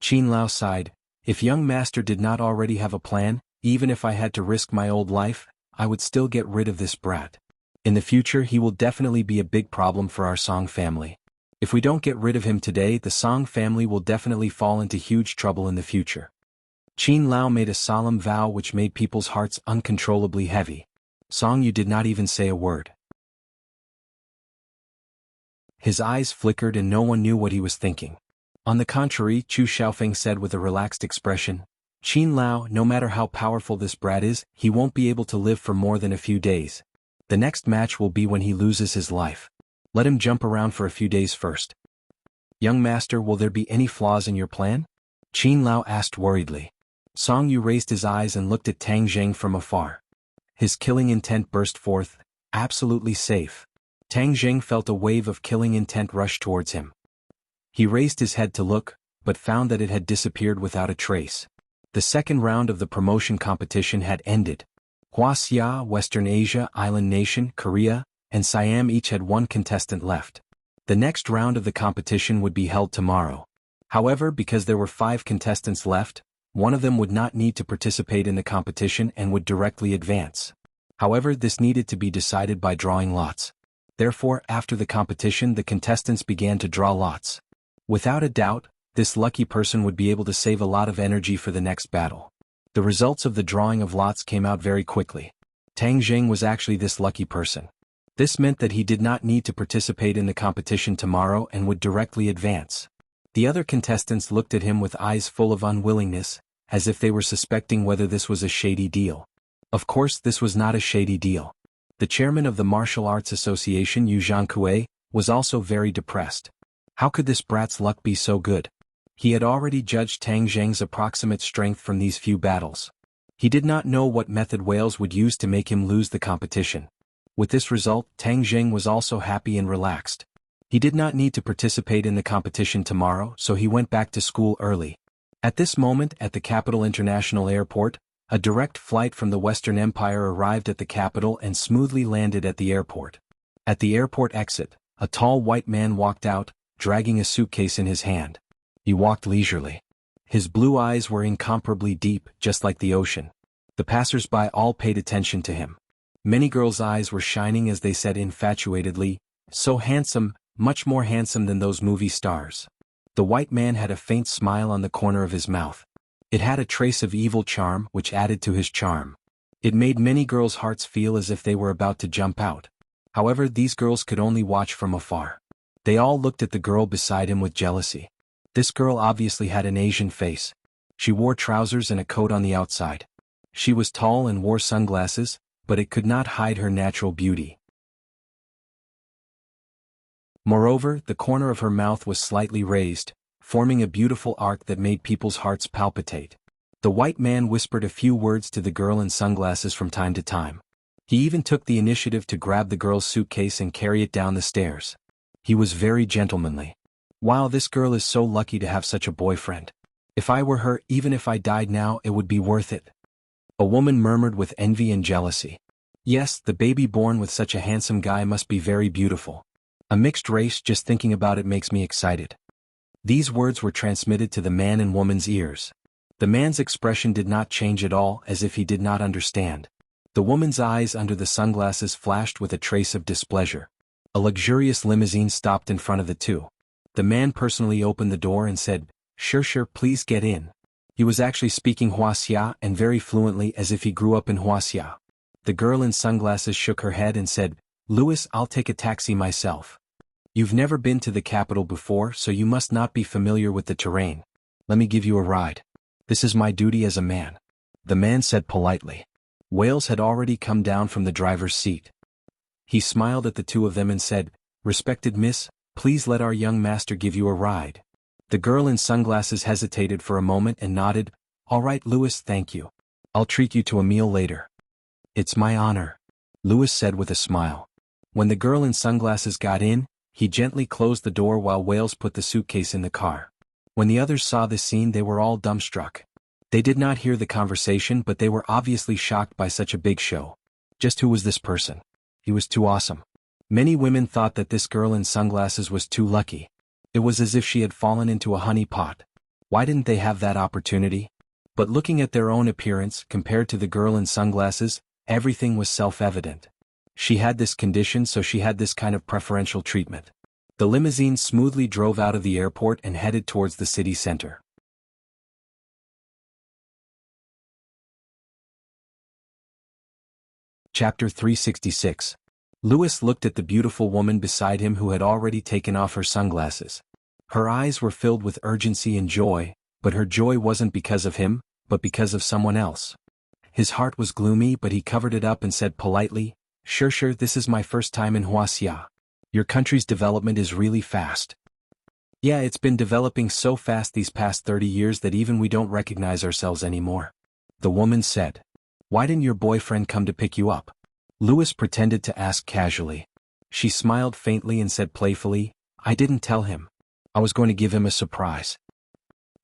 Qin Lao sighed, if young master did not already have a plan, even if I had to risk my old life, I would still get rid of this brat. In the future he will definitely be a big problem for our Song family. If we don't get rid of him today, the Song family will definitely fall into huge trouble in the future. Qin Lao made a solemn vow which made people's hearts uncontrollably heavy. Song Yu did not even say a word. His eyes flickered and no one knew what he was thinking. On the contrary, Chu Xiaofeng said with a relaxed expression, Qin Lao, no matter how powerful this brat is, he won't be able to live for more than a few days. The next match will be when he loses his life. Let him jump around for a few days first. Young master, will there be any flaws in your plan? Qin Lao asked worriedly. Song Yu raised his eyes and looked at Tang Jing from afar. His killing intent burst forth, absolutely safe. Tang Jing felt a wave of killing intent rush towards him. He raised his head to look, but found that it had disappeared without a trace. The second round of the promotion competition had ended. Wuxia, Western Asia, Island Nation, Korea, and Siam each had one contestant left. The next round of the competition would be held tomorrow. However, because there were 5 contestants left, one of them would not need to participate in the competition and would directly advance. However, this needed to be decided by drawing lots. Therefore, after the competition, the contestants began to draw lots. Without a doubt, this lucky person would be able to save a lot of energy for the next battle. The results of the drawing of lots came out very quickly. Tang Jing was actually this lucky person. This meant that he did not need to participate in the competition tomorrow and would directly advance. The other contestants looked at him with eyes full of unwillingness, as if they were suspecting whether this was a shady deal. Of course, this was not a shady deal. The chairman of the Martial Arts Association, Yu Jianghu, was also very depressed. How could this brat's luck be so good? He had already judged Tang Jing's approximate strength from these few battles. He did not know what method Wales would use to make him lose the competition. With this result, Tang Jing was also happy and relaxed. He did not need to participate in the competition tomorrow, so he went back to school early. At this moment, at the Capital International Airport, a direct flight from the Western Empire arrived at the capital and smoothly landed at the airport. At the airport exit, a tall white man walked out, dragging a suitcase in his hand. He walked leisurely. His blue eyes were incomparably deep, just like the ocean. The passers-by all paid attention to him. Many girls' eyes were shining as they said infatuatedly, so handsome, much more handsome than those movie stars. The white man had a faint smile on the corner of his mouth. It had a trace of evil charm which added to his charm. It made many girls' hearts feel as if they were about to jump out. However, these girls could only watch from afar. They all looked at the girl beside him with jealousy. This girl obviously had an Asian face. She wore trousers and a coat on the outside. She was tall and wore sunglasses, but it could not hide her natural beauty. Moreover, the corner of her mouth was slightly raised, forming a beautiful arc that made people's hearts palpitate. The white man whispered a few words to the girl in sunglasses from time to time. He even took the initiative to grab the girl's suitcase and carry it down the stairs. He was very gentlemanly. Wow, this girl is so lucky to have such a boyfriend. If I were her, even if I died now, it would be worth it. A woman murmured with envy and jealousy. Yes, the baby born with such a handsome guy must be very beautiful. A mixed race, just thinking about it makes me excited. These words were transmitted to the man and woman's ears. The man's expression did not change at all, as if he did not understand. The woman's eyes under the sunglasses flashed with a trace of displeasure. A luxurious limousine stopped in front of the two. The man personally opened the door and said, Sure, please get in. He was actually speaking Wuxia and very fluently as if he grew up in Wuxia. The girl in sunglasses shook her head and said, Louis, I'll take a taxi myself. You've never been to the capital before, so you must not be familiar with the terrain. Let me give you a ride. This is my duty as a man. The man said politely. Wales had already come down from the driver's seat. He smiled at the two of them and said, Respected miss, please let our young master give you a ride. The girl in sunglasses hesitated for a moment and nodded, All right, Louis, thank you. I'll treat you to a meal later. It's my honor, Louis said with a smile. When the girl in sunglasses got in, he gently closed the door while Wales put the suitcase in the car. When the others saw this scene, they were all dumbstruck. They did not hear the conversation, but they were obviously shocked by such a big show. Just who was this person? He was too awesome. Many women thought that this girl in sunglasses was too lucky. It was as if she had fallen into a honey pot. Why didn't they have that opportunity? But looking at their own appearance compared to the girl in sunglasses, everything was self-evident. She had this condition, so she had this kind of preferential treatment. The limousine smoothly drove out of the airport and headed towards the city center. Chapter 366. Louis looked at the beautiful woman beside him who had already taken off her sunglasses. Her eyes were filled with urgency and joy, but her joy wasn't because of him, but because of someone else. His heart was gloomy, but he covered it up and said politely, Sure, this is my first time in Wuxia. Your country's development is really fast. Yeah, it's been developing so fast these past 30 years that even we don't recognize ourselves anymore. The woman said. Why didn't your boyfriend come to pick you up? Louis pretended to ask casually. She smiled faintly and said playfully, I didn't tell him. I was going to give him a surprise.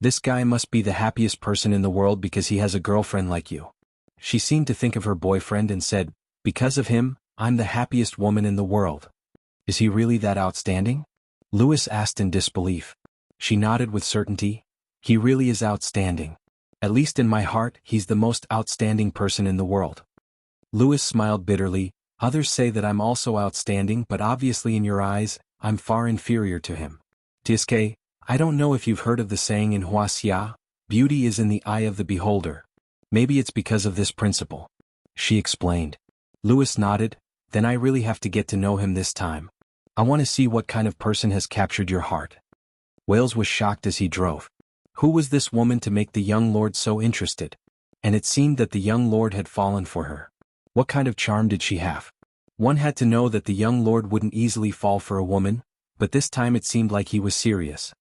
This guy must be the happiest person in the world because he has a girlfriend like you. She seemed to think of her boyfriend and said, Because of him, I'm the happiest woman in the world. Is he really that outstanding? Louis asked in disbelief. She nodded with certainty. He really is outstanding. At least in my heart, he's the most outstanding person in the world. Louis smiled bitterly. Others say that I'm also outstanding, but obviously in your eyes, I'm far inferior to him. Tiske, I don't know if you've heard of the saying in Wuxia, beauty is in the eye of the beholder. Maybe it's because of this principle. She explained. Louis nodded. Then I really have to get to know him this time. I want to see what kind of person has captured your heart. Wales was shocked as he drove. Who was this woman to make the young lord so interested? And it seemed that the young lord had fallen for her. What kind of charm did she have? One had to know that the young lord wouldn't easily fall for a woman, but this time it seemed like he was serious.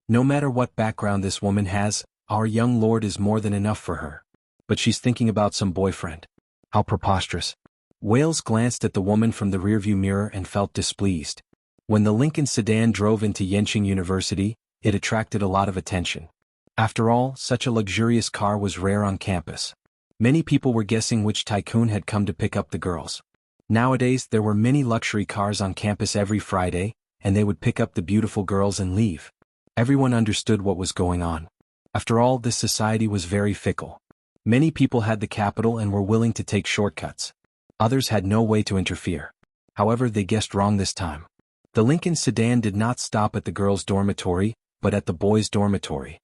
No matter what background this woman has, our young lord is more than enough for her. But she's thinking about some boyfriend. How preposterous. Wales glanced at the woman from the rearview mirror and felt displeased. When the Lincoln sedan drove into Yenching University, it attracted a lot of attention. After all, such a luxurious car was rare on campus. Many people were guessing which tycoon had come to pick up the girls. Nowadays, there were many luxury cars on campus every Friday, and they would pick up the beautiful girls and leave. Everyone understood what was going on. After all, this society was very fickle. Many people had the capital and were willing to take shortcuts. Others had no way to interfere. However, they guessed wrong this time. The Lincoln sedan did not stop at the girls' dormitory, but at the boys' dormitory.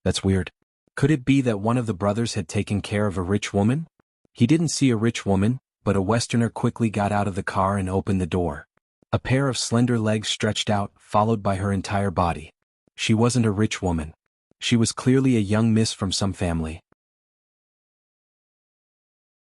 That's weird. Could it be that one of the brothers had taken care of a rich woman? He didn't see a rich woman, but a Westerner quickly got out of the car and opened the door. A pair of slender legs stretched out, followed by her entire body. She wasn't a rich woman. She was clearly a young miss from some family.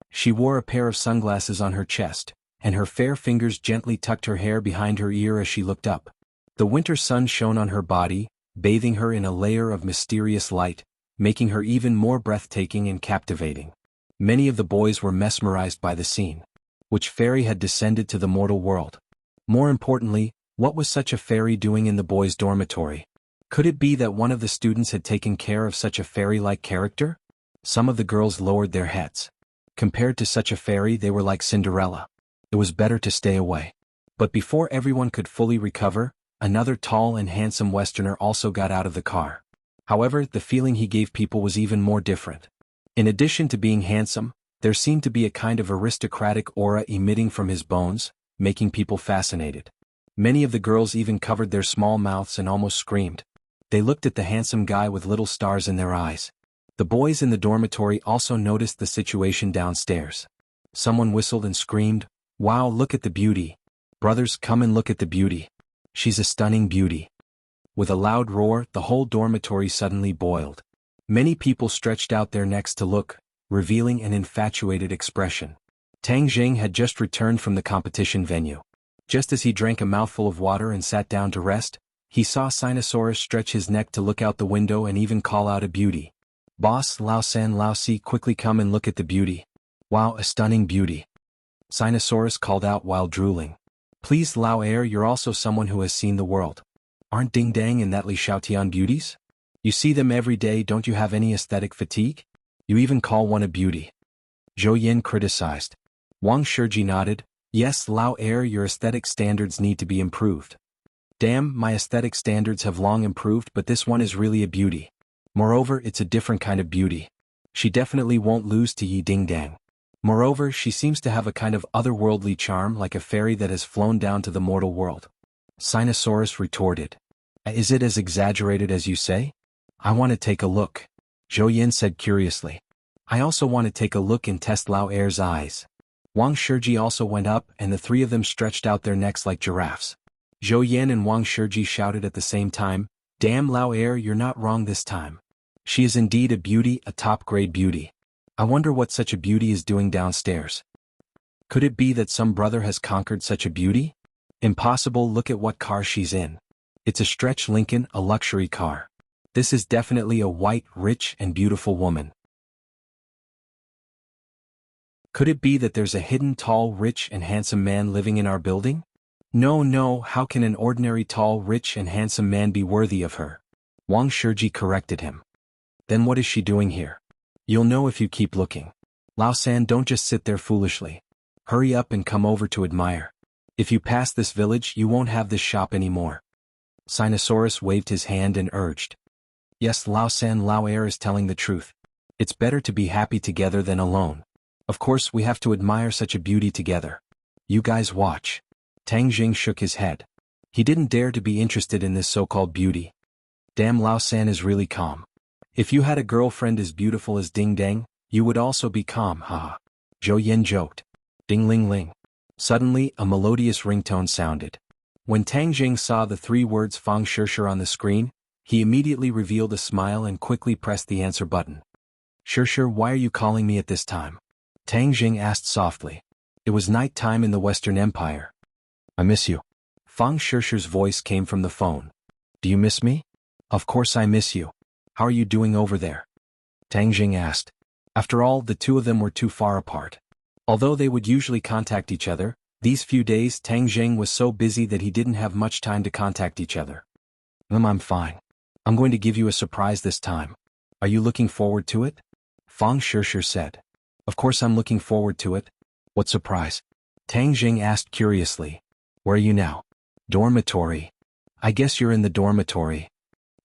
She wore a pair of sunglasses on her chest, and her fair fingers gently tucked her hair behind her ear as she looked up. The winter sun shone on her body, bathing her in a layer of mysterious light, making her even more breathtaking and captivating. Many of the boys were mesmerized by the scene. Which fairy had descended to the mortal world? More importantly, what was such a fairy doing in the boys' dormitory? Could it be that one of the students had taken care of such a fairy-like character? Some of the girls lowered their heads. Compared to such a fairy, they were like Cinderella. It was better to stay away. But before everyone could fully recover, another tall and handsome Westerner also got out of the car. However, the feeling he gave people was even more different. In addition to being handsome, there seemed to be a kind of aristocratic aura emitting from his bones, making people fascinated. Many of the girls even covered their small mouths and almost screamed. They looked at the handsome guy with little stars in their eyes. The boys in the dormitory also noticed the situation downstairs. Someone whistled and screamed, "Wow, look at the beauty. Brothers, come and look at the beauty. She's a stunning beauty." With a loud roar, the whole dormitory suddenly boiled. Many people stretched out their necks to look, revealing an infatuated expression. Tang Jing had just returned from the competition venue. Just as he drank a mouthful of water and sat down to rest, he saw Sinosaurus stretch his neck to look out the window and even call out a beauty. Boss, Lao San Lao Si, quickly come and look at the beauty. Wow, a stunning beauty. Sinosaurus called out while drooling. Please Lao Air, you're also someone who has seen the world. Aren't Ding Dang and that Li Xiaotian beauties? You see them every day, don't you have any aesthetic fatigue? You even call one a beauty. Zhou Yin criticized. Wang Shiji nodded. Yes, Lao Air, your aesthetic standards need to be improved. Damn, my aesthetic standards have long improved, but this one is really a beauty. Moreover, it's a different kind of beauty. She definitely won't lose to Yi Ding Dang. Moreover, she seems to have a kind of otherworldly charm like a fairy that has flown down to the mortal world. Sinosaurus retorted. Is it as exaggerated as you say? I want to take a look. Zhou Yin said curiously. I also want to take a look and test Lao Air's eyes. Wang Shiji also went up and the three of them stretched out their necks like giraffes. Zhou Yin and Wang Shiji shouted at the same time, Damn Lao Air, you're not wrong this time. She is indeed a beauty, a top-grade beauty. I wonder what such a beauty is doing downstairs. Could it be that some brother has conquered such a beauty? Impossible, look at what car she's in. It's a stretch Lincoln, a luxury car. This is definitely a white, rich, and beautiful woman. Could it be that there's a hidden tall, rich, and handsome man living in our building? No, how can an ordinary tall, rich, and handsome man be worthy of her? Wang Shiji corrected him. Then what is she doing here? You'll know if you keep looking. Lao San, don't just sit there foolishly. Hurry up and come over to admire. If you pass this village, you won't have this shop anymore. Sinosaurus waved his hand and urged. Yes, Lao San, Lao Air is telling the truth. It's better to be happy together than alone. Of course, we have to admire such a beauty together. You guys watch. Tang Jing shook his head. He didn't dare to be interested in this so-called beauty. Damn, Lao San is really calm. If you had a girlfriend as beautiful as Ding Dang, you would also be calm, haha. Zhou Yin joked. Ding ling ling. Suddenly, a melodious ringtone sounded. When Tang Jing saw the three words Fang Shishir on the screen, he immediately revealed a smile and quickly pressed the answer button. Shishir, why are you calling me at this time? Tang Jing asked softly. It was night time in the Western Empire. I miss you. Fang Shishir's voice came from the phone. Do you miss me? Of course I miss you. How are you doing over there? Tang Jing asked. After all, the two of them were too far apart. Although they would usually contact each other, these few days Tang Jing was so busy that he didn't have much time to contact each other. I'm fine. I'm going to give you a surprise this time. Are you looking forward to it? Fang Shishir said. Of course I'm looking forward to it. What surprise? Tang Jing asked curiously. Where are you now? Dormitory. I guess you're in the dormitory.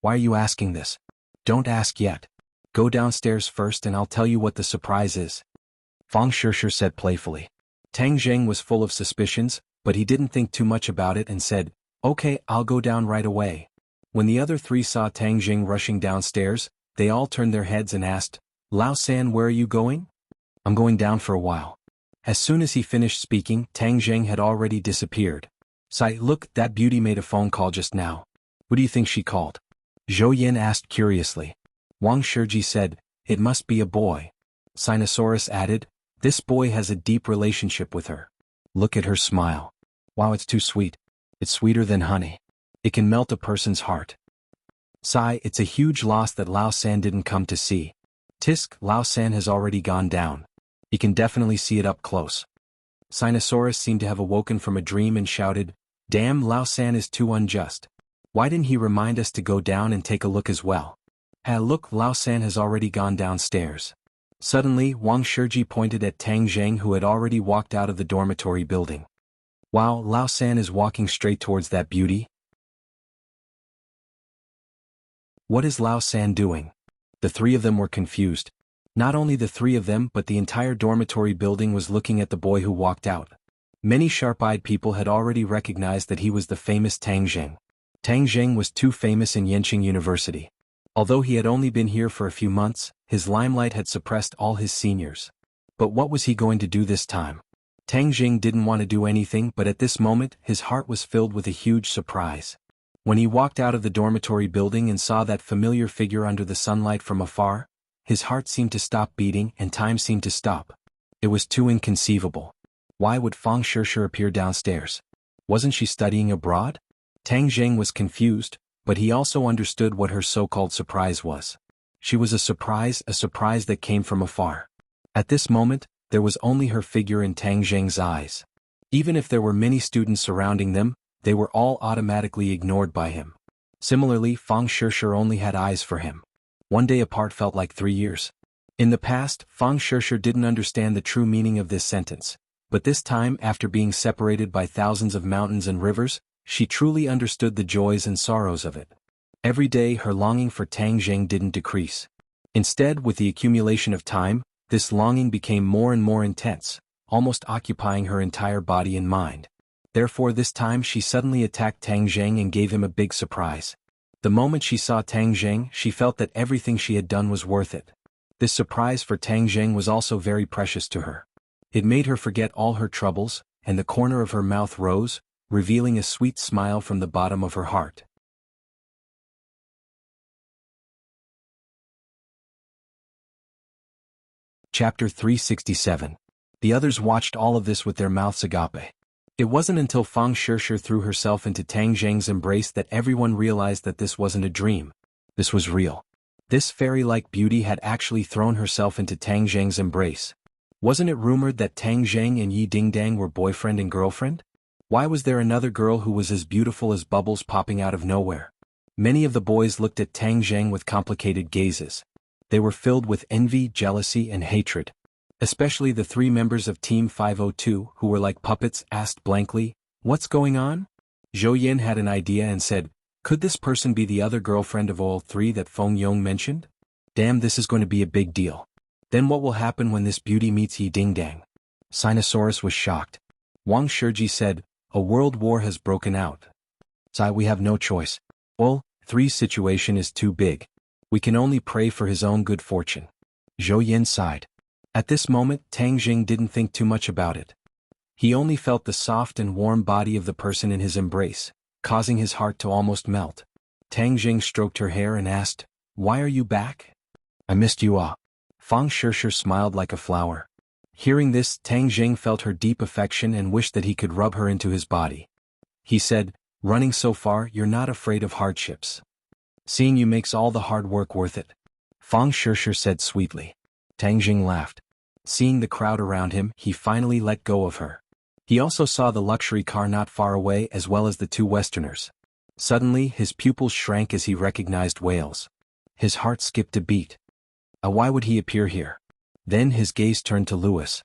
Why are you asking this? Don't ask yet. Go downstairs first and I'll tell you what the surprise is. Fang Shishir said playfully. Tang Jing was full of suspicions, but he didn't think too much about it and said, Okay, I'll go down right away. When the other three saw Tang Jing rushing downstairs, they all turned their heads and asked, Lao San, where are you going? I'm going down for a while. As soon as he finished speaking, Tang Jing had already disappeared. Sai, look, that beauty made a phone call just now. Who do you think she called? Zhou Yin asked curiously. Wang Shiji said, It must be a boy. Sinosaurus added, This boy has a deep relationship with her. Look at her smile. Wow, it's too sweet. It's sweeter than honey. It can melt a person's heart. Sai, it's a huge loss that Lao San didn't come to see. Tisk, Lao San has already gone down. You can definitely see it up close. Sinosaurus seemed to have awoken from a dream and shouted, Damn, Lao San is too unjust. Why didn't he remind us to go down and take a look as well? Look, Lao San has already gone downstairs. Suddenly, Wang Shiji pointed at Tang Jing who had already walked out of the dormitory building. Wow, Lao San is walking straight towards that beauty. What is Lao San doing? The three of them were confused. Not only the three of them but the entire dormitory building was looking at the boy who walked out. Many sharp-eyed people had already recognized that he was the famous Tang Jing. Tang Jing was too famous in Yenqing University. Although he had only been here for a few months, his limelight had suppressed all his seniors. But what was he going to do this time? Tang Jing didn't want to do anything, but at this moment his heart was filled with a huge surprise. When he walked out of the dormitory building and saw that familiar figure under the sunlight from afar, his heart seemed to stop beating and time seemed to stop. It was too inconceivable. Why would Fang Shishir appear downstairs? Wasn't she studying abroad? Tang Jing was confused, but he also understood what her so-called surprise was. She was a surprise that came from afar. At this moment, there was only her figure in Tang Zheng's eyes. Even if there were many students surrounding them, they were all automatically ignored by him. Similarly, Fang Shishir only had eyes for him. One day apart felt like 3 years. In the past, Fang Shishir didn't understand the true meaning of this sentence, but this time, after being separated by thousands of mountains and rivers, she truly understood the joys and sorrows of it. Every day her longing for Tang Zheng didn't decrease. Instead, with the accumulation of time, this longing became more and more intense, almost occupying her entire body and mind. Therefore this time she suddenly attacked Tang Zheng and gave him a big surprise. The moment she saw Tang Zheng, she felt that everything she had done was worth it. This surprise for Tang Zheng was also very precious to her. It made her forget all her troubles, and the corner of her mouth rose, revealing a sweet smile from the bottom of her heart. Chapter 367. The others watched all of this with their mouths agape. It wasn't until Fang Shishir threw herself into Tang Zheng's embrace that everyone realized that this wasn't a dream. This was real. This fairy-like beauty had actually thrown herself into Tang Zheng's embrace. Wasn't it rumored that Tang Zheng and Yi Dingdang were boyfriend and girlfriend? Why was there another girl who was as beautiful as bubbles popping out of nowhere? Many of the boys looked at Tang Zheng with complicated gazes. They were filled with envy, jealousy, and hatred. Especially the 3 members of Team 502 who were like puppets asked blankly, "What's going on?" Zhou Yin had an idea and said, "Could this person be the other girlfriend of all 3 that Feng Yong mentioned? Damn, this is going to be a big deal. Then what will happen when this beauty meets Yi Dingdang?" Sinosaurus was shocked. Wang Shiji said, "A world war has broken out. Sai, we have no choice. Well, 3's situation is too big. We can only pray for his own good fortune." Zhou Yin sighed. At this moment, Tang Zheng didn't think too much about it. He only felt the soft and warm body of the person in his embrace, causing his heart to almost melt. Tang Zheng stroked her hair and asked, "Why are you back?" "I missed you all." Fang Shishir smiled like a flower. Hearing this, Tang Zheng felt her deep affection and wished that he could rub her into his body. He said, "Running so far, you're not afraid of hardships. Seeing you makes all the hard work worth it." Fang Shishir said sweetly. Tang Zheng laughed. Seeing the crowd around him, he finally let go of her. He also saw the luxury car not far away as well as the 2 Westerners. Suddenly, his pupils shrank as he recognized Wales. His heart skipped a beat. Why would he appear here? Then his gaze turned to Louis.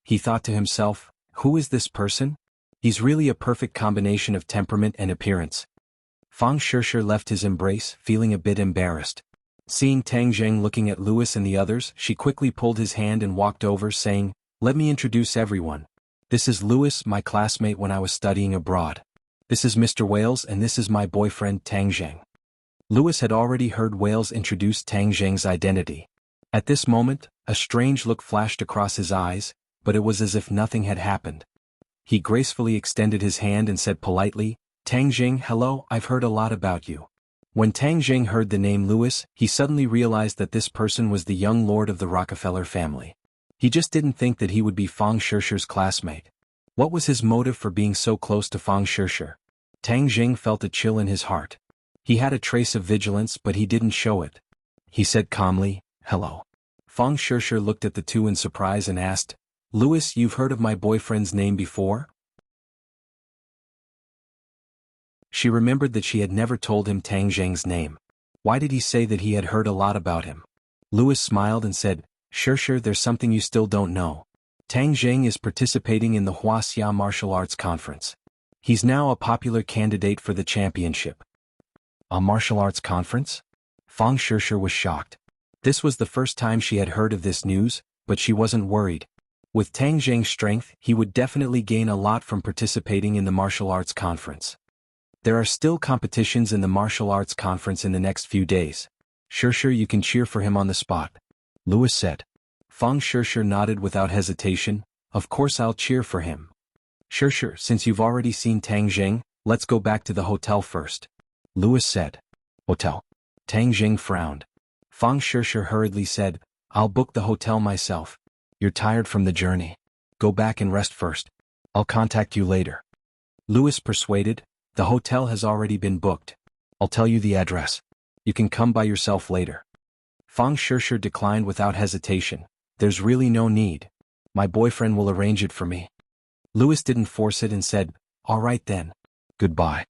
He thought to himself, who is this person? He's really a perfect combination of temperament and appearance. Fang Shishir left his embrace, feeling a bit embarrassed. Seeing Tang Zheng looking at Louis and the others, she quickly pulled his hand and walked over, saying, "Let me introduce everyone. This is Louis, my classmate when I was studying abroad. This is Mr. Wales and this is my boyfriend Tang Zheng." Louis had already heard Wales introduce Tang Zheng's identity. At this moment, a strange look flashed across his eyes, but it was as if nothing had happened. He gracefully extended his hand and said politely, "Tang Zheng, hello, I've heard a lot about you." When Tang Zheng heard the name Louis, he suddenly realized that this person was the young lord of the Rockefeller family. He just didn't think that he would be Fang Shishir's classmate. What was his motive for being so close to Fang Shishir? Tang Zheng felt a chill in his heart. He had a trace of vigilance but he didn't show it. He said calmly, "Hello." Fang Shishir looked at the 2 in surprise and asked, "Louis, you've heard of my boyfriend's name before?" She remembered that she had never told him Tang Zheng's name. Why did he say that he had heard a lot about him? Louis smiled and said, Shishir, there's something you still don't know. Tang Zheng is participating in the Wuxia martial arts conference. He's now a popular candidate for the championship." A martial arts conference? Fang Shishir was shocked. This was the first time she had heard of this news, but she wasn't worried. With Tang Zheng's strength, he would definitely gain a lot from participating in the martial arts conference. There are still competitions in the martial arts conference in the next few days. Shishir, you can cheer for him on the spot. Louis said. Fang Shishir nodded without hesitation. Of course I'll cheer for him. Shishir, since you've already seen Tang Zheng, let's go back to the hotel first. Louis said. Hotel? Tang Zheng frowned. Fang Shishir hurriedly said, I'll book the hotel myself. You're tired from the journey. Go back and rest first. I'll contact you later. Louis persuaded, the hotel has already been booked. I'll tell you the address. You can come by yourself later. Fang Shishir declined without hesitation. There's really no need. My boyfriend will arrange it for me. Louis didn't force it and said, all right then. Goodbye.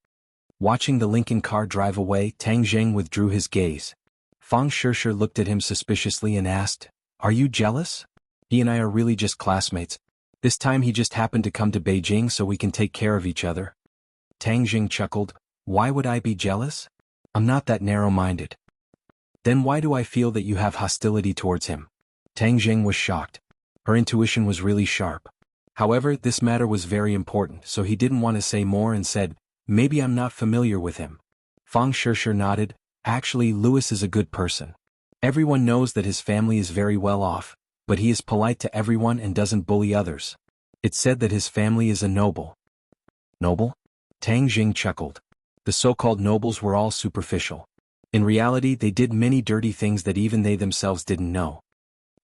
Watching the Lincoln car drive away, Tang Jing withdrew his gaze. Fang Shishir looked at him suspiciously and asked, are you jealous? He and I are really just classmates. This time he just happened to come to Beijing so we can take care of each other. Tang Jing chuckled, why would I be jealous? I'm not that narrow-minded. Then why do I feel that you have hostility towards him? Tang Jing was shocked. Her intuition was really sharp. However, this matter was very important, so he didn't want to say more and said, maybe I'm not familiar with him. Fang Shishir nodded, actually Louis is a good person. Everyone knows that his family is very well off, but he is polite to everyone and doesn't bully others. It's said that his family is a noble. Noble? Tang Jing chuckled. The so-called nobles were all superficial. In reality, they did many dirty things that even they themselves didn't know.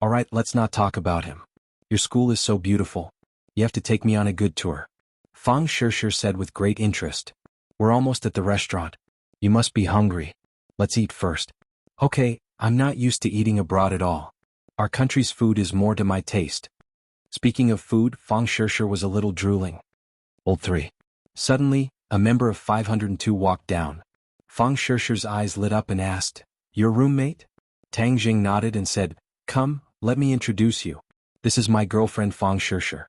Alright, let's not talk about him. Your school is so beautiful. You have to take me on a good tour. Fang Shishir said with great interest. We're almost at the restaurant. You must be hungry. Let's eat first. Okay, I'm not used to eating abroad at all. Our country's food is more to my taste. Speaking of food, Fang Shishir was a little drooling. Old 3. Suddenly, a member of 502 walked down. Fang Shishir's eyes lit up and asked, your roommate? Tang Jing nodded and said, come, let me introduce you. This is my girlfriend Fang Shishir.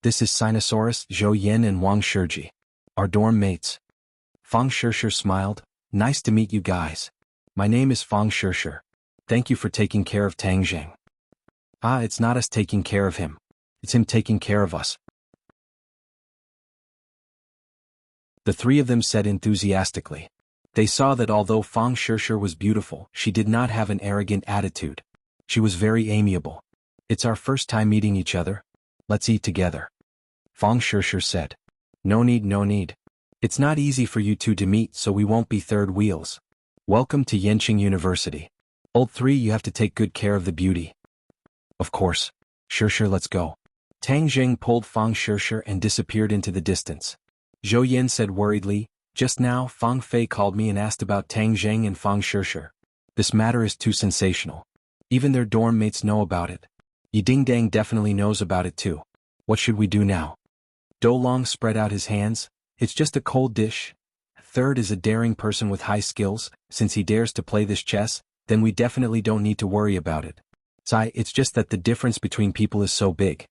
This is Sinosaurus, Zhou Yin and Wang Shiji. Our dorm mates. Fang Shishir smiled, nice to meet you guys. My name is Fang Shishir. Thank you for taking care of Tang Jing. Ah, it's not us taking care of him. It's him taking care of us. The three of them said enthusiastically. They saw that although Fang Shishir was beautiful, she did not have an arrogant attitude. She was very amiable. It's our first time meeting each other. Let's eat together. Fang Shishir said. No need, no need. It's not easy for you two to meet, so we won't be third wheels. Welcome to Yenqing University. Old 3, you have to take good care of the beauty. Of course. Shishir, let's go. Tang Jing pulled Fang Shishir and disappeared into the distance. Zhou Yin said worriedly, just now Fang Fei called me and asked about Tang Jing and Fang Shishir. This matter is too sensational. Even their dorm mates know about it. Yi Dingdang definitely knows about it too. What should we do now? Do Long spread out his hands. It's just a cold dish. Third is a daring person with high skills. Since he dares to play this chess, then we definitely don't need to worry about it. Sai, it's just that the difference between people is so big.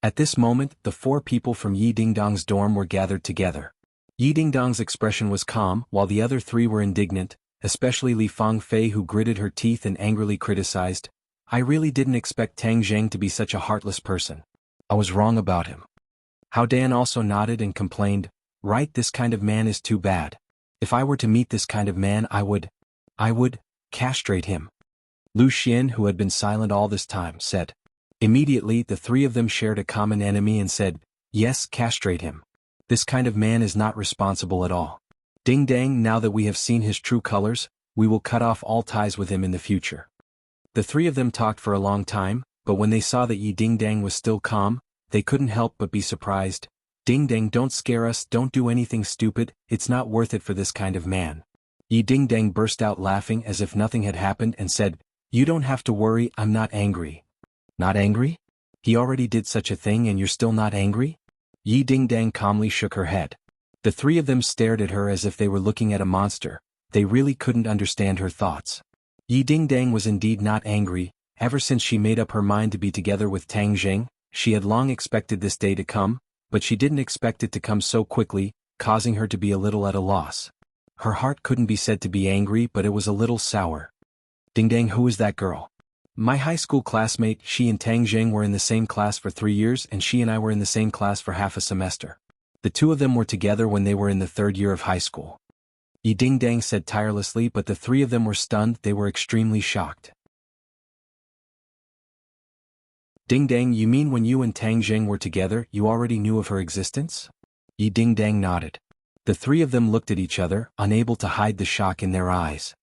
At this moment, the 4 people from Yi Dingdang's dorm were gathered together. Yi Dingdang's expression was calm, while the other 3 were indignant, especially Li Fangfei, who gritted her teeth and angrily criticized, I really didn't expect Tang Jing to be such a heartless person. I was wrong about him. Hao Dan also nodded and complained, right, this kind of man is too bad. If I were to meet this kind of man, I would castrate him. Lu Xian, who had been silent all this time, said. Immediately, the 3 of them shared a common enemy and said, yes, castrate him. This kind of man is not responsible at all. Ding Dang, now that we have seen his true colors, we will cut off all ties with him in the future. The 3 of them talked for a long time, but when they saw that Yi Ding Dang was still calm, they couldn't help but be surprised. Ding Dang, don't scare us, don't do anything stupid, it's not worth it for this kind of man. Yi Ding Dang burst out laughing as if nothing had happened and said, you don't have to worry, I'm not angry. Not angry? He already did such a thing and you're still not angry? Yi Ding Dang calmly shook her head. The 3 of them stared at her as if they were looking at a monster. They really couldn't understand her thoughts. Yi Ding Dang was indeed not angry. Ever since she made up her mind to be together with Tang Jing, she had long expected this day to come, but she didn't expect it to come so quickly, causing her to be a little at a loss. Her heart couldn't be said to be angry, but it was a little sour. Ding Dang, who is that girl? My high school classmate. She and Tang Jing were in the same class for 3 years and she and I were in the same class for half a semester. The 2 of them were together when they were in the 3rd year of high school. Yi Ding Dang said tirelessly, but the 3 of them were stunned. They were extremely shocked. Ding Dang, you mean when you and Tang Jing were together, you already knew of her existence? Yi Ding Dang nodded. The 3 of them looked at each other, unable to hide the shock in their eyes.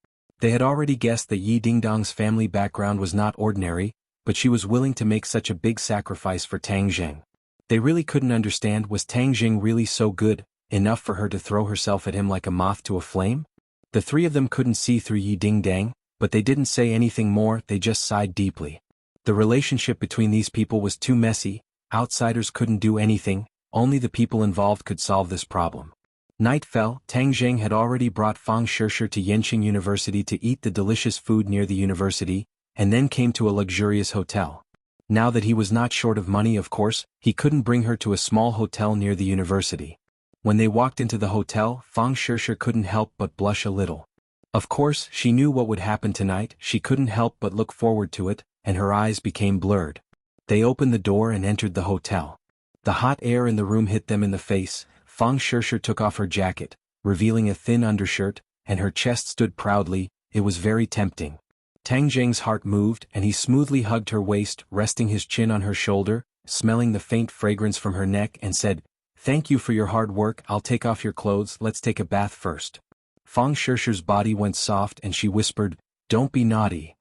They had already guessed that Yi Dingdang's family background was not ordinary, but she was willing to make such a big sacrifice for Tang Jing. They really couldn't understand, was Tang Jing really so good, enough for her to throw herself at him like a moth to a flame? The 3 of them couldn't see through Yi Dingdang. But they didn't say anything more, they just sighed deeply. The relationship between these people was too messy, outsiders couldn't do anything, only the people involved could solve this problem. Night fell. Tang Jing had already brought Fang Shishir to Yenqing University to eat the delicious food near the university, and then came to a luxurious hotel. Now that he was not short of money, of course, he couldn't bring her to a small hotel near the university. When they walked into the hotel, Fang Shishir couldn't help but blush a little. Of course, she knew what would happen tonight, she couldn't help but look forward to it, and her eyes became blurred. They opened the door and entered the hotel. The hot air in the room hit them in the face. Fang Shishir took off her jacket, revealing a thin undershirt, and her chest stood proudly. It was very tempting. Tang Jing's heart moved, and he smoothly hugged her waist, resting his chin on her shoulder, smelling the faint fragrance from her neck, and said, "Thank you for your hard work, I'll take off your clothes, let's take a bath first." Fang Shishir's body went soft and she whispered, "Don't be naughty."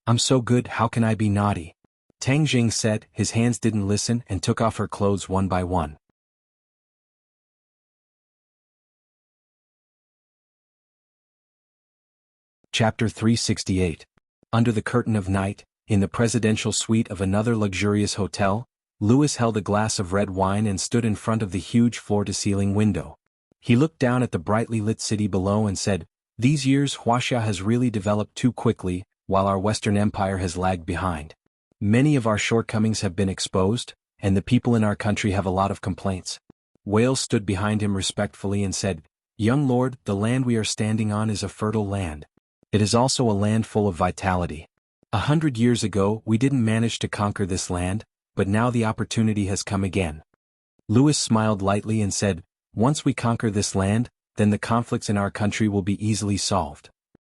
"I'm so good, how can I be naughty?" Tang Jing said. His hands didn't listen and took off her clothes one by one. Chapter 368. Under the curtain of night, in the presidential suite of another luxurious hotel, Louis held a glass of red wine and stood in front of the huge floor-to-ceiling window. He looked down at the brightly lit city below and said, "These years Wuxia has really developed too quickly, while our Western Empire has lagged behind. Many of our shortcomings have been exposed, and the people in our country have a lot of complaints." Wales stood behind him respectfully and said, "Young lord, the land we are standing on is a fertile land. It is also a land full of vitality. 100 years ago we didn't manage to conquer this land, but now the opportunity has come again." Louis smiled lightly and said, "Once we conquer this land, then the conflicts in our country will be easily solved.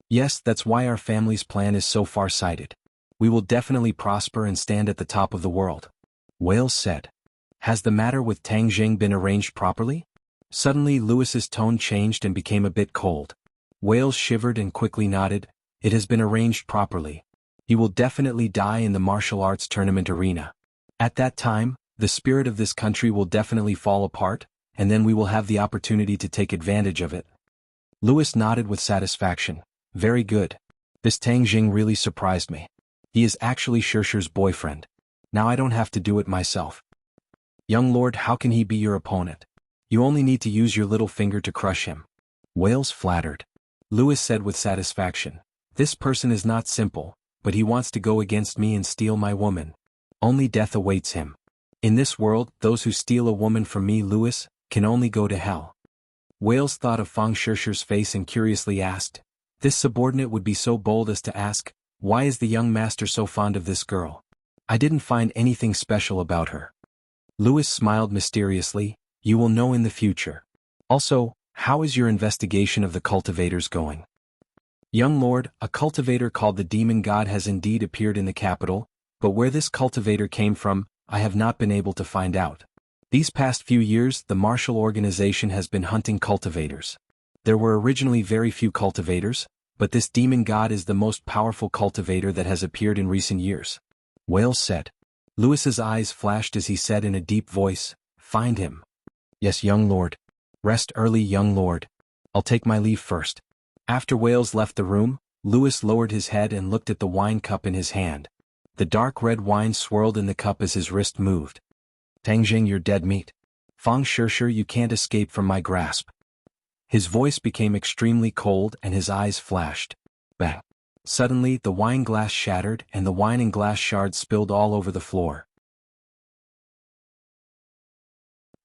Yes, that's why our family's plan is so far-sighted. We will definitely prosper and stand at the top of the world." Wales said, "Has the matter with Tang Jing been arranged properly?" Suddenly Louis's tone changed and became a bit cold. Wales shivered and quickly nodded. "It has been arranged properly. He will definitely die in the martial arts tournament arena. At that time, the spirit of this country will definitely fall apart, and then we will have the opportunity to take advantage of it." Louis nodded with satisfaction. "Very good. This Tang Jing really surprised me. He is actually Shishir's boyfriend. Now I don't have to do it myself. Young lord, how can he be your opponent? You only need to use your little finger to crush him." Wales flattered. Louis said with satisfaction, "This person is not simple, but he wants to go against me and steal my woman. Only death awaits him. In this world, those who steal a woman from me, Louis, can only go to hell." Wales thought of Fang Shishir's face and curiously asked, "This subordinate would be so bold as to ask, why is the young master so fond of this girl? I didn't find anything special about her." Louis smiled mysteriously, "You will know in the future. Also, how is your investigation of the cultivators going?" "Young lord, a cultivator called the demon god has indeed appeared in the capital, but where this cultivator came from, I have not been able to find out. These past few years the martial organization has been hunting cultivators. There were originally very few cultivators, but this demon god is the most powerful cultivator that has appeared in recent years." Wales said. Louis's eyes flashed as he said in a deep voice, "Find him." "Yes, young lord. Rest early, young lord. I'll take my leave first." After Wales left the room, Louis lowered his head and looked at the wine cup in his hand. The dark red wine swirled in the cup as his wrist moved. "Tang Jing, you're dead meat. Fang Shishir, you can't escape from my grasp." His voice became extremely cold and his eyes flashed. Bang! Suddenly the wine glass shattered and the wine and glass shards spilled all over the floor.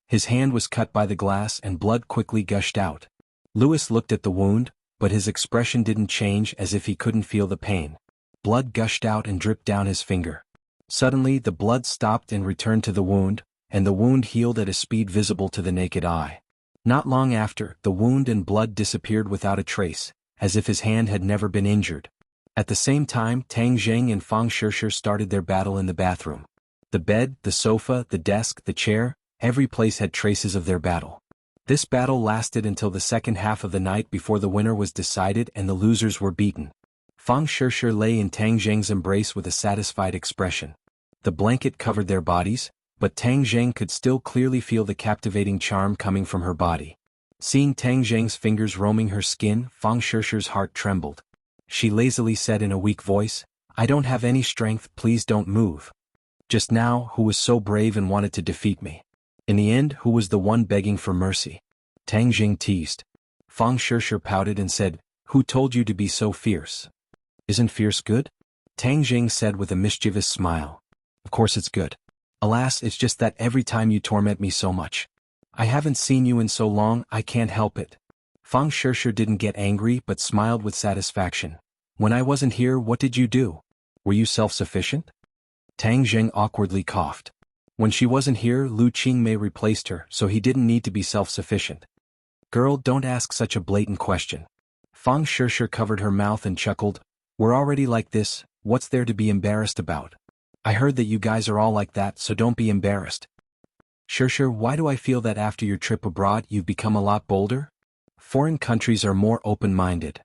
His hand was cut by the glass and blood quickly gushed out. Louis looked at the wound, but his expression didn't change, as if he couldn't feel the pain. Blood gushed out and dripped down his finger. Suddenly the blood stopped and returned to the wound, and the wound healed at a speed visible to the naked eye. Not long after, the wound and blood disappeared without a trace, as if his hand had never been injured. At the same time, Tang Jing and Fang Shishir started their battle in the bathroom. The bed, the sofa, the desk, the chair, every place had traces of their battle. This battle lasted until the second half of the night before the winner was decided and the losers were beaten. Fang Shishir lay in Tang Jing's embrace with a satisfied expression. The blanket covered their bodies, but Tang Jing could still clearly feel the captivating charm coming from her body. Seeing Tang Jing's fingers roaming her skin, Fang Shishir's heart trembled. she lazily said in a weak voice. I don't have any strength, please don't move. Just now, who was so brave and wanted to defeat me? In the end, who was the one begging for mercy? Tang Jing teased. Fang Shishir pouted and said, who told you to be so fierce? Isn't fierce good? Tang Jing said with a mischievous smile. Of course it's good. Alas, it's just that every time you torment me so much. I haven't seen you in so long, I can't help it. Fang Shishir didn't get angry but smiled with satisfaction. When I wasn't here, what did you do? Were you self-sufficient? Tang Jing awkwardly coughed. When she wasn't here, Lu Qingmei replaced her, so he didn't need to be self-sufficient. Girl, don't ask such a blatant question. Fang Shishir covered her mouth and chuckled. We're already like this, what's there to be embarrassed about? I heard that you guys are all like that, so don't be embarrassed. Shishir, why do I feel that after your trip abroad you've become a lot bolder? Foreign countries are more open-minded.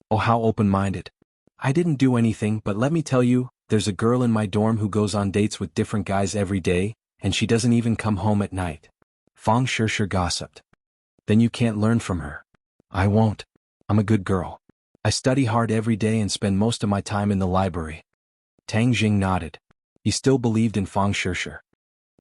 Oh, how open-minded. I didn't do anything, but let me tell you, there's a girl in my dorm who goes on dates with different guys every day, and she doesn't even come home at night. Fang Shishir gossiped. Then you can't learn from her. I won't. I'm a good girl. I study hard every day and spend most of my time in the library. Tang Jing nodded. He still believed in Fang Shishir.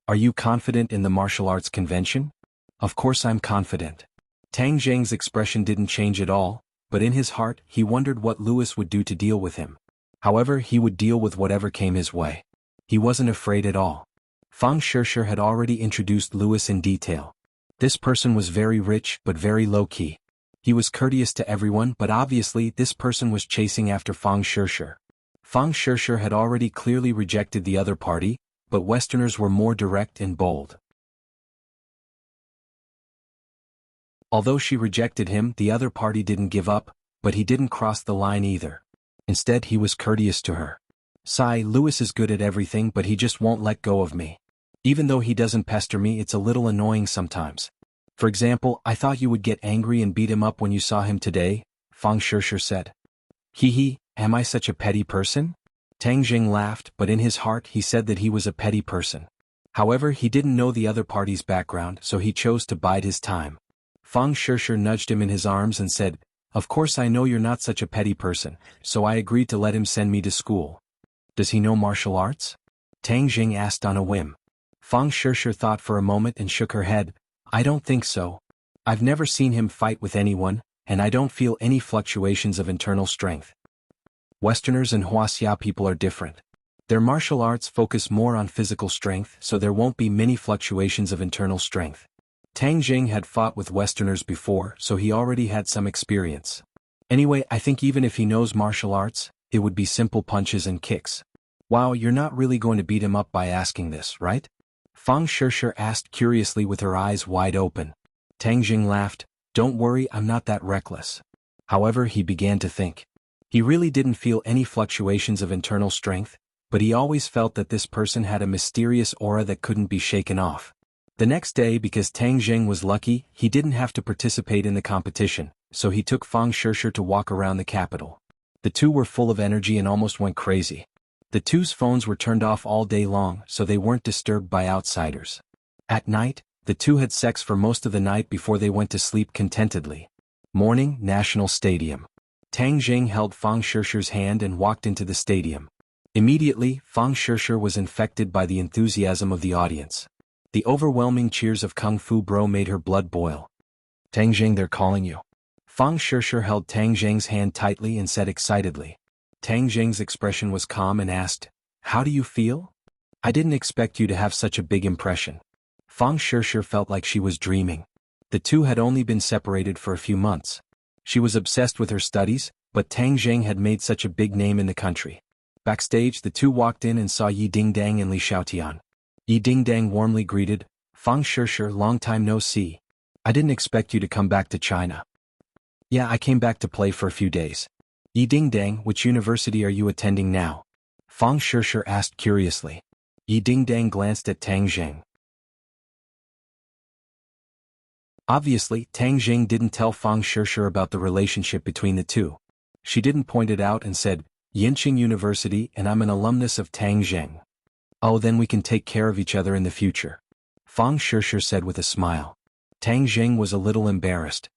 Are you confident in the martial arts convention? Of course I'm confident. Tang Jing's expression didn't change at all, but in his heart he wondered what Louis would do to deal with him. However, he would deal with whatever came his way. He wasn't afraid at all. Fang Shishir had already introduced Louis in detail. This person was very rich but very low-key. He was courteous to everyone, but obviously this person was chasing after Fang Shishir. Fang Shishir had already clearly rejected the other party, but Westerners were more direct and bold. Although she rejected him, the other party didn't give up, but he didn't cross the line either. Instead, he was courteous to her. Sigh, Louis is good at everything, but he just won't let go of me. Even though he doesn't pester me, it's a little annoying sometimes. For example, I thought you would get angry and beat him up when you saw him today, Fang Shishir said. Hee, am I such a petty person? Tang Jing laughed, but in his heart he said that he was a petty person. However, he didn't know the other party's background, so he chose to bide his time. Fang Shishir nudged him in his arms and said, of course I know you're not such a petty person, so I agreed to let him send me to school. Does he know martial arts? Tang Jing asked on a whim. Fang Shishir thought for a moment and shook her head. I don't think so. I've never seen him fight with anyone, and I don't feel any fluctuations of internal strength. Westerners and Wuxia people are different. Their martial arts focus more on physical strength, so there won't be many fluctuations of internal strength. Tang Jing had fought with Westerners before, so he already had some experience. Anyway, I think even if he knows martial arts, it would be simple punches and kicks. Wow, you're not really going to beat him up by asking this, right? Fang Shishir asked curiously with her eyes wide open. Tang Jing laughed. Don't worry, I'm not that reckless. However, he began to think. He really didn't feel any fluctuations of internal strength, but he always felt that this person had a mysterious aura that couldn't be shaken off. The next day, because Tang Jing was lucky, he didn't have to participate in the competition, so he took Fang Shishir to walk around the capital. The two were full of energy and almost went crazy. The two's phones were turned off all day long, so they weren't disturbed by outsiders. At night, the two had sex for most of the night before they went to sleep contentedly. Morning, National Stadium. Tang Jing held Fang Shishir's hand and walked into the stadium. Immediately, Fang Shishir was infected by the enthusiasm of the audience. The overwhelming cheers of Kung Fu Bro made her blood boil. Tang Jing, they're calling you. Fang Shishir held Tang Jing's hand tightly and said excitedly. Tang Jing's expression was calm and asked, how do you feel? I didn't expect you to have such a big impression. Fang Shishir felt like she was dreaming. The two had only been separated for a few months. She was obsessed with her studies, but Tang Jing had made such a big name in the country. Backstage, the two walked in and saw Yi Dingdang and Li Xiaotian. Yi Dingdang warmly greeted, Fang Shishir, long time no see. I didn't expect you to come back to China. Yeah, I came back to play for a few days. Yi Dingdang, which university are you attending now? Fang Shishir asked curiously. Yi Dingdang glanced at Tang Jing. Obviously, Tang Jing didn't tell Fang Shishir about the relationship between the two. She didn't point it out and said, Yinqing University, and I'm an alumnus of Tang Jing. Oh, then we can take care of each other in the future. Fang Shishir said with a smile. Tang Jing was a little embarrassed.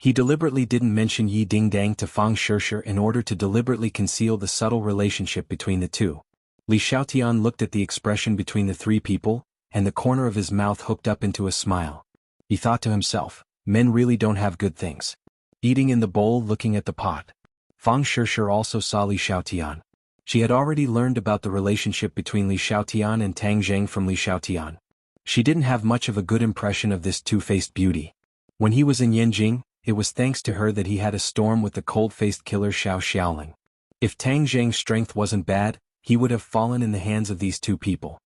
He deliberately didn't mention Yi Dingdang to Fang Shishir in order to deliberately conceal the subtle relationship between the two. Li Xiaotian looked at the expression between the three people, and the corner of his mouth hooked up into a smile. He thought to himself, men really don't have good things. Eating in the bowl, looking at the pot. Fang Shishir also saw Li Xiaotian. She had already learned about the relationship between Li Xiaotian and Tang Zheng from Li Xiaotian. She didn't have much of a good impression of this two-faced beauty. When he was in Yanjing, it was thanks to her that he had a storm with the cold-faced killer Xiao Xiaoling. If Tang Zheng's strength wasn't bad, he would have fallen in the hands of these two people.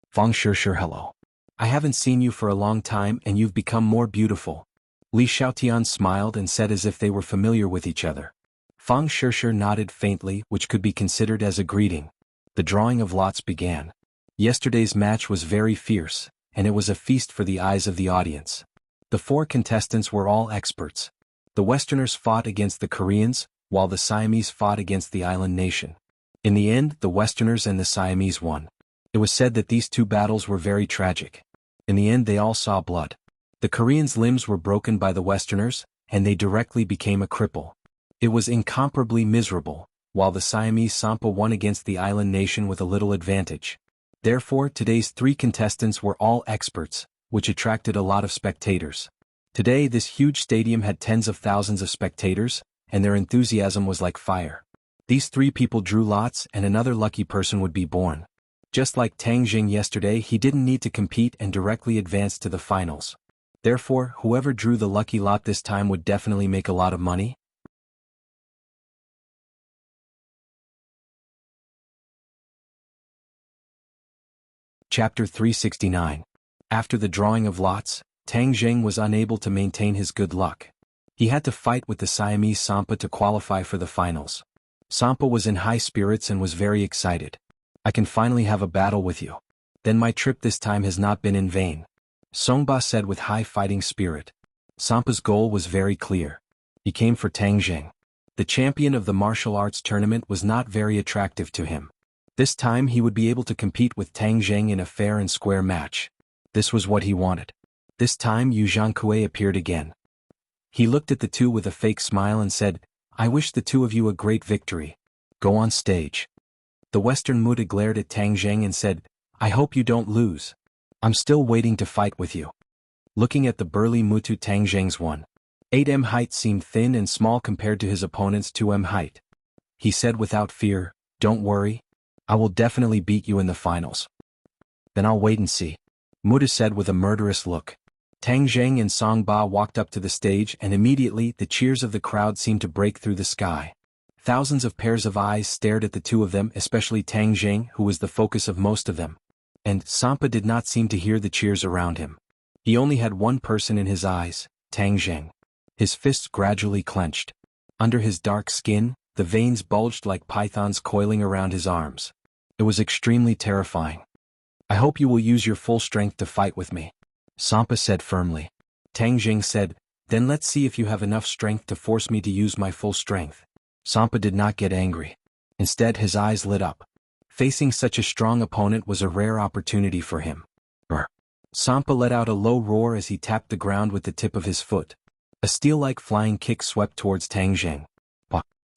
Fang Shishir, hello. I haven't seen you for a long time and you've become more beautiful. Li Xiaotian smiled and said as if they were familiar with each other. Fang Shishir nodded faintly, which could be considered as a greeting. The drawing of lots began. Yesterday's match was very fierce, and it was a feast for the eyes of the audience. The 4 contestants were all experts. The Westerners fought against the Koreans, while the Siamese fought against the island nation. In the end, the Westerners and the Siamese won. It was said that these two battles were very tragic. In the end, they all saw blood. The Koreans' limbs were broken by the Westerners, and they directly became a cripple. It was incomparably miserable, while the Siamese Sampa won against the island nation with a little advantage. Therefore, today's 3 contestants were all experts, which attracted a lot of spectators. Today, this huge stadium had tens of thousands of spectators, and their enthusiasm was like fire. These 3 people drew lots and another lucky person would be born. Just like Tang Zheng yesterday, he didn't need to compete and directly advance to the finals. Therefore, whoever drew the lucky lot this time would definitely make a lot of money. Chapter 369. After the drawing of lots, Tang Zheng was unable to maintain his good luck. He had to fight with the Siamese Sampa to qualify for the finals. Sampa was in high spirits and was very excited. I can finally have a battle with you. Then my trip this time has not been in vain. Songba said with high fighting spirit. Sampa's goal was very clear. He came for Tang Zheng. The champion of the martial arts tournament was not very attractive to him. This time he would be able to compete with Tang Zheng in a fair and square match. This was what he wanted. This time Yu Zhangkui appeared again. He looked at the two with a fake smile and said, I wish the two of you a great victory. Go on stage. The Western Muta glared at Tang Zheng and said, I hope you don't lose. I'm still waiting to fight with you. Looking at the burly Mutu, Tang Zheng's 1.8 height seemed thin and small compared to his opponent's 2 height. He said without fear, don't worry. I will definitely beat you in the finals. Then I'll wait and see. Muta said with a murderous look. Tang Zheng and Songba walked up to the stage and immediately the cheers of the crowd seemed to break through the sky. Thousands of pairs of eyes stared at the two of them, especially Tang Zheng, who was the focus of most of them. And Sampa did not seem to hear the cheers around him. He only had one person in his eyes, Tang Zheng. His fists gradually clenched. Under his dark skin, the veins bulged like pythons coiling around his arms. It was extremely terrifying. I hope you will use your full strength to fight with me. Sampa said firmly. Tang Zheng said, then let's see if you have enough strength to force me to use my full strength. Sampa did not get angry. Instead, his eyes lit up. Facing such a strong opponent was a rare opportunity for him. Sampa let out a low roar as he tapped the ground with the tip of his foot. A steel-like flying kick swept towards Tang Zheng.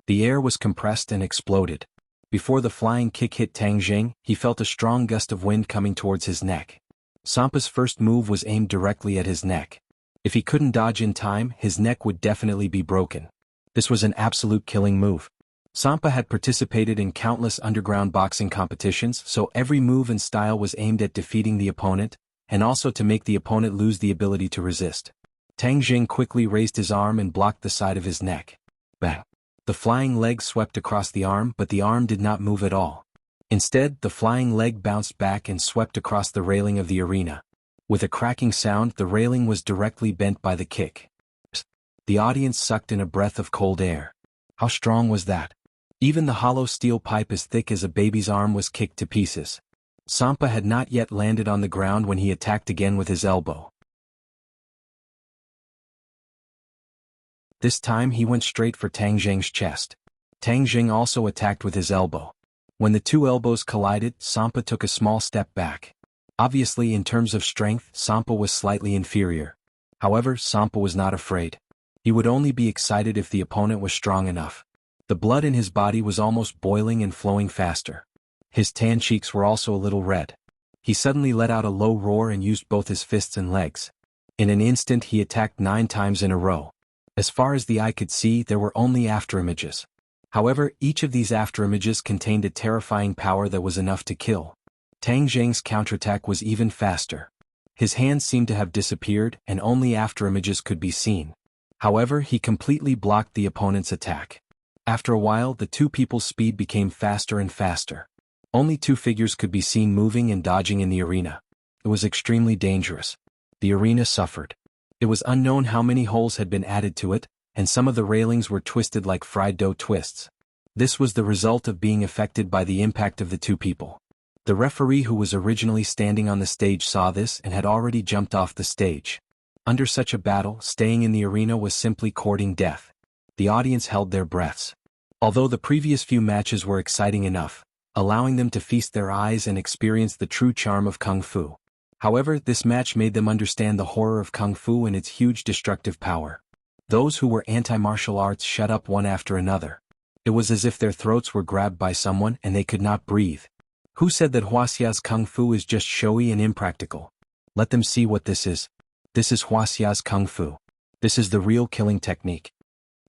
The air was compressed and exploded. Before the flying kick hit Tang Zheng, he felt a strong gust of wind coming towards his neck. Sampa's first move was aimed directly at his neck. If he couldn't dodge in time, his neck would definitely be broken. This was an absolute killing move. Sampa had participated in countless underground boxing competitions, so every move and style was aimed at defeating the opponent, and also to make the opponent lose the ability to resist. Tang Zheng quickly raised his arm and blocked the side of his neck. Bang! The flying leg swept across the arm, but the arm did not move at all. Instead, the flying leg bounced back and swept across the railing of the arena. With a cracking sound, the railing was directly bent by the kick. The audience sucked in a breath of cold air. How strong was that? Even the hollow steel pipe as thick as a baby's arm was kicked to pieces. Sampa had not yet landed on the ground when he attacked again with his elbow. This time he went straight for Tang Zheng's chest. Tang Zheng also attacked with his elbow. When the two elbows collided, Sampa took a small step back. Obviously, in terms of strength, Sampa was slightly inferior. However, Sampa was not afraid. He would only be excited if the opponent was strong enough. The blood in his body was almost boiling and flowing faster. His tan cheeks were also a little red. He suddenly let out a low roar and used both his fists and legs. In an instant he attacked 9 times in a row. As far as the eye could see, there were only afterimages. However, each of these afterimages contained a terrifying power that was enough to kill. Tang Zheng's counterattack was even faster. His hands seemed to have disappeared and only afterimages could be seen. However, he completely blocked the opponent's attack. After a while, the two people's speed became faster and faster. Only 2 figures could be seen moving and dodging in the arena. It was extremely dangerous. The arena suffered. It was unknown how many holes had been added to it, and some of the railings were twisted like fried dough twists. This was the result of being affected by the impact of the 2 people. The referee who was originally standing on the stage saw this and had already jumped off the stage. Under such a battle, staying in the arena was simply courting death. The audience held their breaths. Although the previous few matches were exciting enough, allowing them to feast their eyes and experience the true charm of Kung Fu. However, this match made them understand the horror of Kung Fu and its huge destructive power. Those who were anti-martial arts shut up one after another. It was as if their throats were grabbed by someone and they could not breathe. Who said that Wuxia's Kung Fu is just showy and impractical? Let them see what this is. This is Wuxia's Kung Fu. This is the real killing technique.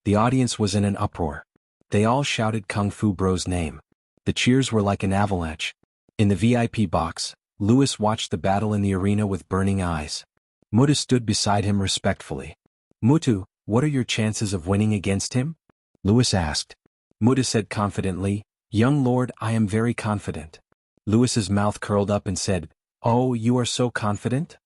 The audience was in an uproar. They all shouted Kung Fu Bro's name. The cheers were like an avalanche. In the VIP box, Louis watched the battle in the arena with burning eyes. Muta stood beside him respectfully. Mutu, what are your chances of winning against him? Louis asked. Muta said confidently, Young Lord, I am very confident. Louis's mouth curled up and said, Oh, you are so confident?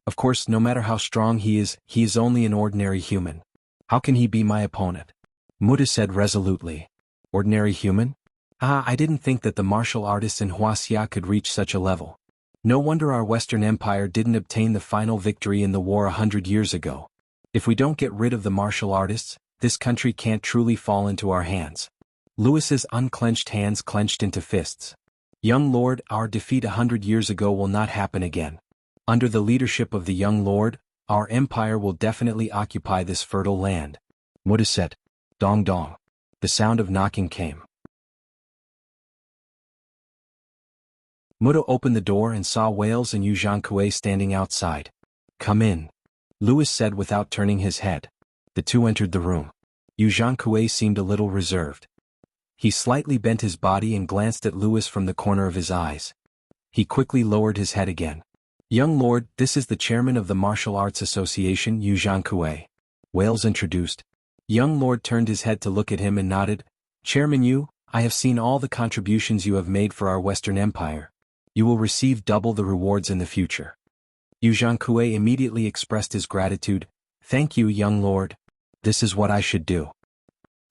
Of course, no matter how strong he is only an ordinary human. How can he be my opponent? Muta said resolutely. Ordinary human? I didn't think that the martial artists in Wuxia could reach such a level. No wonder our Western Empire didn't obtain the final victory in the war 100 years ago. If we don't get rid of the martial artists, this country can't truly fall into our hands. Louis's unclenched hands clenched into fists. Young Lord, our defeat 100 years ago will not happen again. Under the leadership of the young Lord, our empire will definitely occupy this fertile land. Muta said. Dong dong. The sound of knocking came. Muta opened the door and saw Wales and Yu Zhangkui standing outside. Come in. Louis said without turning his head. The two entered the room. Yu Zhangkui seemed a little reserved. He slightly bent his body and glanced at Louis from the corner of his eyes. He quickly lowered his head again. Young Lord, this is the chairman of the Martial Arts Association, Yu Zhangkui. Wales introduced. Young Lord turned his head to look at him and nodded. Chairman Yu, I have seen all the contributions you have made for our Western Empire. You will receive double the rewards in the future. Yu Zhangkui immediately expressed his gratitude. Thank you, young lord. This is what I should do.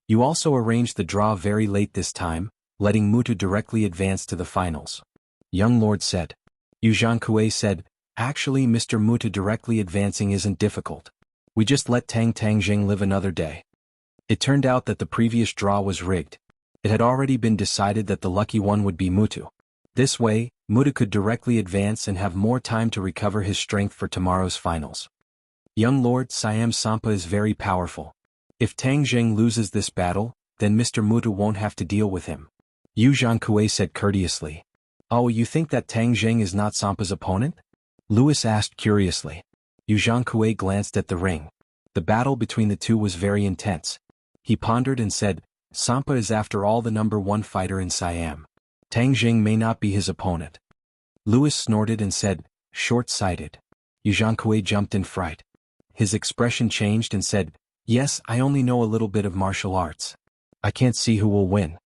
You also arranged the draw very late this time, letting Mutu directly advance to the finals. Young lord said. Yu Zhangkui said, Actually, Mr. Mutu directly advancing isn't difficult. We just let Tang Tangjing live another day. It turned out that the previous draw was rigged. It had already been decided that the lucky one would be Mutu. This way, Mutu could directly advance and have more time to recover his strength for tomorrow's finals. Young Lord, Siam Sampa is very powerful. If Tang Zheng loses this battle, then Mr. Mutu won't have to deal with him. Yu Zhangkui said courteously. Oh, you think that Tang Zheng is not Sampa's opponent? Louis asked curiously. Yu Zhangkui glanced at the ring. The battle between the two was very intense. He pondered and said, Sampa is after all the #1 fighter in Siam. Tang Zheng may not be his opponent. Louis snorted and said, short-sighted. Yu Zhangkui jumped in fright. His expression changed and said, Yes, I only know a little bit of martial arts. I can't see who will win.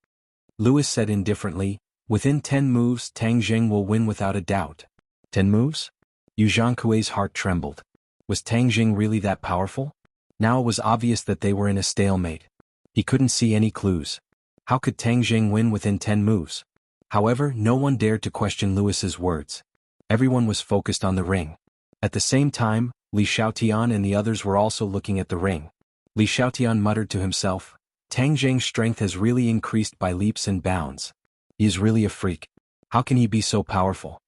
Louis said indifferently, Within 10 moves Tang Zheng will win without a doubt. 10 moves? Yu Zhangkui's heart trembled. Was Tang Zheng really that powerful? Now it was obvious that they were in a stalemate. He couldn't see any clues. How could Tang Zheng win within 10 moves? However, no one dared to question Louis's words. Everyone was focused on the ring. At the same time, Li Xiaotian and the others were also looking at the ring. Li Xiaotian muttered to himself, Tang Zheng's strength has really increased by leaps and bounds. He is really a freak. How can he be so powerful?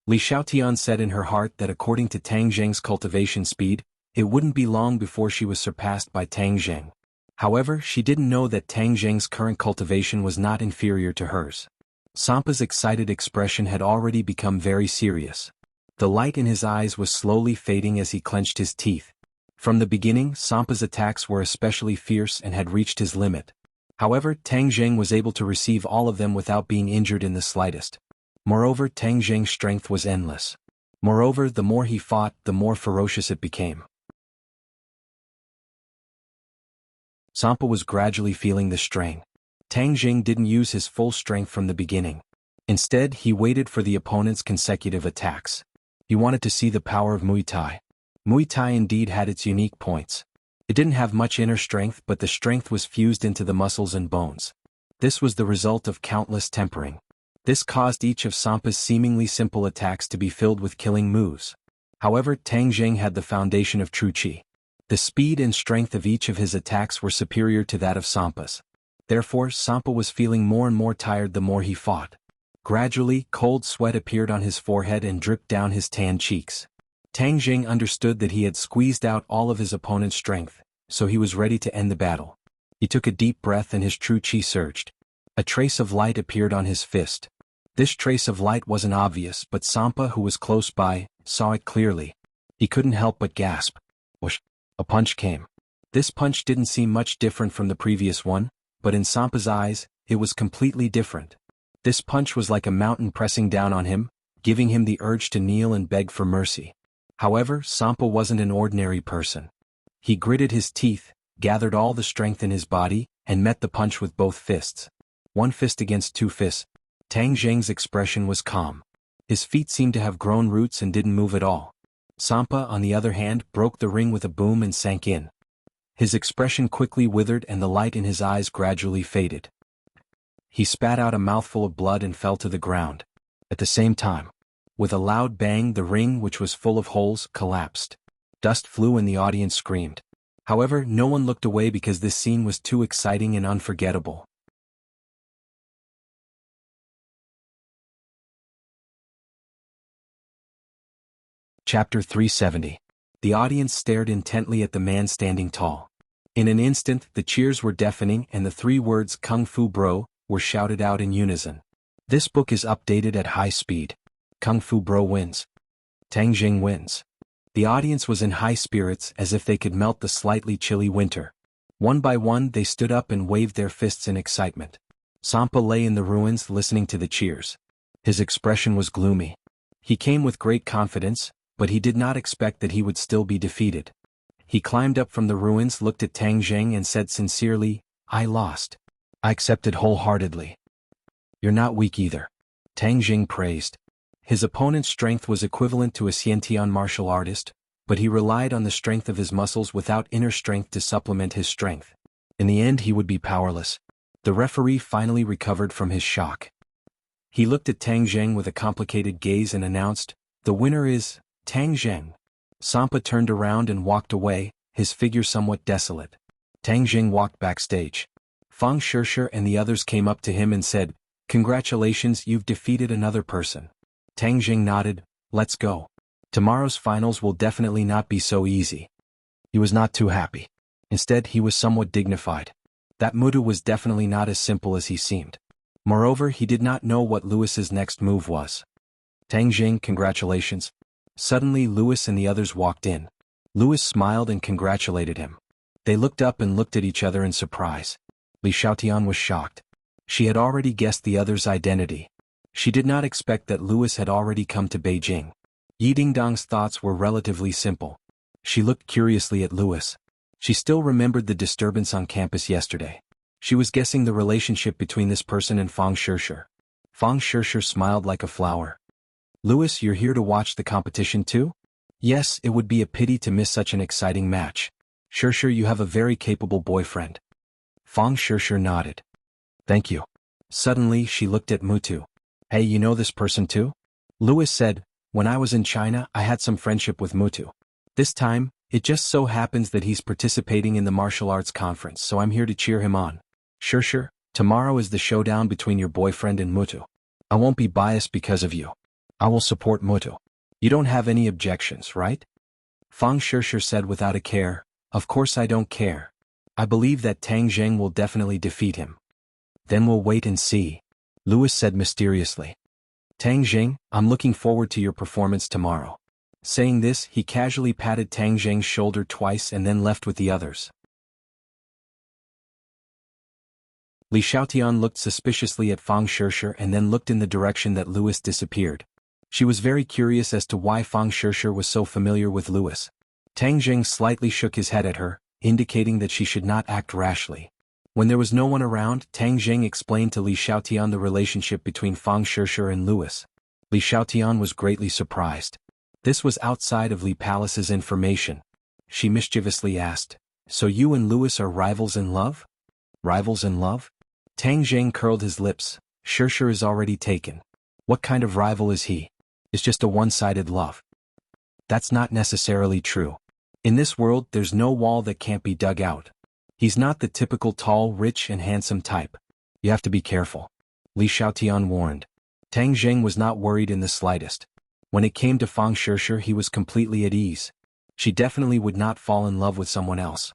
Li Xiaotian said in her heart that according to Tang Zheng's cultivation speed, It wouldn't be long before she was surpassed by Tang Zheng. However, she didn't know that Tang Zheng's current cultivation was not inferior to hers. Sampa's excited expression had already become very serious. The light in his eyes was slowly fading as he clenched his teeth. From the beginning, Sampa's attacks were especially fierce and had reached his limit. However, Tang Zheng was able to receive all of them without being injured in the slightest. Moreover, Tang Zheng's strength was endless. Moreover, the more he fought, the more ferocious it became. Sampa was gradually feeling the strain. Tang Zheng didn't use his full strength from the beginning. Instead, he waited for the opponent's consecutive attacks. He wanted to see the power of Muay Thai. Muay Thai indeed had its unique points. It didn't have much inner strength, but the strength was fused into the muscles and bones. This was the result of countless tempering. This caused each of Sampa's seemingly simple attacks to be filled with killing moves. However, Tang Zheng had the foundation of true qi. The speed and strength of each of his attacks were superior to that of Sampa's. Therefore, Sampa was feeling more and more tired the more he fought. Gradually, cold sweat appeared on his forehead and dripped down his tan cheeks. Tang Zheng understood that he had squeezed out all of his opponent's strength, so he was ready to end the battle. He took a deep breath and his true qi surged. A trace of light appeared on his fist. This trace of light wasn't obvious, but Sampa, who was close by, saw it clearly. He couldn't help but gasp. Whoosh! A punch came. This punch didn't seem much different from the previous one, but in Sampa's eyes, it was completely different. This punch was like a mountain pressing down on him, giving him the urge to kneel and beg for mercy. However, Sampa wasn't an ordinary person. He gritted his teeth, gathered all the strength in his body, and met the punch with both fists. One fist against two fists. Tang Zheng's expression was calm. His feet seemed to have grown roots and didn't move at all. Sampa, on the other hand, broke the ring with a boom and sank in. His expression quickly withered and the light in his eyes gradually faded. He spat out a mouthful of blood and fell to the ground. At the same time, with a loud bang, the ring, which was full of holes, collapsed. Dust flew and the audience screamed. However, no one looked away because this scene was too exciting and unforgettable. Chapter 370. The audience stared intently at the man standing tall. In an instant, the cheers were deafening and the three words "Kung Fu Bro" were shouted out in unison. This book is updated at high speed. Kung Fu Bro wins. Tang Zheng wins. The audience was in high spirits as if they could melt the slightly chilly winter. One by one they stood up and waved their fists in excitement. Sampa lay in the ruins listening to the cheers. His expression was gloomy. He came with great confidence, but he did not expect that he would still be defeated. He climbed up from the ruins, looked at Tang Zheng and said sincerely, "I lost. I accepted wholeheartedly." "You're not weak either," Tang Zheng praised. His opponent's strength was equivalent to a Xiantian martial artist, but he relied on the strength of his muscles without inner strength to supplement his strength. In the end he would be powerless. The referee finally recovered from his shock. He looked at Tang Zheng with a complicated gaze and announced, "The winner is Tang Zheng." Sampa turned around and walked away, his figure somewhat desolate. Tang Zheng walked backstage. Fang Shishir and the others came up to him and said, "Congratulations, you've defeated another person." Tang Zheng nodded, "Let's go. Tomorrow's finals will definitely not be so easy." He was not too happy. Instead, he was somewhat dignified. That Mutu was definitely not as simple as he seemed. Moreover, he did not know what Lewis's next move was. "Tang Zheng, congratulations." Suddenly Lewis and the others walked in. Lewis smiled and congratulated him. They looked up and looked at each other in surprise. Li Xiaotian was shocked. She had already guessed the other's identity. She did not expect that Lewis had already come to Beijing. Yi Dingdong's thoughts were relatively simple. She looked curiously at Lewis. She still remembered the disturbance on campus yesterday. She was guessing the relationship between this person and Fang Shishir. Fang Shishir smiled like a flower. "Lewis, you're here to watch the competition too?" "Yes, it would be a pity to miss such an exciting match." "Shishir, you have a very capable boyfriend." Fang Shishir nodded. "Thank you." Suddenly she looked at Mutu. "Hey, you know this person too?" Lewis said, "When I was in China, I had some friendship with Mutu. This time, it just so happens that he's participating in the martial arts conference, so I'm here to cheer him on." "Shishir, tomorrow is the showdown between your boyfriend and Mutu. I won't be biased because of you. I will support Mutu. You don't have any objections, right?" Fang Shishir said without a care, "Of course I don't care. I believe that Tang Zheng will definitely defeat him." "Then we'll wait and see," Lewis said mysteriously. "Tang Zheng, I'm looking forward to your performance tomorrow." Saying this, he casually patted Tang Zheng's shoulder twice and then left with the others. Li Xiaotian looked suspiciously at Fang Shishir and then looked in the direction that Lewis disappeared. She was very curious as to why Fang Shishir was so familiar with Lewis. Tang Zheng slightly shook his head at her, indicating that she should not act rashly. When there was no one around, Tang Zheng explained to Li Xiaotian the relationship between Fang Shishir and Lewis. Li Xiaotian was greatly surprised. This was outside of Li Palace's information. She mischievously asked, "So you and Lewis are rivals in love?" "Rivals in love?" Tang Zheng curled his lips. "Shishir is already taken. What kind of rival is he? It's just a one-sided love." "That's not necessarily true. In this world there's no wall that can't be dug out. He's not the typical tall, rich and handsome type. You have to be careful," Li Xiaotian warned. Tang Zheng was not worried in the slightest. When it came to Fang Shishir, he was completely at ease. She definitely would not fall in love with someone else.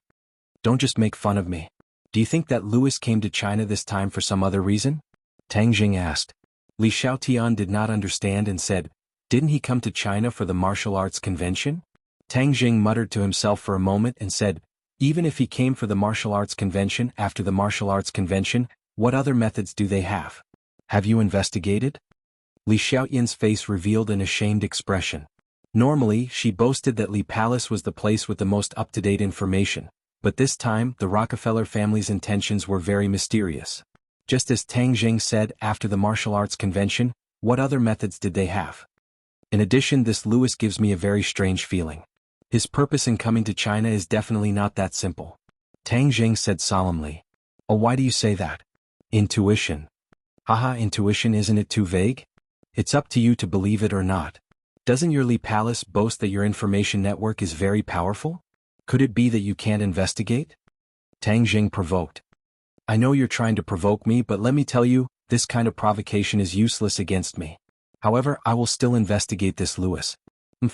"Don't just make fun of me. Do you think that Lewis came to China this time for some other reason?" Tang Zheng asked. Li Xiaotian did not understand and said, "Didn't he come to China for the martial arts convention?" Tang Zheng muttered to himself for a moment and said, "Even if he came for the martial arts convention, after the martial arts convention, what other methods do they have? Have you investigated?" Li Xiaotian's face revealed an ashamed expression. Normally, she boasted that Li Palace was the place with the most up-to-date information, but this time the Rockefeller family's intentions were very mysterious. Just as Tang Zheng said, after the martial arts convention, what other methods did they have? In addition, this Lewis gives me a very strange feeling. His purpose in coming to China is definitely not that simple. Tang Zheng said solemnly. "Oh, why do you say that?" "Intuition." "Haha, intuition, isn't it too vague? It's up to you to believe it or not. Doesn't your Li Palace boast that your information network is very powerful? Could it be that you can't investigate?" Tang Zheng provoked. "I know you're trying to provoke me, but let me tell you, this kind of provocation is useless against me. However, I will still investigate this Lewis.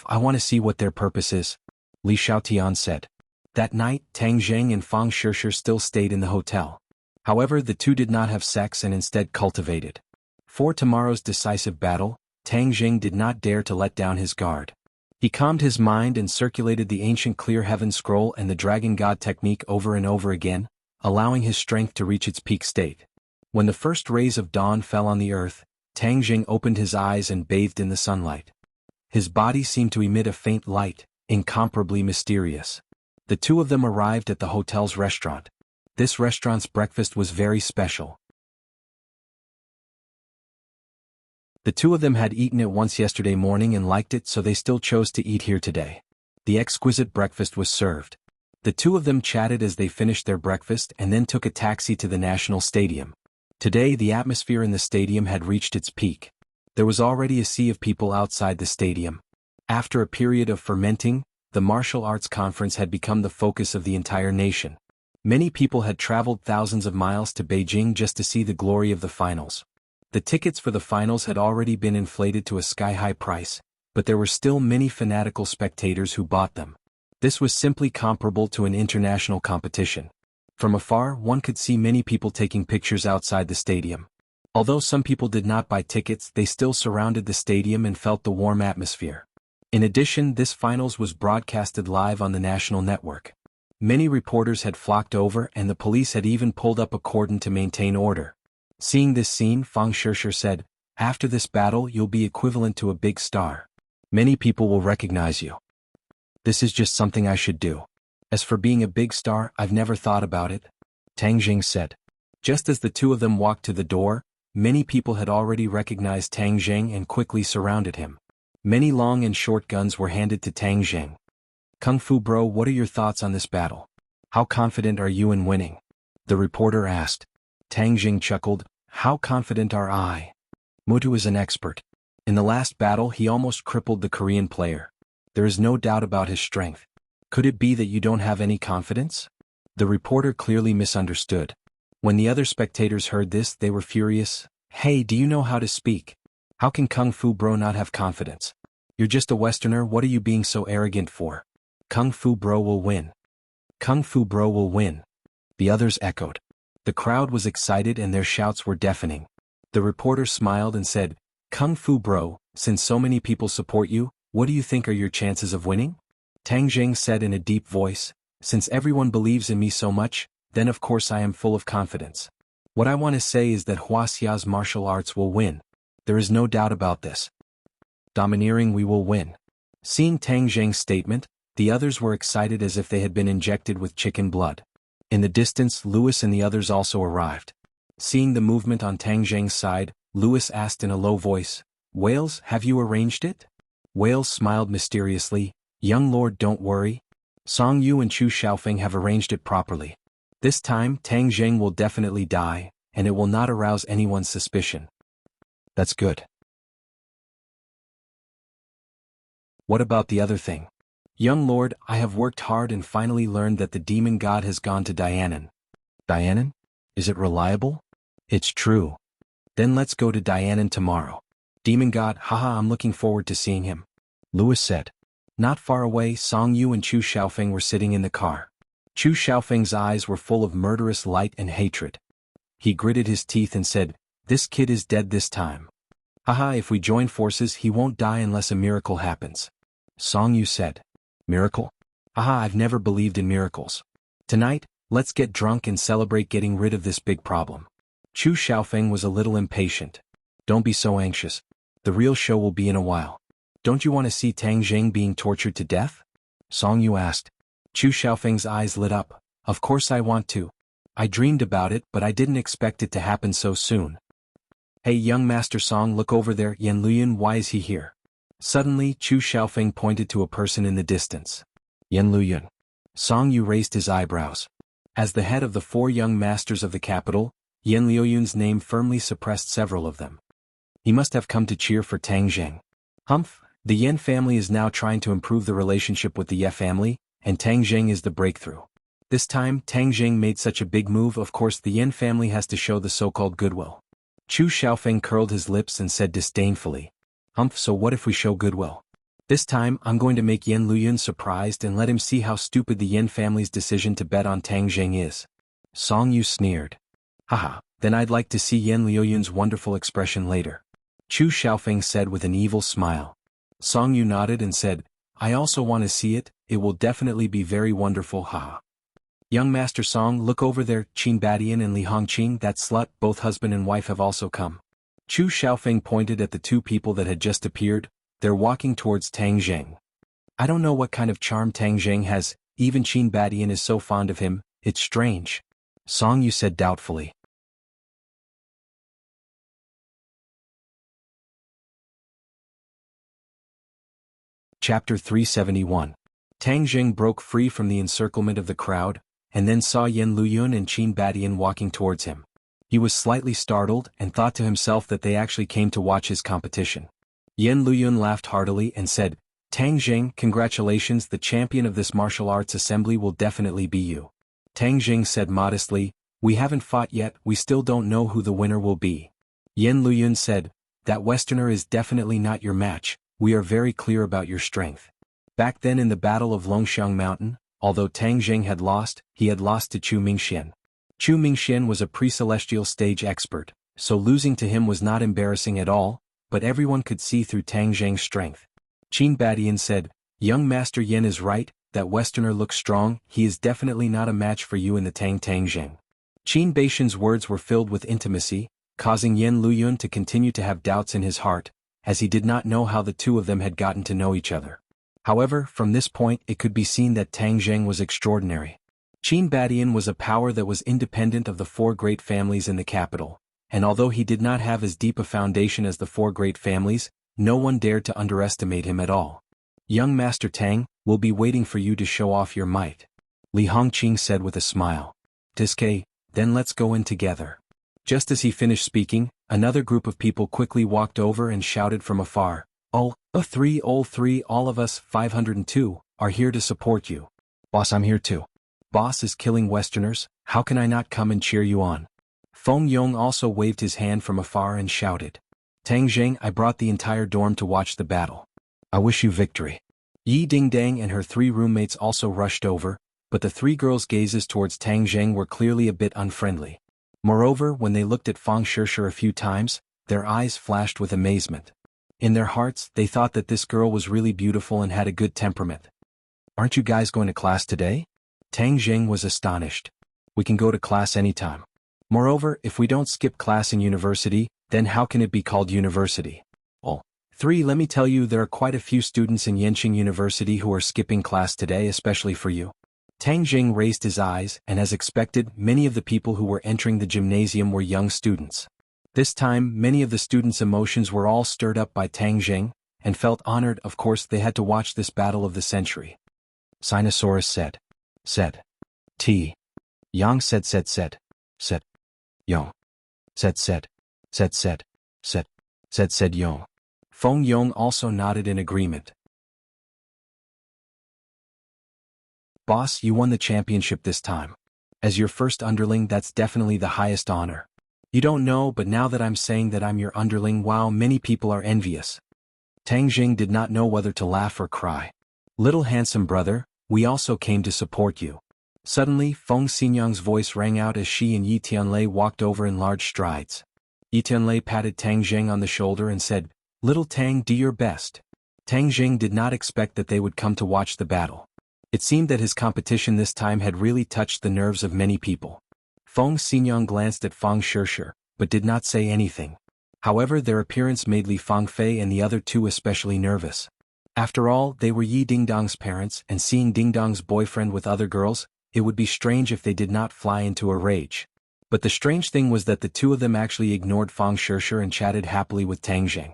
I want to see what their purpose is," Li Xiaotian said. That night, Tang Zheng and Fang Shishir still stayed in the hotel. However, the two did not have sex and instead cultivated. For tomorrow's decisive battle, Tang Zheng did not dare to let down his guard. He calmed his mind and circulated the ancient Clear Heaven Scroll and the Dragon God technique over and over again, allowing his strength to reach its peak state. When the first rays of dawn fell on the earth, Tang Zheng opened his eyes and bathed in the sunlight. His body seemed to emit a faint light, incomparably mysterious. The two of them arrived at the hotel's restaurant. This restaurant's breakfast was very special. The two of them had eaten it once yesterday morning and liked it, so they still chose to eat here today. The exquisite breakfast was served. The two of them chatted as they finished their breakfast and then took a taxi to the National Stadium. Today the atmosphere in the stadium had reached its peak. There was already a sea of people outside the stadium. After a period of fermenting, the martial arts conference had become the focus of the entire nation. Many people had traveled thousands of miles to Beijing just to see the glory of the finals. The tickets for the finals had already been inflated to a sky-high price, but there were still many fanatical spectators who bought them. This was simply comparable to an international competition. From afar, one could see many people taking pictures outside the stadium. Although some people did not buy tickets, they still surrounded the stadium and felt the warm atmosphere. In addition, this finals was broadcasted live on the national network. Many reporters had flocked over and the police had even pulled up a cordon to maintain order. Seeing this scene, Fang Shishir said, "After this battle you'll be equivalent to a big star. Many people will recognize you. This is just something I should do. As for being a big star, I've never thought about it," Tang Zheng said. Just as the two of them walked to the door, many people had already recognized Tang Zheng and quickly surrounded him. Many long and short guns were handed to Tang Zheng. "Kung Fu Bro, what are your thoughts on this battle? How confident are you in winning?" the reporter asked. Tang Zheng chuckled, "How confident are I? Mutu is an expert. In the last battle he almost crippled the Korean player. There is no doubt about his strength. Could it be that you don't have any confidence?" The reporter clearly misunderstood. When the other spectators heard this, they were furious. "Hey, do you know how to speak? How can Kung Fu Bro not have confidence? You're just a Westerner, what are you being so arrogant for?" Kung Fu Bro will win. Kung Fu Bro will win. The others echoed. The crowd was excited and their shouts were deafening. The reporter smiled and said, Kung Fu Bro, since so many people support you, what do you think are your chances of winning? Tang Jing said in a deep voice, since everyone believes in me so much, then of course I am full of confidence. What I want to say is that Wuxia's martial arts will win. There is no doubt about this. Domineering, we will win. Seeing Tang Jing's statement, the others were excited as if they had been injected with chicken blood. In the distance, Louis and the others also arrived. Seeing the movement on Tang Jing's side, Louis asked in a low voice, Wales, have you arranged it? Wales smiled mysteriously, Young Lord, don't worry. Song Yu and Chu Xiaofeng have arranged it properly. This time, Tang Jing will definitely die, and it will not arouse anyone's suspicion. That's good. What about the other thing? Young Lord, I have worked hard and finally learned that the demon god has gone to Dianan. Dianan? Is it reliable? It's true. Then let's go to Dianan tomorrow. Demon god, haha, I'm looking forward to seeing him. Louis said. Not far away, Song Yu and Chu Xiaofeng were sitting in the car. Chu Xiaofeng's eyes were full of murderous light and hatred. He gritted his teeth and said, This kid is dead this time. Haha, if we join forces he won't die unless a miracle happens. Song Yu said. Miracle? Haha, I've never believed in miracles. Tonight, let's get drunk and celebrate getting rid of this big problem. Chu Xiaofeng was a little impatient. Don't be so anxious. The real show will be in a while. Don't you want to see Tang Jing being tortured to death? Song Yu asked. Chu Xiaofeng's eyes lit up. Of course I want to. I dreamed about it, but I didn't expect it to happen so soon. Hey young Master Song, look over there, Yan Luyan, why is he here? Suddenly, Chu Xiaofeng pointed to a person in the distance. Yan Luyan. Song Yu raised his eyebrows. As the head of the 4 young masters of the capital, Yan Luoyun's name firmly suppressed several of them. He must have come to cheer for Tang Jing. Humph, the Yan family is now trying to improve the relationship with the Ye family, and Tang Jing is the breakthrough. This time, Tang Jing made such a big move, of course the Yan family has to show the so-called goodwill. Chu Xiaofeng curled his lips and said disdainfully, Humph, so what if we show goodwill? This time, I'm going to make Yan Luyan surprised and let him see how stupid the Yan family's decision to bet on Tang Jing is. Song Yu sneered. Haha, then I'd like to see Yan Luoyun's wonderful expression later. Chu Xiaofeng said with an evil smile. Song Yu nodded and said, I also want to see it, it will definitely be very wonderful, haha. Young Master Song, look over there, Qin Badian and Li Hongqing, that slut, both husband and wife have also come. Chu Xiaofeng pointed at the 2 people that had just appeared, they're walking towards Tang Jing. I don't know what kind of charm Tang Jing has, even Qin Badian is so fond of him, it's strange. Song Yu said doubtfully. Chapter 371. Tang Jing broke free from the encirclement of the crowd, and then saw Yan Luyun and Qin Badian walking towards him. He was slightly startled and thought to himself that they actually came to watch his competition. Yan Luyun laughed heartily and said, Tang Jing, congratulations, the champion of this martial arts assembly will definitely be you. Tang Jing said modestly, we haven't fought yet, we still don't know who the winner will be. Yan Luyun said, that Westerner is definitely not your match, we are very clear about your strength. Back then in the Battle of Longxiang Mountain, although Tang Jing had lost, he had lost to Chu Mingxian. Chu Mingxian was a pre-celestial stage expert, so losing to him was not embarrassing at all, but everyone could see through Tang Jing's strength. Qin Badian said, young Master Yan is right, that Westerner looks strong, he is definitely not a match for you in the Tang Jing. Qin Baishan's words were filled with intimacy, causing Yan Luyun to continue to have doubts in his heart, as he did not know how the 2 of them had gotten to know each other. However, from this point it could be seen that Tang Jing was extraordinary. Qin Badian was a power that was independent of the 4 great families in the capital, and although he did not have as deep a foundation as the 4 great families, no one dared to underestimate him at all. Young Master Tang, we'll be waiting for you to show off your might. Li Hongqing said with a smile. Tiske, then let's go in together. Just as he finished speaking, another group of people quickly walked over and shouted from afar, all three, all of us, 502, are here to support you. Boss, I'm here too. Boss is killing Westerners, how can I not come and cheer you on? Feng Yong also waved his hand from afar and shouted. Tang Jing, I brought the entire dorm to watch the battle. I wish you victory. Yi Dingdang and her 3 roommates also rushed over, but the 3 girls' gazes towards Tang Jing were clearly a bit unfriendly. Moreover, when they looked at Fang Shishir a few times, their eyes flashed with amazement. In their hearts, they thought that this girl was really beautiful and had a good temperament. "Aren't you guys going to class today?" Tang Jing was astonished. "We can go to class anytime. Moreover, if we don't skip class in university, then how can it be called university?" "Oh. 3. Let me tell you, there are quite a few students in Yenqing University who are skipping class today, especially for you." Tang Jing raised his eyes, and as expected, many of the people who were entering the gymnasium were young students. This time, many of the students' emotions were all stirred up by Tang Jing, and felt honored. Of course they had to watch this battle of the century. Sinosaurus said. T. Yang said. Yong. Said. Yong. Feng Yong also nodded in agreement. "Boss, you won the championship this time. As your first underling, that's definitely the highest honor. You don't know, but now that I'm saying that I'm your underling, wow, many people are envious." Tang Jing did not know whether to laugh or cry. "Little handsome brother, we also came to support you." Suddenly, Feng Xinyang's voice rang out as she and Yi Tianlei walked over in large strides. Yi Tianlei patted Tang Jing on the shoulder and said, "Little Tang, do your best." Tang Jing did not expect that they would come to watch the battle. It seemed that his competition this time had really touched the nerves of many people. Feng Xinyang glanced at Fang Shishir, but did not say anything. However, their appearance made Li Fangfei and the other 2 especially nervous. After all, they were Yi Dingdong's parents, and seeing Dingdong's boyfriend with other girls, it would be strange if they did not fly into a rage. But the strange thing was that the 2 of them actually ignored Fang Shishir and chatted happily with Tang Jing.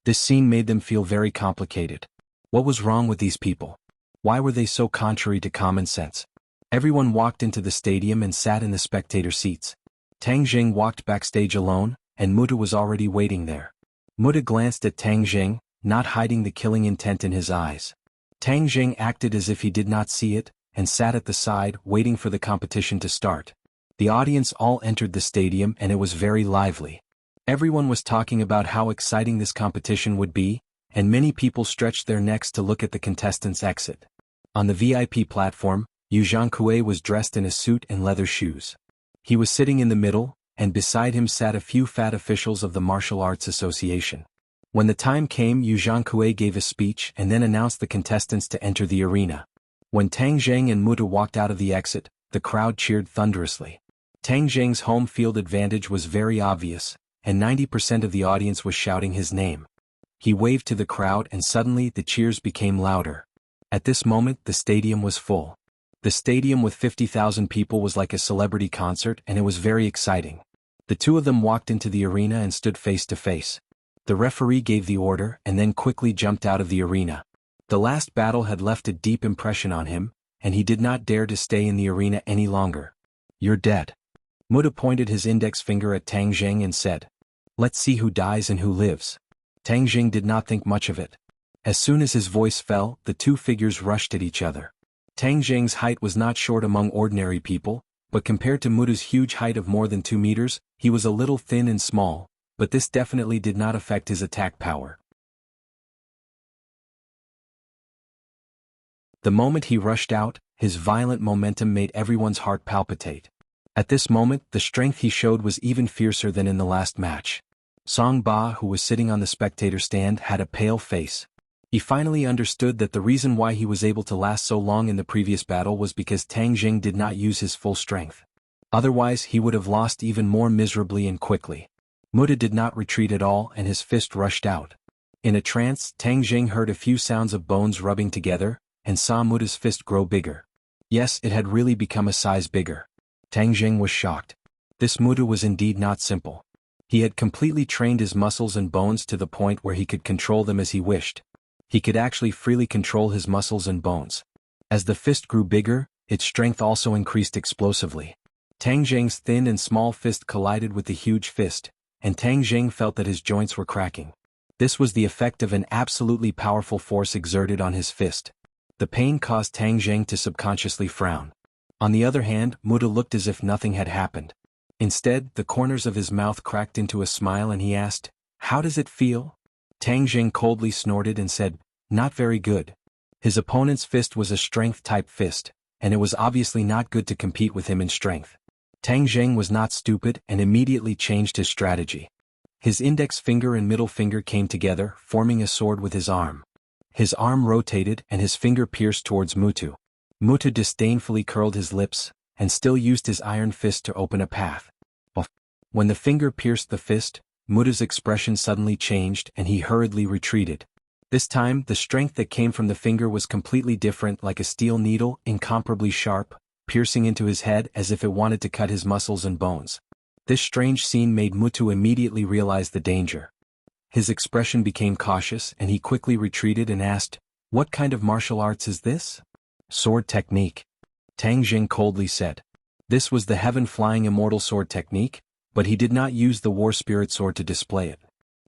This scene made them feel very complicated. What was wrong with these people? Why were they so contrary to common sense? Everyone walked into the stadium and sat in the spectator seats. Tang Jing walked backstage alone, and Muta was already waiting there. Muta glanced at Tang Jing, not hiding the killing intent in his eyes. Tang Jing acted as if he did not see it, and sat at the side, waiting for the competition to start. The audience all entered the stadium and it was very lively. Everyone was talking about how exciting this competition would be, and many people stretched their necks to look at the contestants' exit. On the VIP platform, Yu Zhangkue was dressed in a suit and leather shoes. He was sitting in the middle, and beside him sat a few fat officials of the Martial Arts Association. When the time came, Yu Zhangkue gave a speech and then announced the contestants to enter the arena. When Tang Jing and Muta walked out of the exit, the crowd cheered thunderously. Tang Jing's home field advantage was very obvious, and 90% of the audience was shouting his name. He waved to the crowd and suddenly the cheers became louder. At this moment the stadium was full. The stadium with 50,000 people was like a celebrity concert and it was very exciting. The 2 of them walked into the arena and stood face to face. The referee gave the order and then quickly jumped out of the arena. The last battle had left a deep impression on him, and he did not dare to stay in the arena any longer. "You're dead." Muta pointed his index finger at Tang Jing and said, "Let's see who dies and who lives." Tang Jing did not think much of it. As soon as his voice fell, the 2 figures rushed at each other. Tang Jing's height was not short among ordinary people, but compared to Muta's huge height of more than 2 meters, he was a little thin and small, but this definitely did not affect his attack power. The moment he rushed out, his violent momentum made everyone's heart palpitate. At this moment, the strength he showed was even fiercer than in the last match. Song Ba, who was sitting on the spectator stand, had a pale face. He finally understood that the reason why he was able to last so long in the previous battle was because Tang Jing did not use his full strength. Otherwise he would have lost even more miserably and quickly. Muta did not retreat at all and his fist rushed out. In a trance, Tang Jing heard a few sounds of bones rubbing together, and saw Muta's fist grow bigger. Yes, it had really become a size bigger. Tang Jing was shocked. This Muta was indeed not simple. He had completely trained his muscles and bones to the point where he could control them as he wished. He could actually freely control his muscles and bones. As the fist grew bigger, its strength also increased explosively. Tang Jing's thin and small fist collided with the huge fist, and Tang Jing felt that his joints were cracking. This was the effect of an absolutely powerful force exerted on his fist. The pain caused Tang Jing to subconsciously frown. On the other hand, Muta looked as if nothing had happened. Instead, the corners of his mouth cracked into a smile and he asked, "How does it feel?" Tang Jing coldly snorted and said, "Not very good." His opponent's fist was a strength-type fist, and it was obviously not good to compete with him in strength. Tang Zheng was not stupid and immediately changed his strategy. His index finger and middle finger came together, forming a sword with his arm. His arm rotated and his finger pierced towards Mutu. Mutu disdainfully curled his lips, and still used his iron fist to open a path. When the finger pierced the fist, Mutu's expression suddenly changed and he hurriedly retreated. This time, the strength that came from the finger was completely different, like a steel needle, incomparably sharp, piercing into his head as if it wanted to cut his muscles and bones. This strange scene made Mutu immediately realize the danger. His expression became cautious and he quickly retreated and asked, "What kind of martial arts is this?" "Sword technique," Tang Jing coldly said. This was the heaven-flying immortal sword technique, but he did not use the war spirit sword to display it.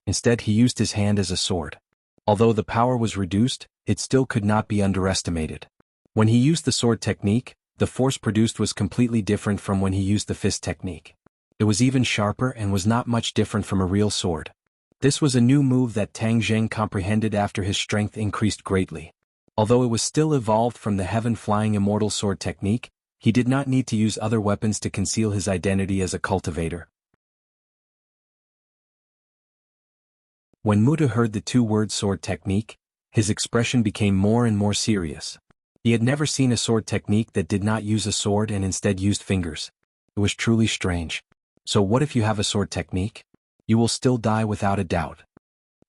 Instead, he used his hand as a sword. Although the power was reduced, it still could not be underestimated. When he used the sword technique, the force produced was completely different from when he used the fist technique. It was even sharper and was not much different from a real sword. This was a new move that Tang Zheng comprehended after his strength increased greatly. Although it was still evolved from the heaven-flying immortal sword technique, he did not need to use other weapons to conceal his identity as a cultivator. When Mutu heard the two-word sword technique, his expression became more and more serious. He had never seen a sword technique that did not use a sword and instead used fingers. It was truly strange. So what if you have a sword technique? You will still die without a doubt.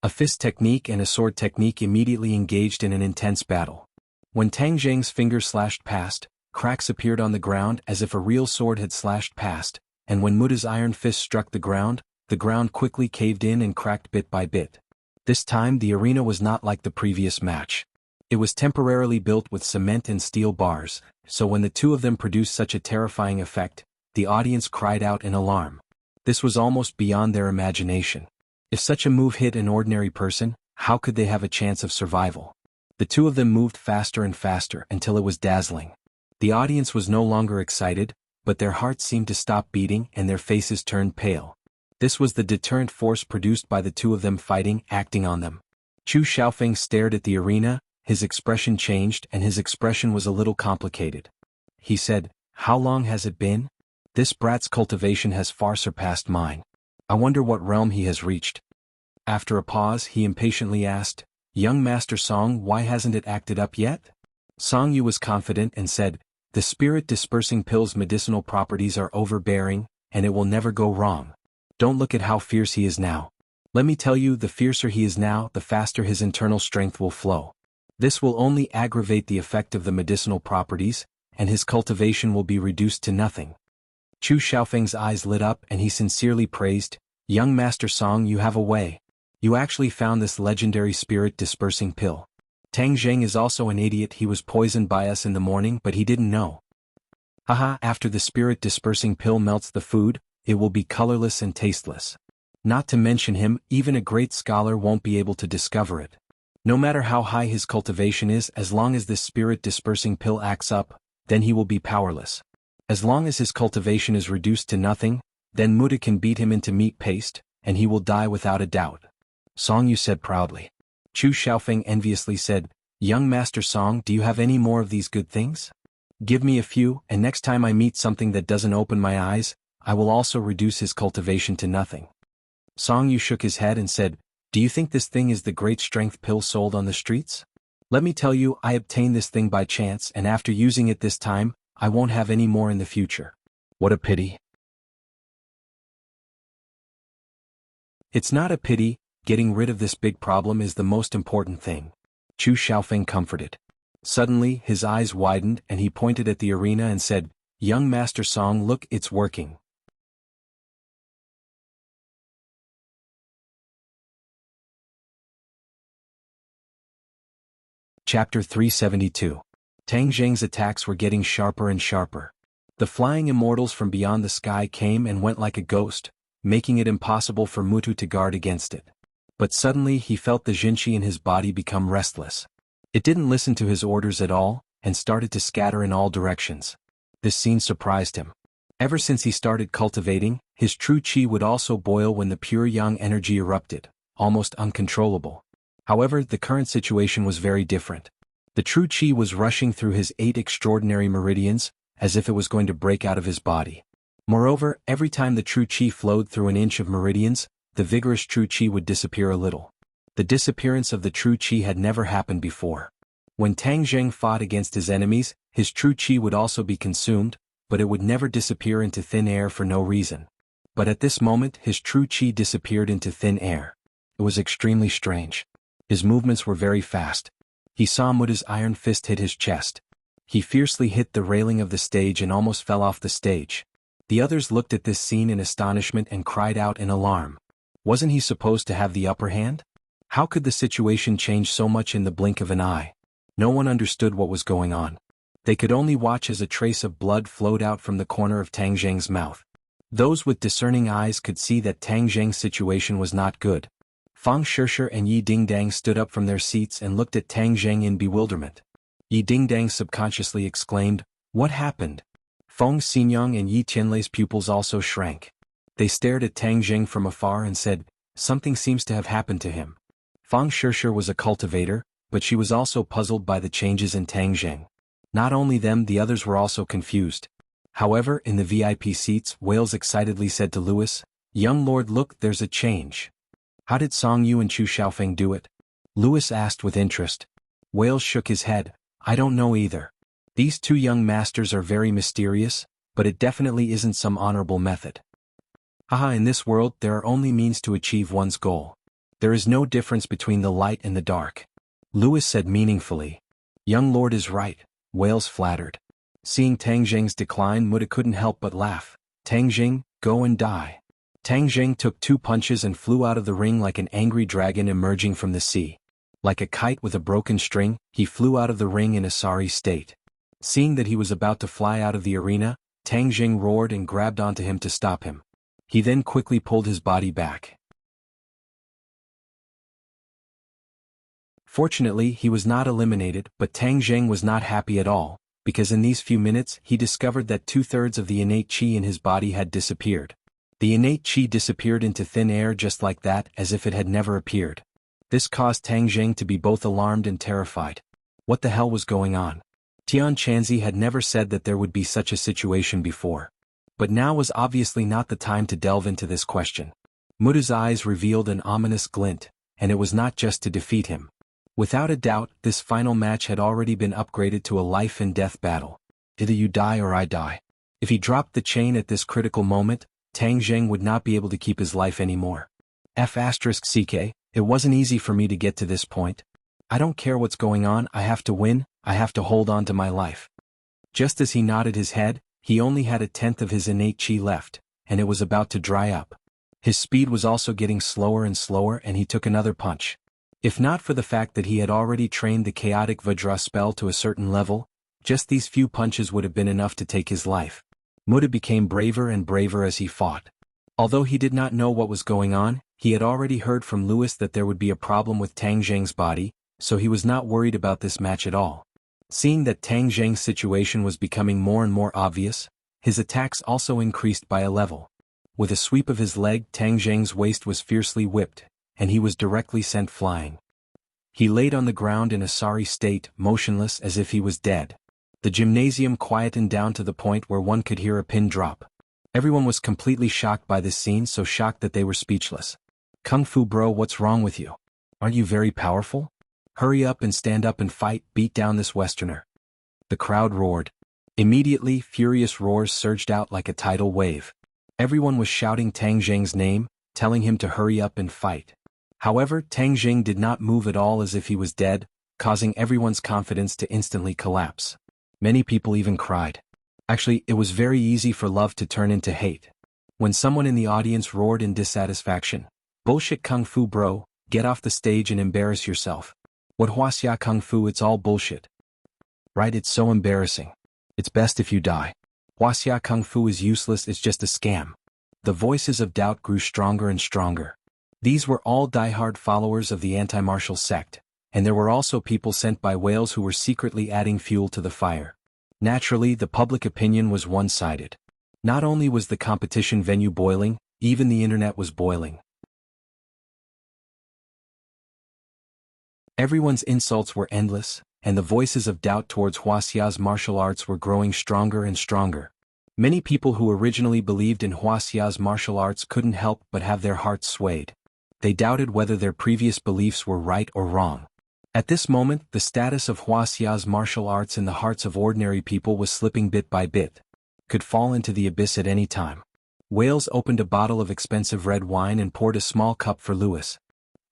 A fist technique and a sword technique immediately engaged in an intense battle. When Tang Zheng's finger slashed past, cracks appeared on the ground as if a real sword had slashed past, and when Mutu's iron fist struck the ground quickly caved in and cracked bit by bit. This time the arena was not like the previous match. It was temporarily built with cement and steel bars, so when the two of them produced such a terrifying effect, the audience cried out in alarm. This was almost beyond their imagination. If such a move hit an ordinary person, how could they have a chance of survival? The two of them moved faster and faster until it was dazzling. The audience was no longer excited, but their hearts seemed to stop beating and their faces turned pale. This was the deterrent force produced by the two of them fighting, acting on them. Chu Xiaofeng stared at the arena, his expression changed and his expression was a little complicated. He said, "How long has it been? This brat's cultivation has far surpassed mine. I wonder what realm he has reached." After a pause, he impatiently asked, "Young Master Song, why hasn't it acted up yet?" Song Yu was confident and said, "The spirit-dispersing pill's medicinal properties are overbearing, and it will never go wrong. Don't look at how fierce he is now. Let me tell you, the fiercer he is now, the faster his internal strength will flow. This will only aggravate the effect of the medicinal properties, and his cultivation will be reduced to nothing." Chu Xiaofeng's eyes lit up and he sincerely praised, "Young Master Song, you have a way. You actually found this legendary spirit-dispersing pill. Tang Zheng is also an idiot. He was poisoned by us in the morning but he didn't know. Haha, after the spirit-dispersing pill melts the food, it will be colorless and tasteless. Not to mention him, even a great scholar won't be able to discover it. No matter how high his cultivation is, as long as this spirit-dispersing pill acts up, then he will be powerless. As long as his cultivation is reduced to nothing, then Muta can beat him into meat paste, and he will die without a doubt." Song Yu said proudly. Chu Xiaofeng enviously said, "Young Master Song, do you have any more of these good things? Give me a few, and next time I meet something that doesn't open my eyes, I will also reduce his cultivation to nothing." Song Yu shook his head and said, "Do you think this thing is the great strength pill sold on the streets? Let me tell you, I obtained this thing by chance and after using it this time, I won't have any more in the future. What a pity." "It's not a pity, getting rid of this big problem is the most important thing," Chu Xiaofeng comforted. Suddenly, his eyes widened and he pointed at the arena and said, "Young Master Song, look, it's working." Chapter 372. Tang Zheng's attacks were getting sharper and sharper. The flying immortals from beyond the sky came and went like a ghost, making it impossible for Mutu to guard against it. But suddenly he felt the Jinqi in his body become restless. It didn't listen to his orders at all, and started to scatter in all directions. This scene surprised him. Ever since he started cultivating, his true qi would also boil when the pure yang energy erupted, almost uncontrollable. However, the current situation was very different. The true chi was rushing through his 8 extraordinary meridians, as if it was going to break out of his body. Moreover, every time the true chi flowed through an inch of meridians, the vigorous true chi would disappear a little. The disappearance of the true chi had never happened before. When Tang Zheng fought against his enemies, his true chi would also be consumed, but it would never disappear into thin air for no reason. But at this moment his true chi disappeared into thin air. It was extremely strange. His movements were very fast. He saw Muda's iron fist hit his chest. He fiercely hit the railing of the stage and almost fell off the stage. The others looked at this scene in astonishment and cried out in alarm. Wasn't he supposed to have the upper hand? How could the situation change so much in the blink of an eye? No one understood what was going on. They could only watch as a trace of blood flowed out from the corner of Tang Zheng's mouth. Those with discerning eyes could see that Tang Zheng's situation was not good. Fang Shishir and Yi Dingdang stood up from their seats and looked at Tang Zheng in bewilderment. Yi Dingdang subconsciously exclaimed, "What happened?" Feng Xinyang and Yi Tianlei's pupils also shrank. They stared at Tang Zheng from afar and said, "Something seems to have happened to him." Fang Shishir was a cultivator, but she was also puzzled by the changes in Tang Zheng. Not only them, the others were also confused. However, in the VIP seats, Wales excitedly said to Louis, "Young lord, look, there's a change." "How did Song Yu and Chu Xiaofeng do it?" Louis asked with interest. Wales shook his head. "I don't know either. These 2 young masters are very mysterious, but it definitely isn't some honorable method. Haha, in this world there are only means to achieve one's goal. There is no difference between the light and the dark." Louis said meaningfully. "Young lord is right," Wales flattered. Seeing Tang Zheng's decline, Muda couldn't help but laugh. "Tang Zheng, go and die." Tang Zheng took 2 punches and flew out of the ring like an angry dragon emerging from the sea. Like a kite with a broken string, he flew out of the ring in a sorry state. Seeing that he was about to fly out of the arena, Tang Zheng roared and grabbed onto him to stop him. He then quickly pulled his body back. Fortunately, he was not eliminated, but Tang Zheng was not happy at all, because in these few minutes he discovered that 2/3 of the innate qi in his body had disappeared. The innate qi disappeared into thin air just like that, as if it had never appeared. This caused Tang Zheng to be both alarmed and terrified. What the hell was going on? Tian Chanzi had never said that there would be such a situation before. But now was obviously not the time to delve into this question. Muda's eyes revealed an ominous glint, and it was not just to defeat him. Without a doubt, this final match had already been upgraded to a life-and-death battle. Either you die or I die. If he dropped the chain at this critical moment, Tang Zheng would not be able to keep his life anymore. F***ck, it wasn't easy for me to get to this point. I don't care what's going on, I have to win, I have to hold on to my life. Just as he nodded his head, he only had 1/10 of his innate qi left, and it was about to dry up. His speed was also getting slower and slower, and he took another punch. If not for the fact that he had already trained the chaotic Vajra spell to a certain level, just these few punches would have been enough to take his life. Muda became braver and braver as he fought. Although he did not know what was going on, he had already heard from Louis that there would be a problem with Tang Zheng's body, so he was not worried about this match at all. Seeing that Tang Zheng's situation was becoming more and more obvious, his attacks also increased by a level. With a sweep of his leg, Tang Zheng's waist was fiercely whipped, and he was directly sent flying. He laid on the ground in a sorry state, motionless as if he was dead. The gymnasium quietened down to the point where one could hear a pin drop. Everyone was completely shocked by this scene, so shocked that they were speechless. "Kung Fu bro, what's wrong with you? Aren't you very powerful? Hurry up and stand up and fight, beat down this Westerner." The crowd roared. Immediately, furious roars surged out like a tidal wave. Everyone was shouting Tang Zheng's name, telling him to hurry up and fight. However, Tang Zheng did not move at all, as if he was dead, causing everyone's confidence to instantly collapse. Many people even cried. Actually, it was very easy for love to turn into hate. When someone in the audience roared in dissatisfaction, "Bullshit Kung Fu bro, get off the stage and embarrass yourself. What Wuxia Kung Fu, it's all bullshit. Right, it's so embarrassing. It's best if you die. Wuxia Kung Fu is useless, it's just a scam." The voices of doubt grew stronger and stronger. These were all diehard followers of the anti-martial sect, and there were also people sent by Wales who were secretly adding fuel to the fire. Naturally, the public opinion was one-sided. Not only was the competition venue boiling, even the internet was boiling. Everyone's insults were endless, and the voices of doubt towards Wuxia's martial arts were growing stronger and stronger. Many people who originally believed in Wuxia's martial arts couldn't help but have their hearts swayed. They doubted whether their previous beliefs were right or wrong. At this moment, the status of Wuxia's martial arts in the hearts of ordinary people was slipping bit by bit. Could fall into the abyss at any time. Wales opened a bottle of expensive red wine and poured a small cup for Louis.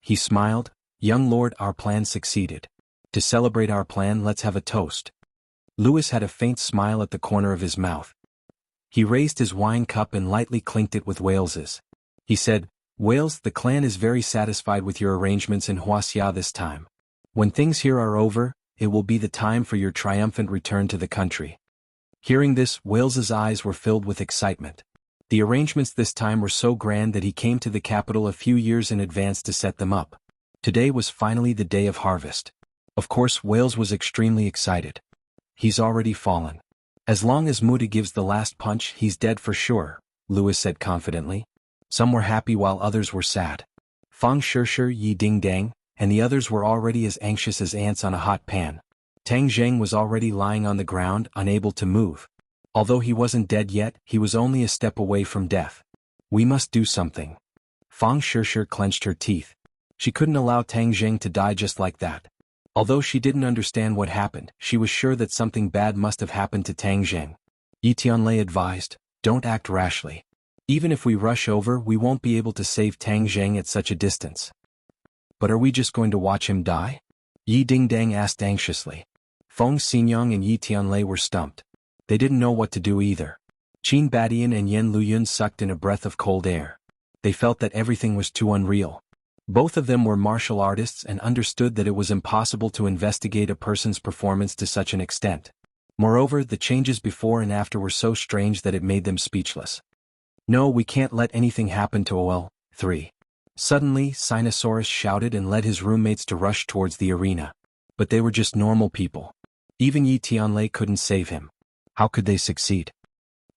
He smiled. "Young lord, our plan succeeded. To celebrate our plan, let's have a toast." Louis had a faint smile at the corner of his mouth. He raised his wine cup and lightly clinked it with Wales's. He said, "Wales, the clan is very satisfied with your arrangements in Wuxia this time. When things here are over, it will be the time for your triumphant return to the country." Hearing this, Wales's eyes were filled with excitement. The arrangements this time were so grand that he came to the capital a few years in advance to set them up. Today was finally the day of harvest. Of course, Wales was extremely excited. "He's already fallen. As long as Muda gives the last punch, he's dead for sure," Louis said confidently. Some were happy while others were sad. Fang Shishir, Yi Ding Dang, and the others were already as anxious as ants on a hot pan. Tang Zheng was already lying on the ground, unable to move. Although he wasn't dead yet, he was only a step away from death. "We must do something." Fang Shishir clenched her teeth. She couldn't allow Tang Zheng to die just like that. Although she didn't understand what happened, she was sure that something bad must have happened to Tang Zheng. Yi Tianlei advised, "Don't act rashly. Even if we rush over, we won't be able to save Tang Zheng at such a distance." "But are we just going to watch him die?" Yi Dingdang asked anxiously. Feng Xinyang and Yi Tianlei were stumped. They didn't know what to do either. Qin Badian and Yen Luyun sucked in a breath of cold air. They felt that everything was too unreal. Both of them were martial artists and understood that it was impossible to investigate a person's performance to such an extent. Moreover, the changes before and after were so strange that it made them speechless. "No, we can't let anything happen to OL. 3. Suddenly, Sinosaurus shouted and led his roommates to rush towards the arena. But they were just normal people. Even Yi Tianlei couldn't save him. How could they succeed?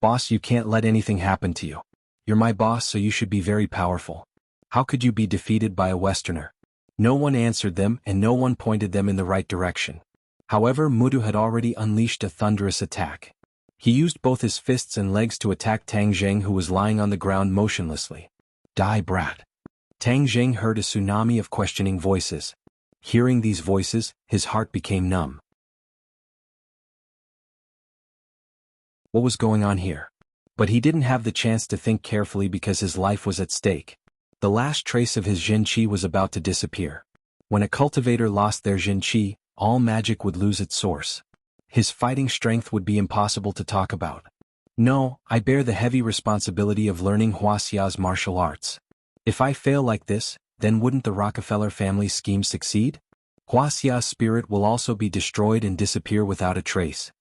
"Boss, you can't let anything happen to you. You're my boss, so you should be very powerful. How could you be defeated by a Westerner?" No one answered them and no one pointed them in the right direction. However, Mudu had already unleashed a thunderous attack. He used both his fists and legs to attack Tang Zheng, who was lying on the ground motionlessly. "Die, brat." Tang Zheng heard a tsunami of questioning voices. Hearing these voices, his heart became numb. What was going on here? But he didn't have the chance to think carefully because his life was at stake. The last trace of his Jin Qi was about to disappear. When a cultivator lost their Jin Qi, all magic would lose its source. His fighting strength would be impossible to talk about. "No, I bear the heavy responsibility of learning Wuxia's martial arts. If I fail like this, then wouldn't the Rockefeller family scheme succeed? Wuxia's spirit will also be destroyed and disappear without a trace."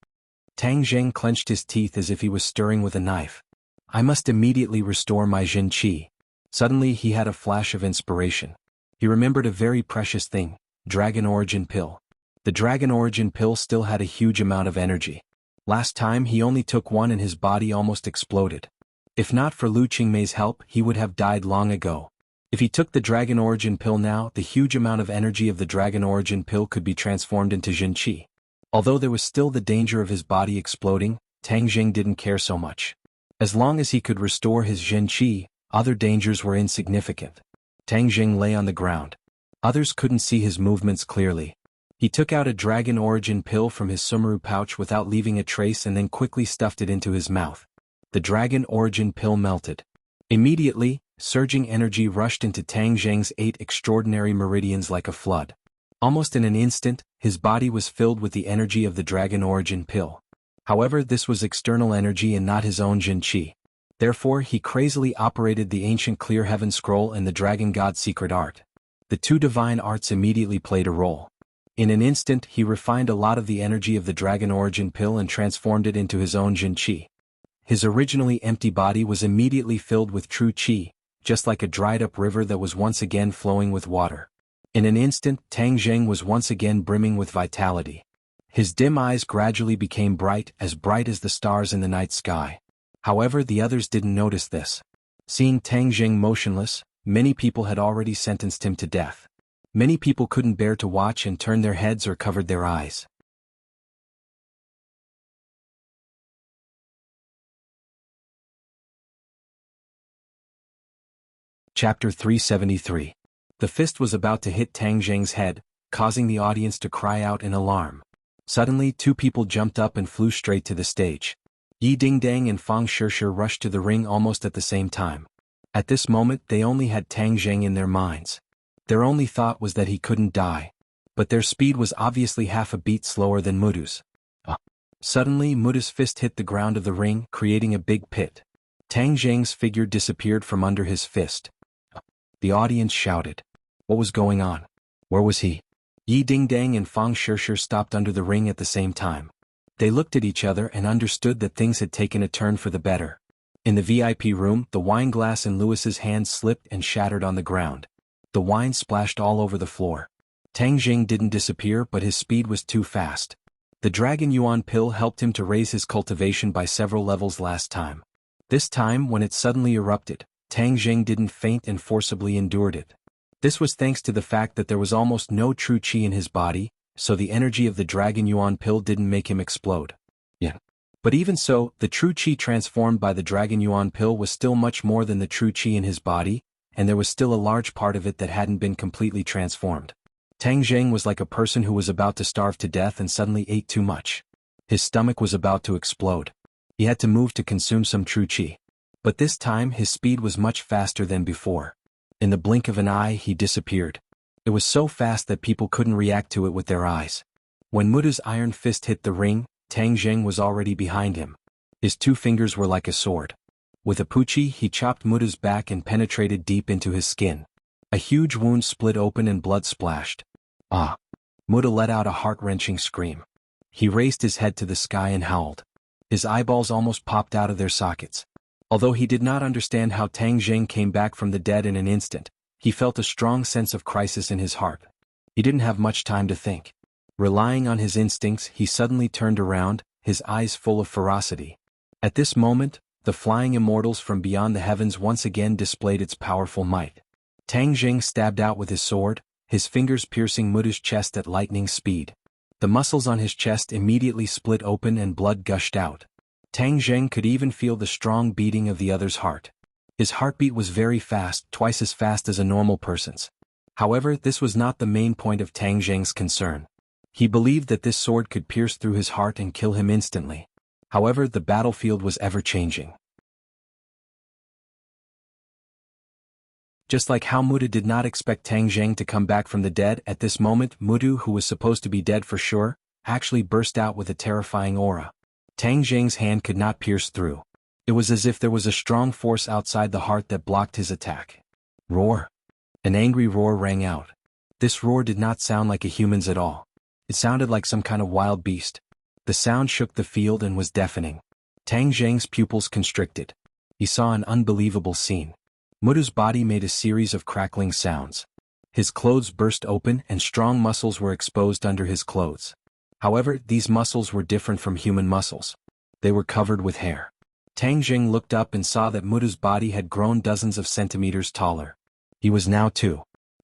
Tang Zheng clenched his teeth as if he was stirring with a knife. "I must immediately restore my Jin Qi." Suddenly he had a flash of inspiration. He remembered a very precious thing, Dragon Origin Pill. The Dragon Origin Pill still had a huge amount of energy. Last time he only took one and his body almost exploded. If not for Lu Qingmei's help, he would have died long ago. If he took the Dragon Origin Pill now, the huge amount of energy of the Dragon Origin Pill could be transformed into Jin Qi. Although there was still the danger of his body exploding, Tang Zheng didn't care so much. As long as he could restore his Jin Qi, other dangers were insignificant. Tang Zheng lay on the ground. Others couldn't see his movements clearly. He took out a Dragon Origin Pill from his sumaru pouch without leaving a trace and then quickly stuffed it into his mouth. The Dragon Origin Pill melted. Immediately, surging energy rushed into Tang Zheng's 8 extraordinary meridians like a flood. Almost in an instant, his body was filled with the energy of the Dragon Origin Pill. However, this was external energy and not his own Jin Qi. Therefore, he crazily operated the ancient Clear Heaven Scroll and the Dragon God's secret art. The two divine arts immediately played a role. In an instant, he refined a lot of the energy of the Dragon Origin Pill and transformed it into his own Jin Qi. His originally empty body was immediately filled with true Qi, just like a dried-up river that was once again flowing with water. In an instant, Tang Zheng was once again brimming with vitality. His dim eyes gradually became bright as the stars in the night sky. However, the others didn't notice this. Seeing Tang Zheng motionless, many people had already sentenced him to death. Many people couldn't bear to watch and turned their heads or covered their eyes. Chapter 373. The fist was about to hit Tang Zheng's head, causing the audience to cry out in alarm. Suddenly, two people jumped up and flew straight to the stage. Yi Dingdang and Fang Shishir rushed to the ring almost at the same time. At this moment, they only had Tang Zheng in their minds. Their only thought was that he couldn't die. But their speed was obviously half a beat slower than Mutu's. Suddenly, Mutu's fist hit the ground of the ring, creating a big pit. Tang Zheng's figure disappeared from under his fist. The audience shouted. What was going on? Where was he? Yi Dingdang and Fang Shishir stopped under the ring at the same time. They looked at each other and understood that things had taken a turn for the better. In the VIP room, the wine glass in Lewis's hand slipped and shattered on the ground. The wine splashed all over the floor. Tang Zheng didn't disappear, but his speed was too fast. The Dragon Yuan pill helped him to raise his cultivation by several levels last time. This time, when it suddenly erupted, Tang Zheng didn't faint and forcibly endured it. This was thanks to the fact that there was almost no true qi in his body, so the energy of the Dragon Yuan pill didn't make him explode. But even so, the true qi transformed by the Dragon Yuan pill was still much more than the true qi in his body, and there was still a large part of it that hadn't been completely transformed. Tang Zheng was like a person who was about to starve to death and suddenly ate too much. His stomach was about to explode. He had to move to consume some true qi. But this time his speed was much faster than before. In the blink of an eye he disappeared. It was so fast that people couldn't react to it with their eyes. When Mutu's iron fist hit the ring, Tang Zheng was already behind him. His two fingers were like a sword. With a puchi he chopped Mutu's back and penetrated deep into his skin. A huge wound split open and blood splashed. Mutu let out a heart-wrenching scream. He raised his head to the sky and howled. His eyeballs almost popped out of their sockets. Although he did not understand how Tang Zheng came back from the dead in an instant, he felt a strong sense of crisis in his heart. He didn't have much time to think. Relying on his instincts, he suddenly turned around, his eyes full of ferocity. At this moment, the flying immortals from beyond the heavens once again displayed its powerful might. Tang Zheng stabbed out with his sword, his fingers piercing Mutu's chest at lightning speed. The muscles on his chest immediately split open and blood gushed out. Tang Zheng could even feel the strong beating of the other's heart. His heartbeat was very fast, twice as fast as a normal person's. However, this was not the main point of Tang Zheng's concern. He believed that this sword could pierce through his heart and kill him instantly. However, the battlefield was ever-changing. Just like how Mutu did not expect Tang Zheng to come back from the dead, at this moment Mutu, who was supposed to be dead for sure, actually burst out with a terrifying aura. Tang Zheng's hand could not pierce through. It was as if there was a strong force outside the heart that blocked his attack. Roar! An angry roar rang out. This roar did not sound like a human's at all. It sounded like some kind of wild beast. The sound shook the field and was deafening. Tang Zheng's pupils constricted. He saw an unbelievable scene. Mutu's body made a series of crackling sounds. His clothes burst open and strong muscles were exposed under his clothes. However, these muscles were different from human muscles. They were covered with hair. Tang Zheng looked up and saw that Mutu's body had grown dozens of centimeters taller. He was now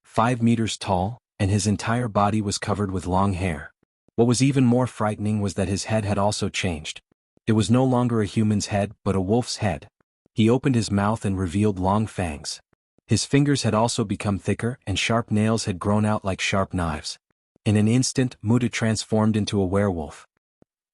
5 meters tall, and his entire body was covered with long hair. What was even more frightening was that his head had also changed. It was no longer a human's head, but a wolf's head. He opened his mouth and revealed long fangs. His fingers had also become thicker, and sharp nails had grown out like sharp knives. In an instant, Mutu transformed into a werewolf.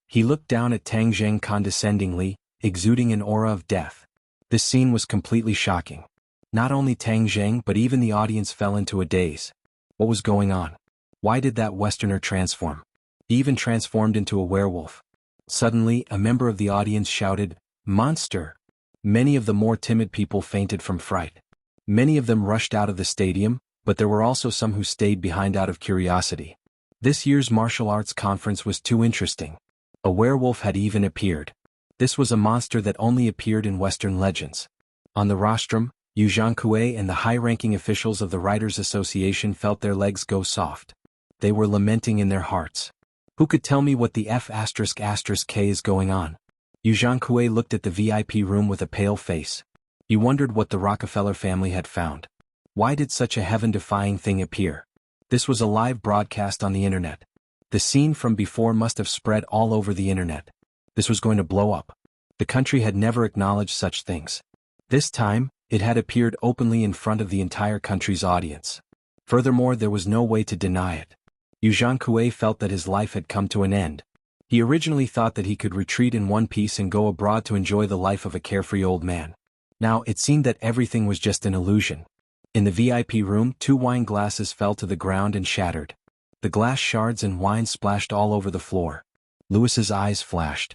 He looked down at Tang Zheng condescendingly, exuding an aura of death. This scene was completely shocking. Not only Tang Zheng but even the audience fell into a daze. What was going on? Why did that Westerner transform? He even transformed into a werewolf. Suddenly, a member of the audience shouted, "Monster!" Many of the more timid people fainted from fright. Many of them rushed out of the stadium, but there were also some who stayed behind out of curiosity. This year's martial arts conference was too interesting. A werewolf had even appeared. This was a monster that only appeared in Western legends. On the rostrum, Jianghu and the high-ranking officials of the Writers' Association felt their legs go soft. They were lamenting in their hearts. Who could tell me what the F***K is going on? Jianghu looked at the VIP room with a pale face. He wondered what the Rockefeller family had found. Why did such a heaven-defying thing appear? This was a live broadcast on the internet. The scene from before must have spread all over the internet. This was going to blow up. The country had never acknowledged such things. This time, it had appeared openly in front of the entire country's audience. Furthermore, there was no way to deny it. Jianghu felt that his life had come to an end. He originally thought that he could retreat in one piece and go abroad to enjoy the life of a carefree old man. Now, it seemed that everything was just an illusion. In the VIP room, 2 wine glasses fell to the ground and shattered. The glass shards and wine splashed all over the floor. Louis's eyes flashed.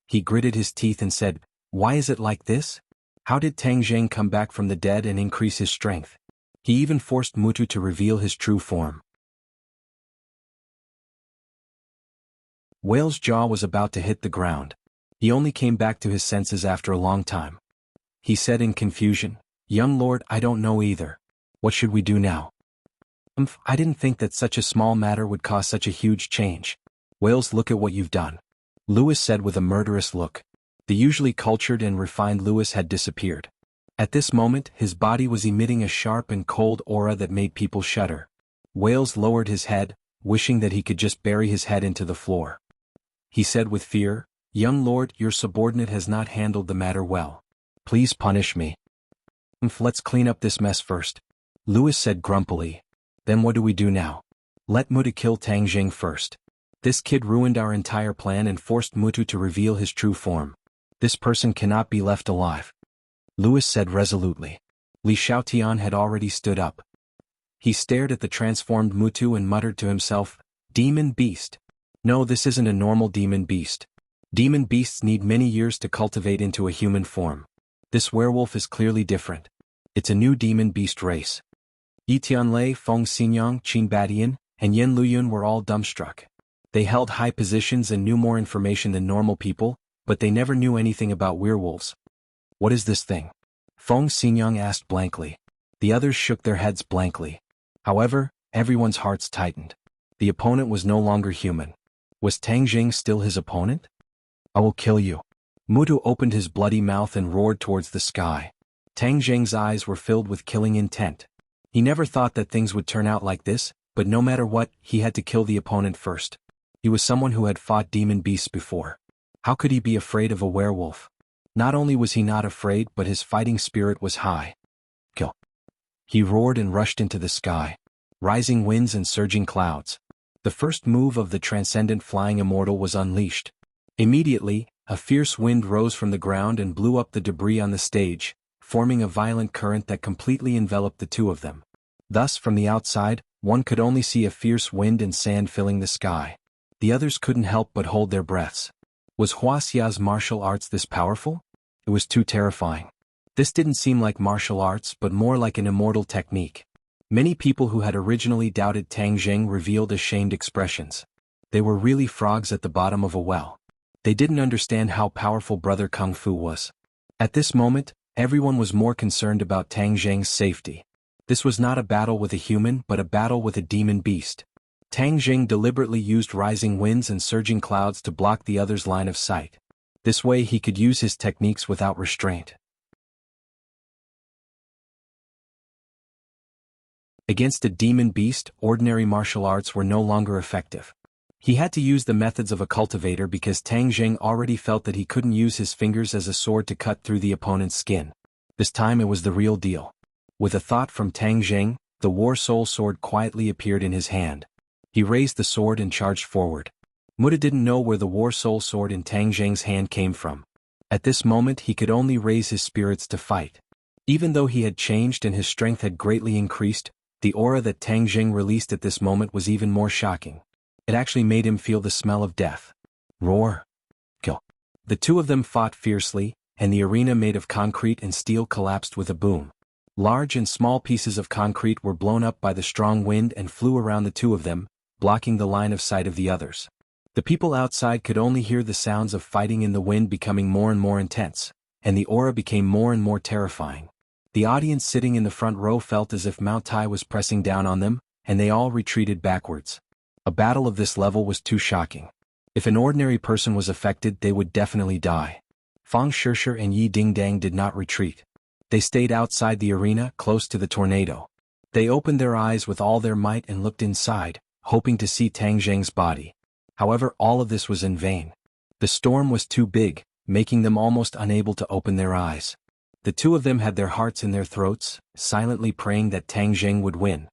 He gritted his teeth and said, "Why is it like this? How did Tang Jing come back from the dead and increase his strength?" He even forced Mutu to reveal his true form. Whale's jaw was about to hit the ground. He only came back to his senses after a long time. He said in confusion, "Young lord, I don't know either. What should we do now?" I didn't think that such a small matter would cause such a huge change." "Whales, look at what you've done," Louis said with a murderous look. The usually cultured and refined Louis had disappeared. At this moment, his body was emitting a sharp and cold aura that made people shudder. Wales lowered his head, wishing that he could just bury his head into the floor. He said with fear, "Young lord, your subordinate has not handled the matter well. Please punish me." "Let's clean up this mess first," Louis said grumpily. "Then what do we do now?" "Let Mutu kill Tang Jing first. This kid ruined our entire plan and forced Mutu to reveal his true form. This person cannot be left alive," Louis said resolutely. Li Xiaotian had already stood up. He stared at the transformed Mutu and muttered to himself, "Demon beast. No, this isn't a normal demon beast. Demon beasts need many years to cultivate into a human form. This werewolf is clearly different. It's a new demon beast race." Yi Tianlei, Feng Xinyang, Qin Badian, and Yen Luyun were all dumbstruck. They held high positions and knew more information than normal people, but they never knew anything about werewolves. "What is this thing?" Feng Xinyang asked blankly. The others shook their heads blankly. However, everyone's hearts tightened. The opponent was no longer human. Was Tang Jing still his opponent? "I will kill you." Mutu opened his bloody mouth and roared towards the sky. Tang Jing's eyes were filled with killing intent. He never thought that things would turn out like this, but no matter what, he had to kill the opponent first. He was someone who had fought demon beasts before. How could he be afraid of a werewolf? Not only was he not afraid, but his fighting spirit was high. "Kill!" He roared and rushed into the sky. Rising winds and surging clouds. The first move of the transcendent flying immortal was unleashed. Immediately, a fierce wind rose from the ground and blew up the debris on the stage, forming a violent current that completely enveloped the two of them. Thus, from the outside, one could only see a fierce wind and sand filling the sky. The others couldn't help but hold their breaths. Was Wuxia's martial arts this powerful? It was too terrifying. This didn't seem like martial arts but more like an immortal technique. Many people who had originally doubted Tang Jing revealed ashamed expressions. They were really frogs at the bottom of a well. They didn't understand how powerful Brother Kung Fu was. At this moment, everyone was more concerned about Tang Jing's safety. This was not a battle with a human but a battle with a demon beast. Tang Jing deliberately used rising winds and surging clouds to block the other's line of sight. This way he could use his techniques without restraint. Against a demon beast, ordinary martial arts were no longer effective. He had to use the methods of a cultivator because Tang Jing already felt that he couldn't use his fingers as a sword to cut through the opponent's skin. This time it was the real deal. With a thought from Tang Jing, the War Soul sword quietly appeared in his hand. He raised the sword and charged forward. Muta didn't know where the War Soul sword in Tang Jing's hand came from. At this moment he could only raise his spirits to fight. Even though he had changed and his strength had greatly increased, the aura that Tang Jing released at this moment was even more shocking. It actually made him feel the smell of death. Roar! Kill! The two of them fought fiercely, and the arena made of concrete and steel collapsed with a boom. Large and small pieces of concrete were blown up by the strong wind and flew around the two of them, blocking the line of sight of the others. The people outside could only hear the sounds of fighting in the wind becoming more and more intense, and the aura became more and more terrifying. The audience sitting in the front row felt as if Mount Tai was pressing down on them, and they all retreated backwards. A battle of this level was too shocking. If an ordinary person was affected, they would definitely die. Fang Shishir and Yi Dingdang did not retreat. They stayed outside the arena, close to the tornado. They opened their eyes with all their might and looked inside, hoping to see Tang Zheng's body. However, all of this was in vain. The storm was too big, making them almost unable to open their eyes. The two of them had their hearts in their throats, silently praying that Tang Zheng would win.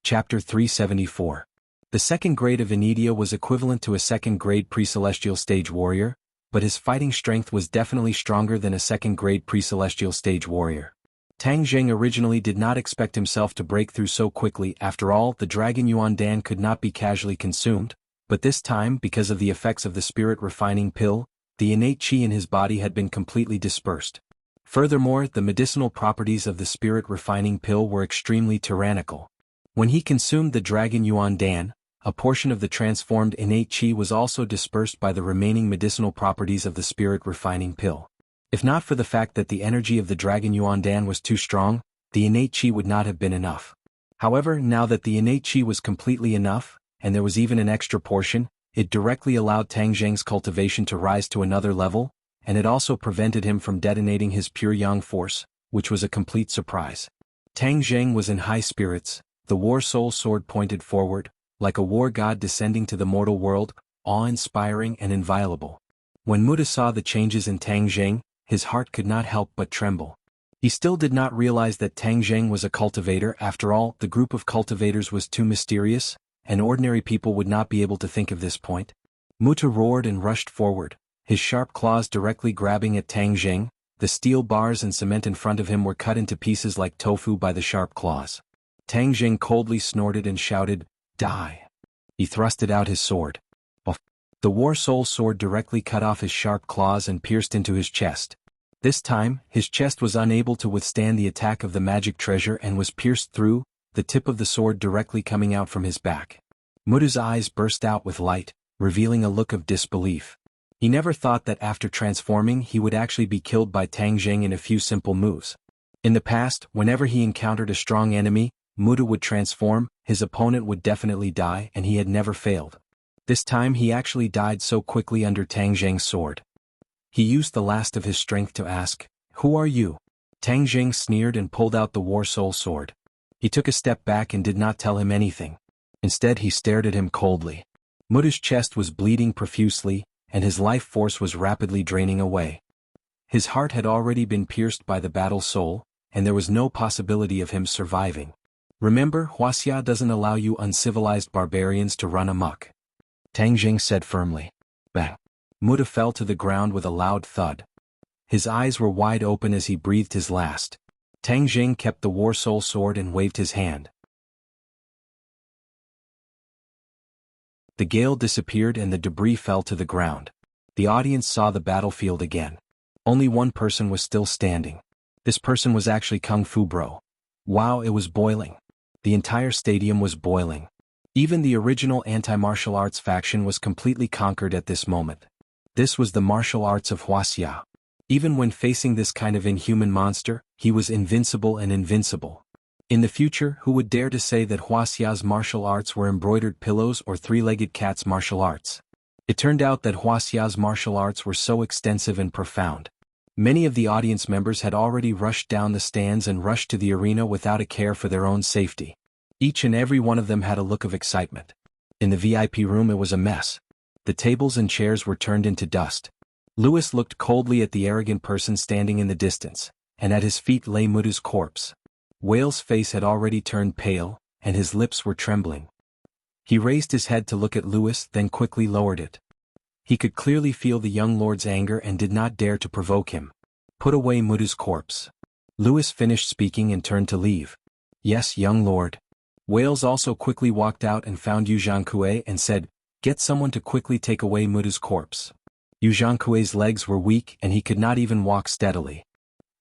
Chapter 374. The second grade of Inidia was equivalent to a second grade pre-celestial stage warrior, but his fighting strength was definitely stronger than a second grade pre-celestial stage warrior. Tang Zheng originally did not expect himself to break through so quickly. After all, the Dragon Yuan Dan could not be casually consumed, but this time, because of the effects of the spirit refining pill, the innate qi in his body had been completely dispersed. Furthermore, the medicinal properties of the spirit refining pill were extremely tyrannical. When he consumed the Dragon Yuan Dan, a portion of the transformed innate qi was also dispersed by the remaining medicinal properties of the spirit refining pill. If not for the fact that the energy of the Dragon Yuan Dan was too strong, the innate qi would not have been enough. However, now that the innate qi was completely enough, and there was even an extra portion, it directly allowed Tang Zheng's cultivation to rise to another level, and it also prevented him from detonating his pure yang force, which was a complete surprise. Tang Zheng was in high spirits, the war soul sword pointed forward, like a war god descending to the mortal world, awe-inspiring and inviolable. When Muda saw the changes in Tang Zheng, his heart could not help but tremble. He still did not realize that Tang Zheng was a cultivator. After all, the group of cultivators was too mysterious, and ordinary people would not be able to think of this point. Muta roared and rushed forward, his sharp claws directly grabbing at Tang Zheng. The steel bars and cement in front of him were cut into pieces like tofu by the sharp claws. Tang Zheng coldly snorted and shouted, "Die!" He thrusted out his sword. The War Soul sword directly cut off his sharp claws and pierced into his chest. This time, his chest was unable to withstand the attack of the magic treasure and was pierced through, the tip of the sword directly coming out from his back. Muda's eyes burst out with light, revealing a look of disbelief. He never thought that after transforming he would actually be killed by Tang Zheng in a few simple moves. In the past, whenever he encountered a strong enemy, Muda would transform, his opponent would definitely die, and he had never failed. This time he actually died so quickly under Tang Zheng's sword. He used the last of his strength to ask, "Who are you?" Tang Zheng sneered and pulled out the War Soul sword. He took a step back and did not tell him anything. Instead he stared at him coldly. Muda's chest was bleeding profusely, and his life force was rapidly draining away. His heart had already been pierced by the battle soul, and there was no possibility of him surviving. Remember, Wuxia doesn't allow you uncivilized barbarians to run amok. Tang Zheng said firmly. Bang! Muda fell to the ground with a loud thud. His eyes were wide open as he breathed his last. Tang Zheng kept the War Soul sword and waved his hand. The gale disappeared and the debris fell to the ground. The audience saw the battlefield again. Only one person was still standing. This person was actually Kung Fu Bro. Wow, it was boiling. The entire stadium was boiling. Even the original anti-martial arts faction was completely conquered at this moment. This was the martial arts of Wuxia. Even when facing this kind of inhuman monster, he was invincible and invincible. In the future, who would dare to say that Wuxia's martial arts were embroidered pillows or three-legged cat's martial arts? It turned out that Wuxia's martial arts were so extensive and profound. Many of the audience members had already rushed down the stands and rushed to the arena without a care for their own safety. Each and every one of them had a look of excitement. In the VIP room it was a mess. The tables and chairs were turned into dust. Louis looked coldly at the arrogant person standing in the distance, and at his feet lay Muda's corpse. Whale's face had already turned pale, and his lips were trembling. He raised his head to look at Louis, then quickly lowered it. He could clearly feel the young lord's anger and did not dare to provoke him. Put away Muda's corpse. Louis finished speaking and turned to leave. Yes, young lord. Wales also quickly walked out and found Yu Jianghu and said, "Get someone to quickly take away Muda's corpse." Yu Jianghu's legs were weak and he could not even walk steadily.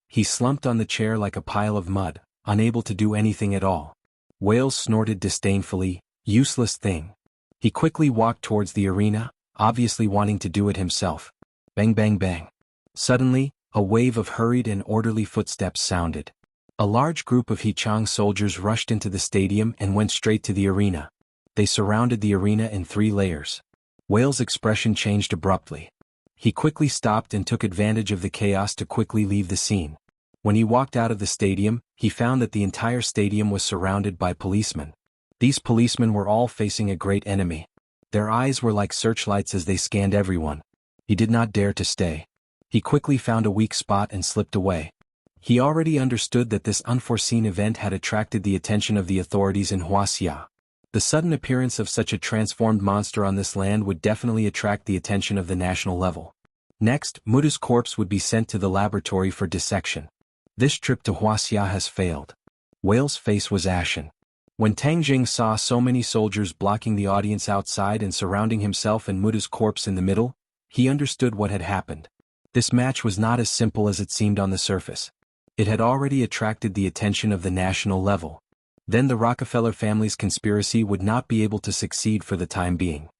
He slumped on the chair like a pile of mud, unable to do anything at all. Wales snorted disdainfully, "Useless thing." He quickly walked towards the arena, obviously wanting to do it himself. Bang bang bang. Suddenly, a wave of hurried and orderly footsteps sounded. A large group of Heechang soldiers rushed into the stadium and went straight to the arena. They surrounded the arena in 3 layers. Whale's expression changed abruptly. He quickly stopped and took advantage of the chaos to quickly leave the scene. When he walked out of the stadium, he found that the entire stadium was surrounded by policemen. These policemen were all facing a great enemy. Their eyes were like searchlights as they scanned everyone. He did not dare to stay. He quickly found a weak spot and slipped away. He already understood that this unforeseen event had attracted the attention of the authorities in Wuxia. The sudden appearance of such a transformed monster on this land would definitely attract the attention of the national level. Next, Muta's corpse would be sent to the laboratory for dissection. This trip to Wuxia has failed. Whale's face was ashen. When Tang Jing saw so many soldiers blocking the audience outside and surrounding himself and Muta's corpse in the middle, he understood what had happened. This match was not as simple as it seemed on the surface. It had already attracted the attention of the national level. Then the Rockefeller family's conspiracy would not be able to succeed for the time being.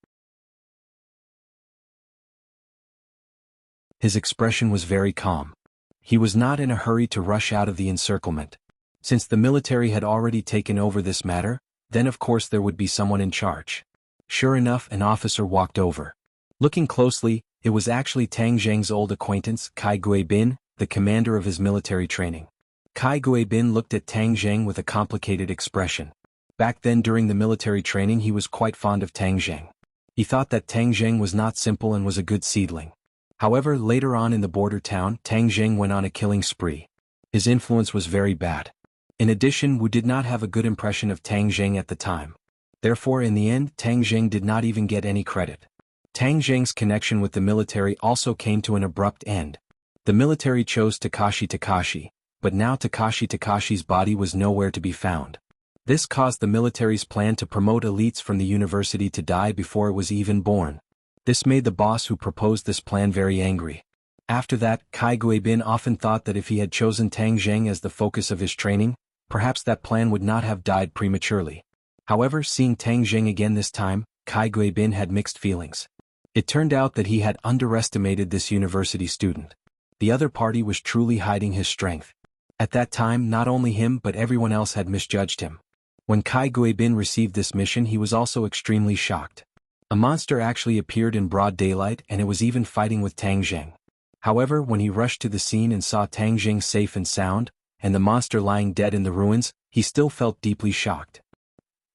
His expression was very calm. He was not in a hurry to rush out of the encirclement. Since the military had already taken over this matter, then of course there would be someone in charge. Sure enough, an officer walked over. Looking closely, it was actually Tang Zheng's old acquaintance, Kai Guibin, the commander of his military training. Kai Guibin looked at Tang Zheng with a complicated expression. Back then during the military training he was quite fond of Tang Zheng. He thought that Tang Zheng was not simple and was a good seedling. However, later on in the border town, Tang Zheng went on a killing spree. His influence was very bad. In addition, Wu did not have a good impression of Tang Zheng at the time. Therefore in the end, Tang Zheng did not even get any credit. Tang Zheng's connection with the military also came to an abrupt end. The military chose Takashi, but now Takashi's body was nowhere to be found. This caused the military's plan to promote elites from the university to die before it was even born. This made the boss who proposed this plan very angry. After that, Kai Guibin often thought that if he had chosen Tang Zheng as the focus of his training, perhaps that plan would not have died prematurely. However, seeing Tang Zheng again this time, Kai Guibin had mixed feelings. It turned out that he had underestimated this university student. The other party was truly hiding his strength. At that time, not only him but everyone else had misjudged him. When Kai Guibin received this mission, he was also extremely shocked. A monster actually appeared in broad daylight and it was even fighting with Tang Zheng. However, when he rushed to the scene and saw Tang Zheng safe and sound, and the monster lying dead in the ruins, he still felt deeply shocked.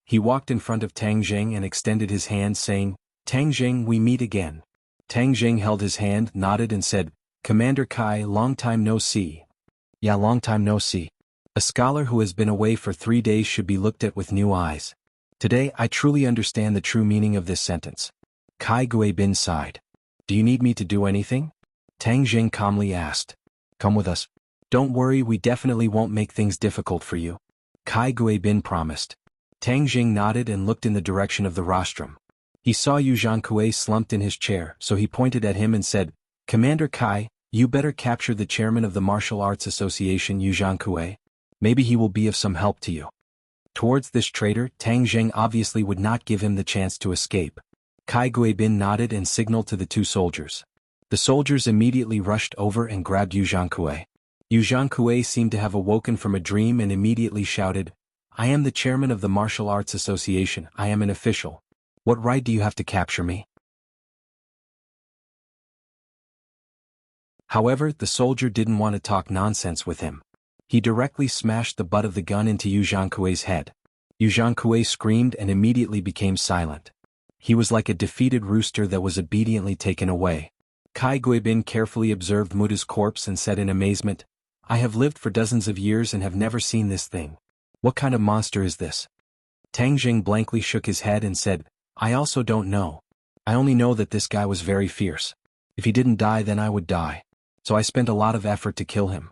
He walked in front of Tang Zheng and extended his hand saying, "Tang Zheng, we meet again." Tang Zheng held his hand, nodded and said, "Commander Kai, long time no see." "Yeah, long time no see. A scholar who has been away for 3 days should be looked at with new eyes. Today I truly understand the true meaning of this sentence." Kai Guibin sighed. "Do you need me to do anything?" Tang Zheng calmly asked. "Come with us. Don't worry, we definitely won't make things difficult for you," Kai Guibin promised. Tang Zheng nodded and looked in the direction of the rostrum. He saw Yu Zhangkui slumped in his chair, so he pointed at him and said, "Commander Kai, you better capture the chairman of the Martial Arts Association, Yu Zhangkui. Maybe he will be of some help to you." Towards this traitor, Tang Zheng obviously would not give him the chance to escape. Kai Guibin nodded and signaled to the 2 soldiers. The soldiers immediately rushed over and grabbed Yu Zhangkui. Yu Zhangkui seemed to have awoken from a dream and immediately shouted, "I am the chairman of the Martial Arts Association, I am an official. What right do you have to capture me?" However, the soldier didn't want to talk nonsense with him. He directly smashed the butt of the gun into Yu Zhangkui's head. Yu Zhangkui screamed and immediately became silent. He was like a defeated rooster that was obediently taken away. Kai Guibin carefully observed Muta's corpse and said in amazement, "I have lived for dozens of years and have never seen this thing. What kind of monster is this?" Tang Zheng blankly shook his head and said, "I also don't know. I only know that this guy was very fierce. If he didn't die then I would die. So I spent a lot of effort to kill him."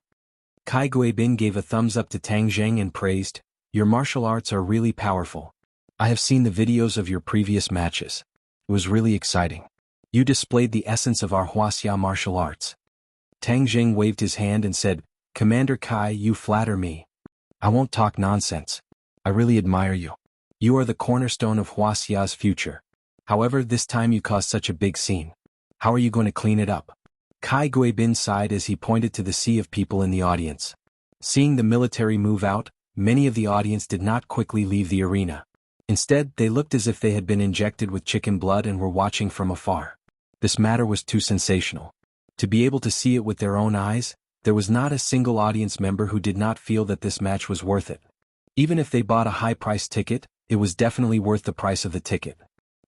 Kai Guibin gave a thumbs up to Tang Zheng and praised, "Your martial arts are really powerful. I have seen the videos of your previous matches. It was really exciting. You displayed the essence of our Wuxia martial arts." Tang Zheng waved his hand and said, "Commander Kai, you flatter me. I won't talk nonsense. I really admire you. You are the cornerstone of Wuxia's future. However, this time you caused such a big scene. How are you going to clean it up?" Kai Guibin sighed as he pointed to the sea of people in the audience. Seeing the military move out, many of the audience did not quickly leave the arena. Instead, they looked as if they had been injected with chicken blood and were watching from afar. This matter was too sensational. To be able to see it with their own eyes, there was not a single audience member who did not feel that this match was worth it. Even if they bought a high-priced ticket, it was definitely worth the price of the ticket.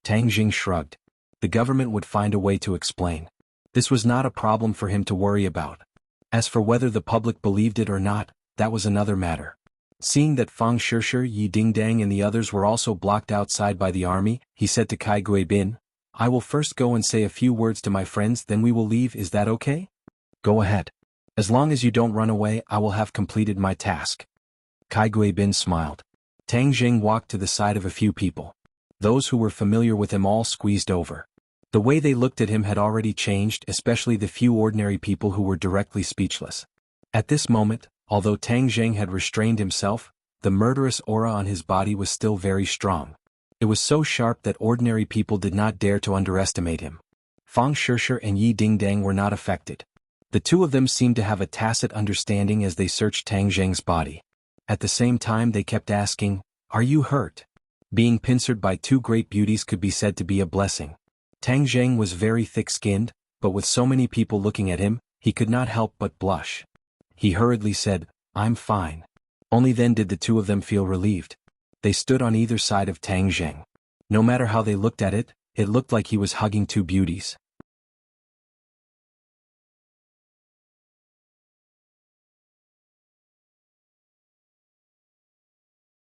Tang Jing shrugged. The government would find a way to explain. This was not a problem for him to worry about. As for whether the public believed it or not, that was another matter. Seeing that Fang Shishir, Yi Dingdang and the others were also blocked outside by the army, he said to Kai Guibin, "I will first go and say a few words to my friends, then we will leave, is that okay?" "Go ahead. As long as you don't run away, I will have completed my task." Kai Guibin smiled. Tang Jing walked to the side of a few people. Those who were familiar with him all squeezed over. The way they looked at him had already changed, especially the few ordinary people who were directly speechless. At this moment, although Tang Jing had restrained himself, the murderous aura on his body was still very strong. It was so sharp that ordinary people did not dare to underestimate him. Fang Shishir and Yi Dingdang were not affected. The two of them seemed to have a tacit understanding as they searched Tang Jing's body. At the same time they kept asking, "Are you hurt?" Being pincered by two great beauties could be said to be a blessing. Tang Jing was very thick-skinned, but with so many people looking at him, he could not help but blush. He hurriedly said, "I'm fine." Only then did the two of them feel relieved. They stood on either side of Tang Jing. No matter how they looked at it, it looked like he was hugging two beauties.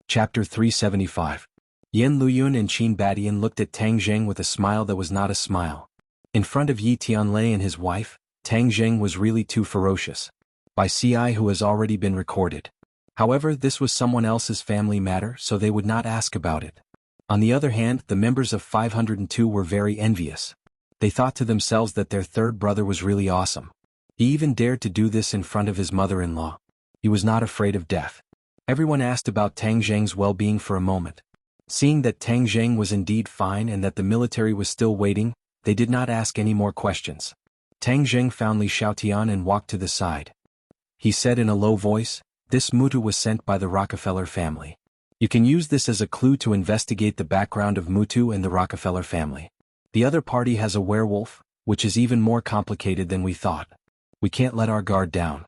Chapter 375. Yen Luyun and Qin Badian looked at Tang Jing with a smile that was not a smile. In front of Yi Tianlei and his wife, Tang Jing was really too ferocious. By CI who has already been recorded. However, this was someone else's family matter, so they would not ask about it. On the other hand, the members of 502 were very envious. They thought to themselves that their third brother was really awesome. He even dared to do this in front of his mother-in-law. He was not afraid of death. Everyone asked about Tang Jing's well-being for a moment. Seeing that Tang Jing was indeed fine and that the military was still waiting, they did not ask any more questions. Tang Jing found Li Xiaotian and walked to the side. He said in a low voice, "This Mutu was sent by the Rockefeller family. You can use this as a clue to investigate the background of Mutu and the Rockefeller family. The other party has a werewolf, which is even more complicated than we thought. We can't let our guard down."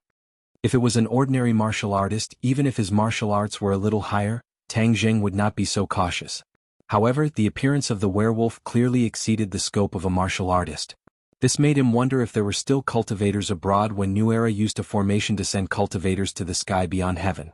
If it was an ordinary martial artist, even if his martial arts were a little higher, Tang Jing would not be so cautious. However, the appearance of the werewolf clearly exceeded the scope of a martial artist. This made him wonder if there were still cultivators abroad when New Era used a formation to send cultivators to the sky beyond heaven.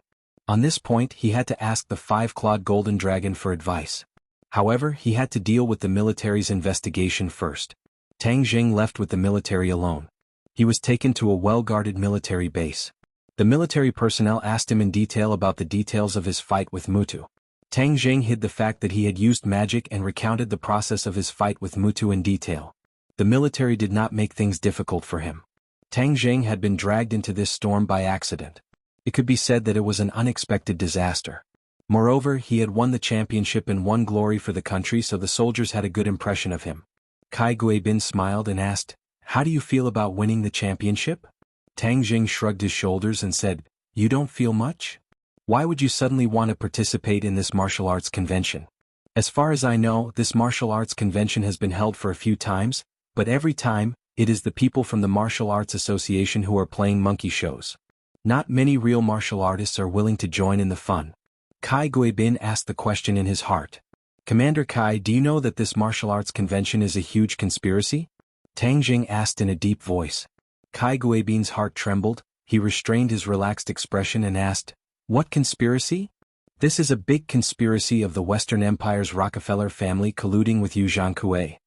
On this point he had to ask the five-clawed golden dragon for advice. However, he had to deal with the military's investigation first. Tang Jing left with the military alone. He was taken to a well-guarded military base. The military personnel asked him in detail about the details of his fight with Mutu. Tang Jing hid the fact that he had used magic and recounted the process of his fight with Mutu in detail. The military did not make things difficult for him. Tang Jing had been dragged into this storm by accident. It could be said that it was an unexpected disaster. Moreover, he had won the championship and won glory for the country, so the soldiers had a good impression of him. Kai Guibin smiled and asked, "How do you feel about winning the championship?" Tang Jing shrugged his shoulders and said, "You don't feel much? Why would you suddenly want to participate in this martial arts convention? As far as I know, this martial arts convention has been held for a few times, but every time, it is the people from the Martial Arts Association who are playing monkey shows. Not many real martial artists are willing to join in the fun." Kai Guibin asked the question in his heart. "Commander Kai, do you know that this martial arts convention is a huge conspiracy?" Tang Jing asked in a deep voice. Kai Guibin's heart trembled, he restrained his relaxed expression and asked, "What conspiracy?" "This is a big conspiracy of the Western Empire's Rockefeller family colluding with Yu Jianghu."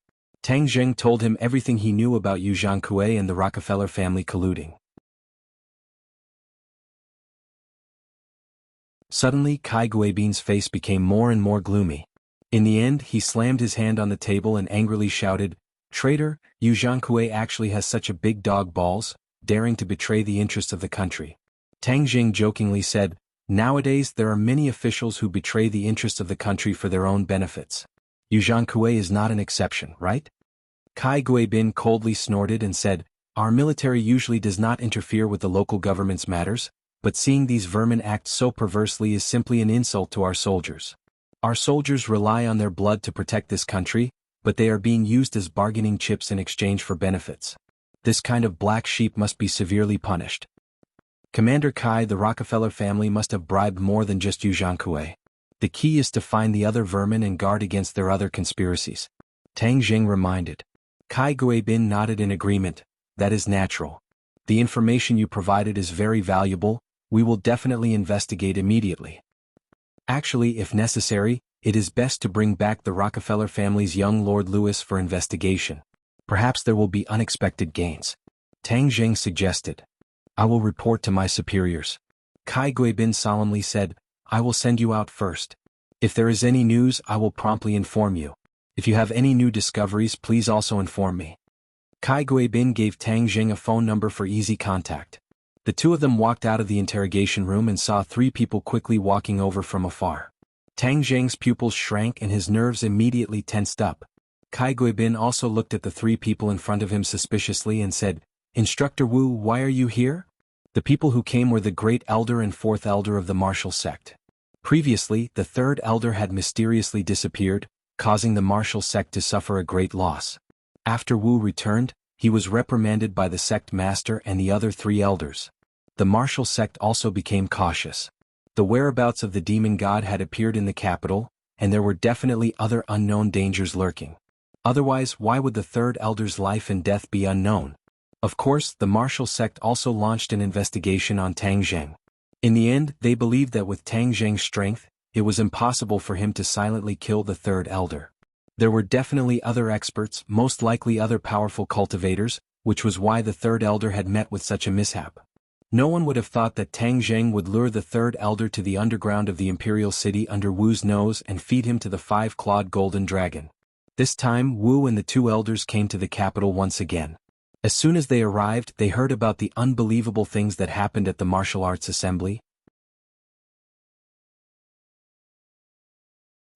Tang Jing told him everything he knew about Yu Jianghu and the Rockefeller family colluding. Suddenly Kai Guibin's face became more and more gloomy. In the end he slammed his hand on the table and angrily shouted, "Traitor, Yu Jianghu actually has such a big dog balls, daring to betray the interests of the country." Tang Jing jokingly said, "Nowadays there are many officials who betray the interests of the country for their own benefits. Yu Jianghu is not an exception, right?" Kai Guibin coldly snorted and said, "Our military usually does not interfere with the local government's matters, but seeing these vermin act so perversely is simply an insult to our soldiers. Our soldiers rely on their blood to protect this country, but they are being used as bargaining chips in exchange for benefits. This kind of black sheep must be severely punished. Commander Kai, the Rockefeller family must have bribed more than just Yu Jianghu. The key is to find the other vermin and guard against their other conspiracies. Tang Jing reminded. Kai Guibin nodded in agreement. That is natural. The information you provided is very valuable. We will definitely investigate immediately. Actually, if necessary, it is best to bring back the Rockefeller family's young Lord Louis for investigation. Perhaps there will be unexpected gains. Tang Jing suggested. I will report to my superiors. Kai Guibin solemnly said, I will send you out first. If there is any news, I will promptly inform you. If you have any new discoveries, please also inform me. Kai Guibin gave Tang Jing a phone number for easy contact. The two of them walked out of the interrogation room and saw three people quickly walking over from afar. Tang Jing's pupils shrank and his nerves immediately tensed up. Kai Guibin also looked at the three people in front of him suspiciously and said, Instructor Wu, why are you here? The people who came were the Great Elder and Fourth Elder of the martial sect. Previously, the Third Elder had mysteriously disappeared, causing the martial sect to suffer a great loss. After Wu returned, he was reprimanded by the sect master and the other three elders. The martial sect also became cautious. The whereabouts of the demon god had appeared in the capital, and there were definitely other unknown dangers lurking. Otherwise, why would the Third Elder's life and death be unknown? Of course, the martial sect also launched an investigation on Tang Jing. In the end, they believed that with Tang Jing's strength, it was impossible for him to silently kill the Third Elder. There were definitely other experts, most likely other powerful cultivators, which was why the Third Elder had met with such a mishap. No one would have thought that Tang Jing would lure the Third Elder to the underground of the Imperial City under Wu's nose and feed him to the five-clawed golden dragon. This time, Wu and the two elders came to the capital once again. As soon as they arrived, they heard about the unbelievable things that happened at the martial arts assembly.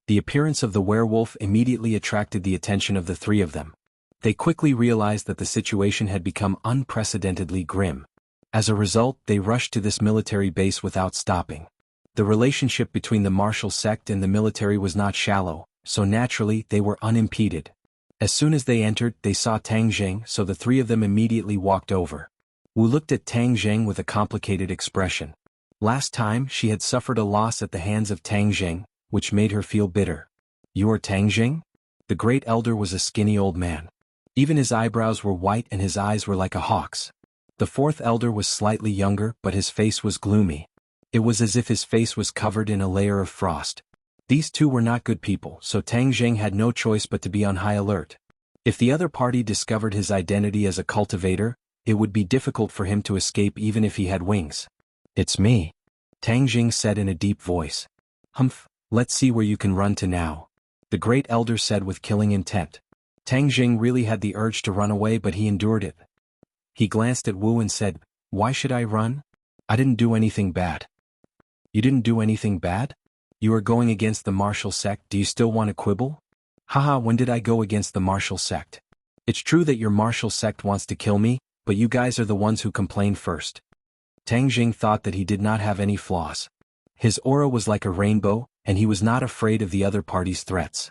The appearance of the werewolf immediately attracted the attention of the three of them. They quickly realized that the situation had become unprecedentedly grim. As a result, they rushed to this military base without stopping. The relationship between the martial sect and the military was not shallow, so naturally they were unimpeded. As soon as they entered, they saw Tang Jing, so the three of them immediately walked over. Wu looked at Tang Jing with a complicated expression. Last time, she had suffered a loss at the hands of Tang Jing, which made her feel bitter. You are Tang Jing? The Great Elder was a skinny old man. Even his eyebrows were white and his eyes were like a hawk's. The Fourth Elder was slightly younger, but his face was gloomy. It was as if his face was covered in a layer of frost. These two were not good people, so Tang Jing had no choice but to be on high alert. If the other party discovered his identity as a cultivator, it would be difficult for him to escape even if he had wings. It's me, Tang Jing said in a deep voice. Humph, let's see where you can run to now, the Great Elder said with killing intent. Tang Jing really had the urge to run away, but he endured it. He glanced at Wu and said, Why should I run? I didn't do anything bad. You didn't do anything bad? You are going against the martial sect, do you still want to quibble? Haha, when did I go against the martial sect? It's true that your martial sect wants to kill me, but you guys are the ones who complained first. Tang Jing thought that he did not have any flaws. His aura was like a rainbow, and he was not afraid of the other party's threats.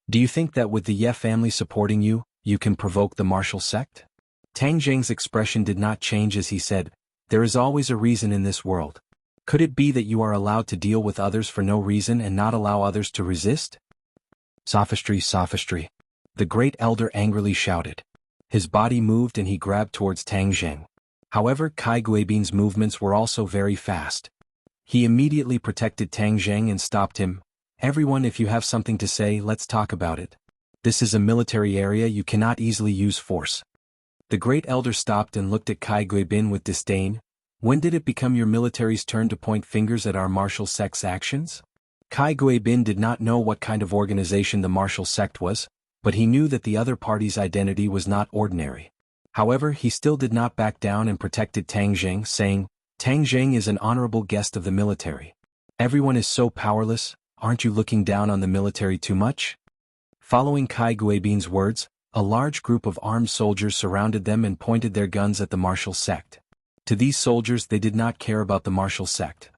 Do you think that with the Ye family supporting you, you can provoke the martial sect? Tang Jing's expression did not change as he said, There is always a reason in this world. Could it be that you are allowed to deal with others for no reason and not allow others to resist? Sophistry, sophistry. The Great Elder angrily shouted. His body moved and he grabbed towards Tang Jing. However, Kai Guibin's movements were also very fast. He immediately protected Tang Jing and stopped him. Everyone, if you have something to say, let's talk about it. This is a military area, you cannot easily use force. The Great Elder stopped and looked at Kai Guibin with disdain. When did it become your military's turn to point fingers at our martial sect's actions? Kai Guibin did not know what kind of organization the martial sect was, but he knew that the other party's identity was not ordinary. However, he still did not back down and protected Tang Jing, saying, Tang Jing is an honorable guest of the military. Everyone is so powerless, aren't you looking down on the military too much? Following Kai Guibin's words, a large group of armed soldiers surrounded them and pointed their guns at the martial sect. To these soldiers, they did not care about the martial sect.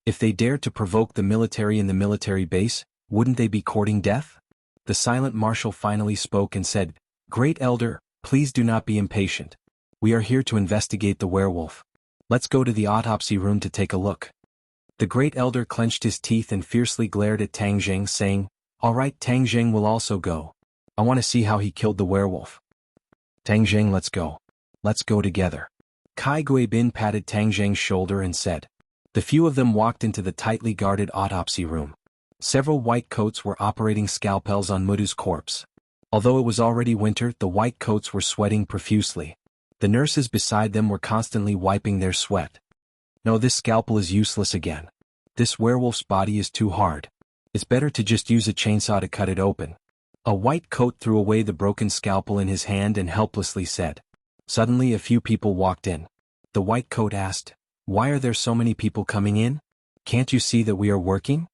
If they dared to provoke the military in the military base, wouldn't they be courting death? The silent marshal finally spoke and said, "Great Elder, please do not be impatient. We are here to investigate the werewolf. Let's go to the autopsy room to take a look." The Great Elder clenched his teeth and fiercely glared at Tang Jing, saying, "All right, Tang Jing will also go. I want to see how he killed the werewolf." "Tang Jing, let's go. Let's go together." Kai Guibin patted Tang Jing's shoulder and said. The few of them walked into the tightly guarded autopsy room. Several white coats were operating scalpels on Mudu's corpse. Although it was already winter, the white coats were sweating profusely. The nurses beside them were constantly wiping their sweat. "No, this scalpel is useless again. This werewolf's body is too hard. It's better to just use a chainsaw to cut it open." A white coat threw away the broken scalpel in his hand and helplessly said. Suddenly a few people walked in. The white coat asked, "Why are there so many people coming in? Can't you see that we are working?"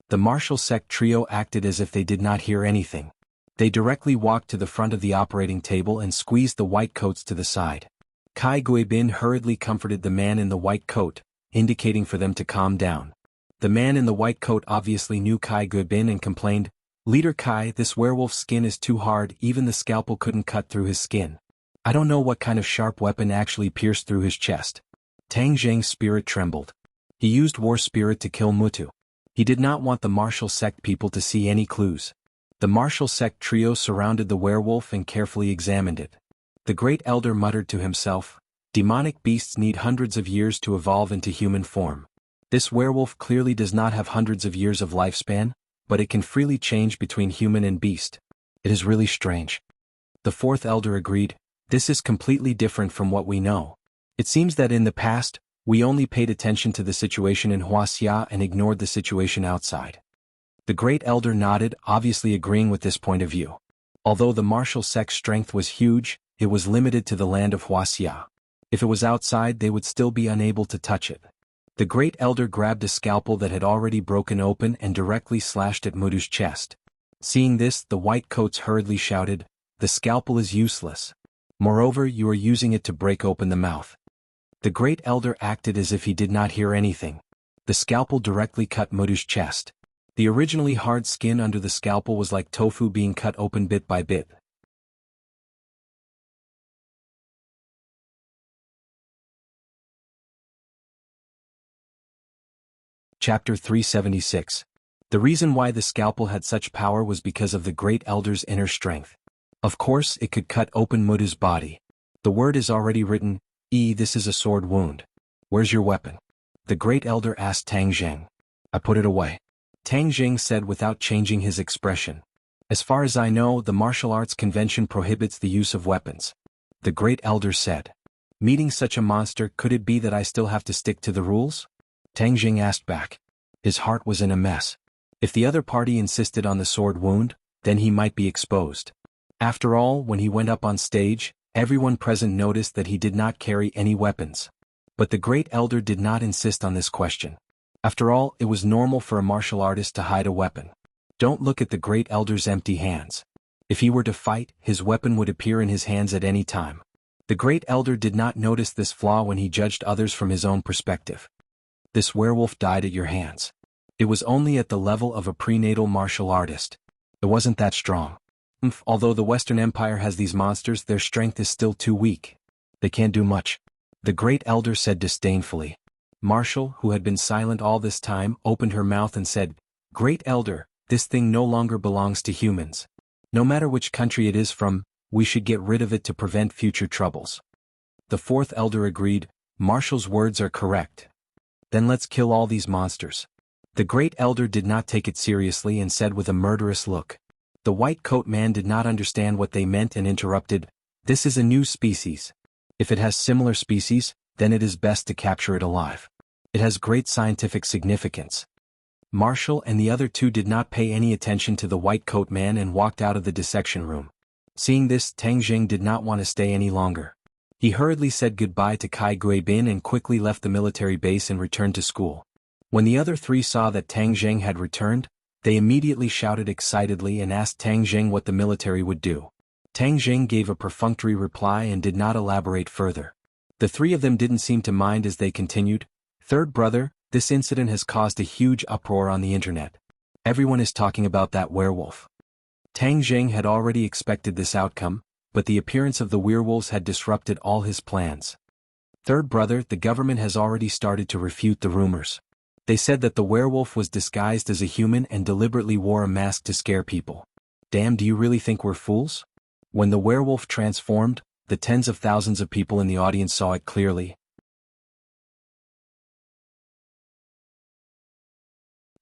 The martial sect trio acted as if they did not hear anything. They directly walked to the front of the operating table and squeezed the white coats to the side. Kai Guibin hurriedly comforted the man in the white coat, indicating for them to calm down. The man in the white coat obviously knew Kai Guibin and complained, "Leader Kai, this werewolf's skin is too hard, even the scalpel couldn't cut through his skin. I don't know what kind of sharp weapon actually pierced through his chest." Tang Jing's spirit trembled. He used war spirit to kill Mutu. He did not want the martial sect people to see any clues. The martial sect trio surrounded the werewolf and carefully examined it. The Great Elder muttered to himself, "Demonic beasts need hundreds of years to evolve into human form. This werewolf clearly does not have hundreds of years of lifespan, but it can freely change between human and beast. It is really strange." The fourth elder agreed, "This is completely different from what we know. It seems that in the past, we only paid attention to the situation in Wuxia and ignored the situation outside." The Great Elder nodded, obviously agreeing with this point of view. Although the martial sect's strength was huge, it was limited to the land of Wuxia. If it was outside, they would still be unable to touch it. The Great Elder grabbed a scalpel that had already broken open and directly slashed at Mudu's chest. Seeing this, the white coats hurriedly shouted, "The scalpel is useless. Moreover, you are using it to break open the mouth." The Great Elder acted as if he did not hear anything. The scalpel directly cut Mudu's chest. The originally hard skin under the scalpel was like tofu being cut open bit by bit. Chapter 376. The reason why the scalpel had such power was because of the Great Elder's inner strength. Of course, it could cut open Mudu's body. The word is already written, this is a sword wound. Where's your weapon?" The Great Elder asked Tang Jing. "I put it away," Tang Jing said without changing his expression. "As far as I know, the martial arts convention prohibits the use of weapons." The Great Elder said. "Meeting such a monster, could it be that I still have to stick to the rules?" Tang Jing asked back. His heart was in a mess. If the other party insisted on the sword wound, then he might be exposed. After all, when he went up on stage, everyone present noticed that he did not carry any weapons. But the Great Elder did not insist on this question. After all, it was normal for a martial artist to hide a weapon. Don't look at the Great Elder's empty hands. If he were to fight, his weapon would appear in his hands at any time. The Great Elder did not notice this flaw when he judged others from his own perspective. "This werewolf died at your hands." It was only at the level of a prenatal martial artist. It wasn't that strong. Although the Western Empire has these monsters, their strength is still too weak. They can't do much. The Great Elder said disdainfully. Marshal, who had been silent all this time, opened her mouth and said, "Great Elder, this thing no longer belongs to humans. No matter which country it is from, we should get rid of it to prevent future troubles." The fourth elder agreed, "Marshal's words are correct. Then let's kill all these monsters." The Great Elder did not take it seriously and said with a murderous look. The white coat man did not understand what they meant and interrupted, "This is a new species. If it has similar species, then it is best to capture it alive. It has great scientific significance." Marshal and the other two did not pay any attention to the white coat man and walked out of the dissection room. Seeing this, Tang Jing did not want to stay any longer. He hurriedly said goodbye to Kai Guibin and quickly left the military base and returned to school. When the other three saw that Tang Jing had returned, they immediately shouted excitedly and asked Tang Jing what the military would do. Tang Jing gave a perfunctory reply and did not elaborate further. The three of them didn't seem to mind as they continued, "Third brother, This incident has caused a huge uproar on the internet. Everyone is talking about that werewolf. Tang Jing had already expected this outcome, but the appearance of the werewolves had disrupted all his plans. Third brother, the government has already started to refute the rumors. They said that the werewolf was disguised as a human and deliberately wore a mask to scare people. Damn, do you really think we're fools? When the werewolf transformed, the tens of thousands of people in the audience saw it clearly.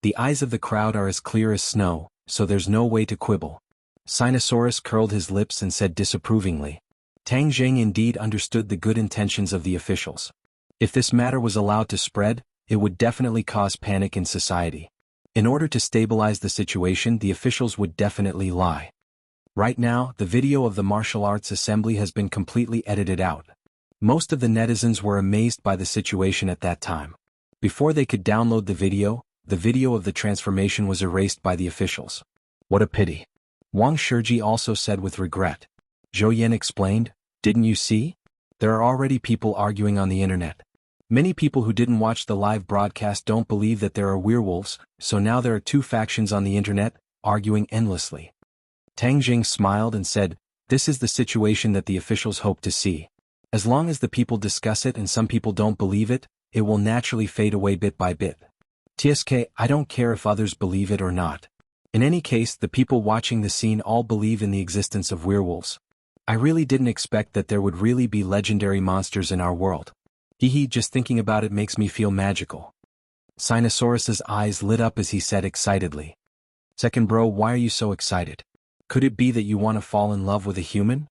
The eyes of the crowd are as clear as snow, so there's no way to quibble. Sinosaurus curled his lips and said disapprovingly. Tang Jing indeed understood the good intentions of the officials. If this matter was allowed to spread, it would definitely cause panic in society. In order to stabilize the situation, the officials would definitely lie. Right now, the video of the martial arts assembly has been completely edited out. Most of the netizens were amazed by the situation at that time. Before they could download the video of the transformation was erased by the officials. What a pity. Wang Shiji also said with regret. Zhou Yan explained, didn't you see? There are already people arguing on the internet. Many people who didn't watch the live broadcast don't believe that there are werewolves, so now there are two factions on the internet, arguing endlessly. Tang Jing smiled and said, this is the situation that the officials hope to see. As long as the people discuss it and some people don't believe it, it will naturally fade away bit by bit. TSK, I don't care if others believe it or not. In any case, the people watching the scene all believe in the existence of werewolves. I really didn't expect that there would really be legendary monsters in our world. Hee, just thinking about it makes me feel magical. Sinosaurus's eyes lit up as he said excitedly. Second bro, why are you so excited? Could it be that you want to fall in love with a human?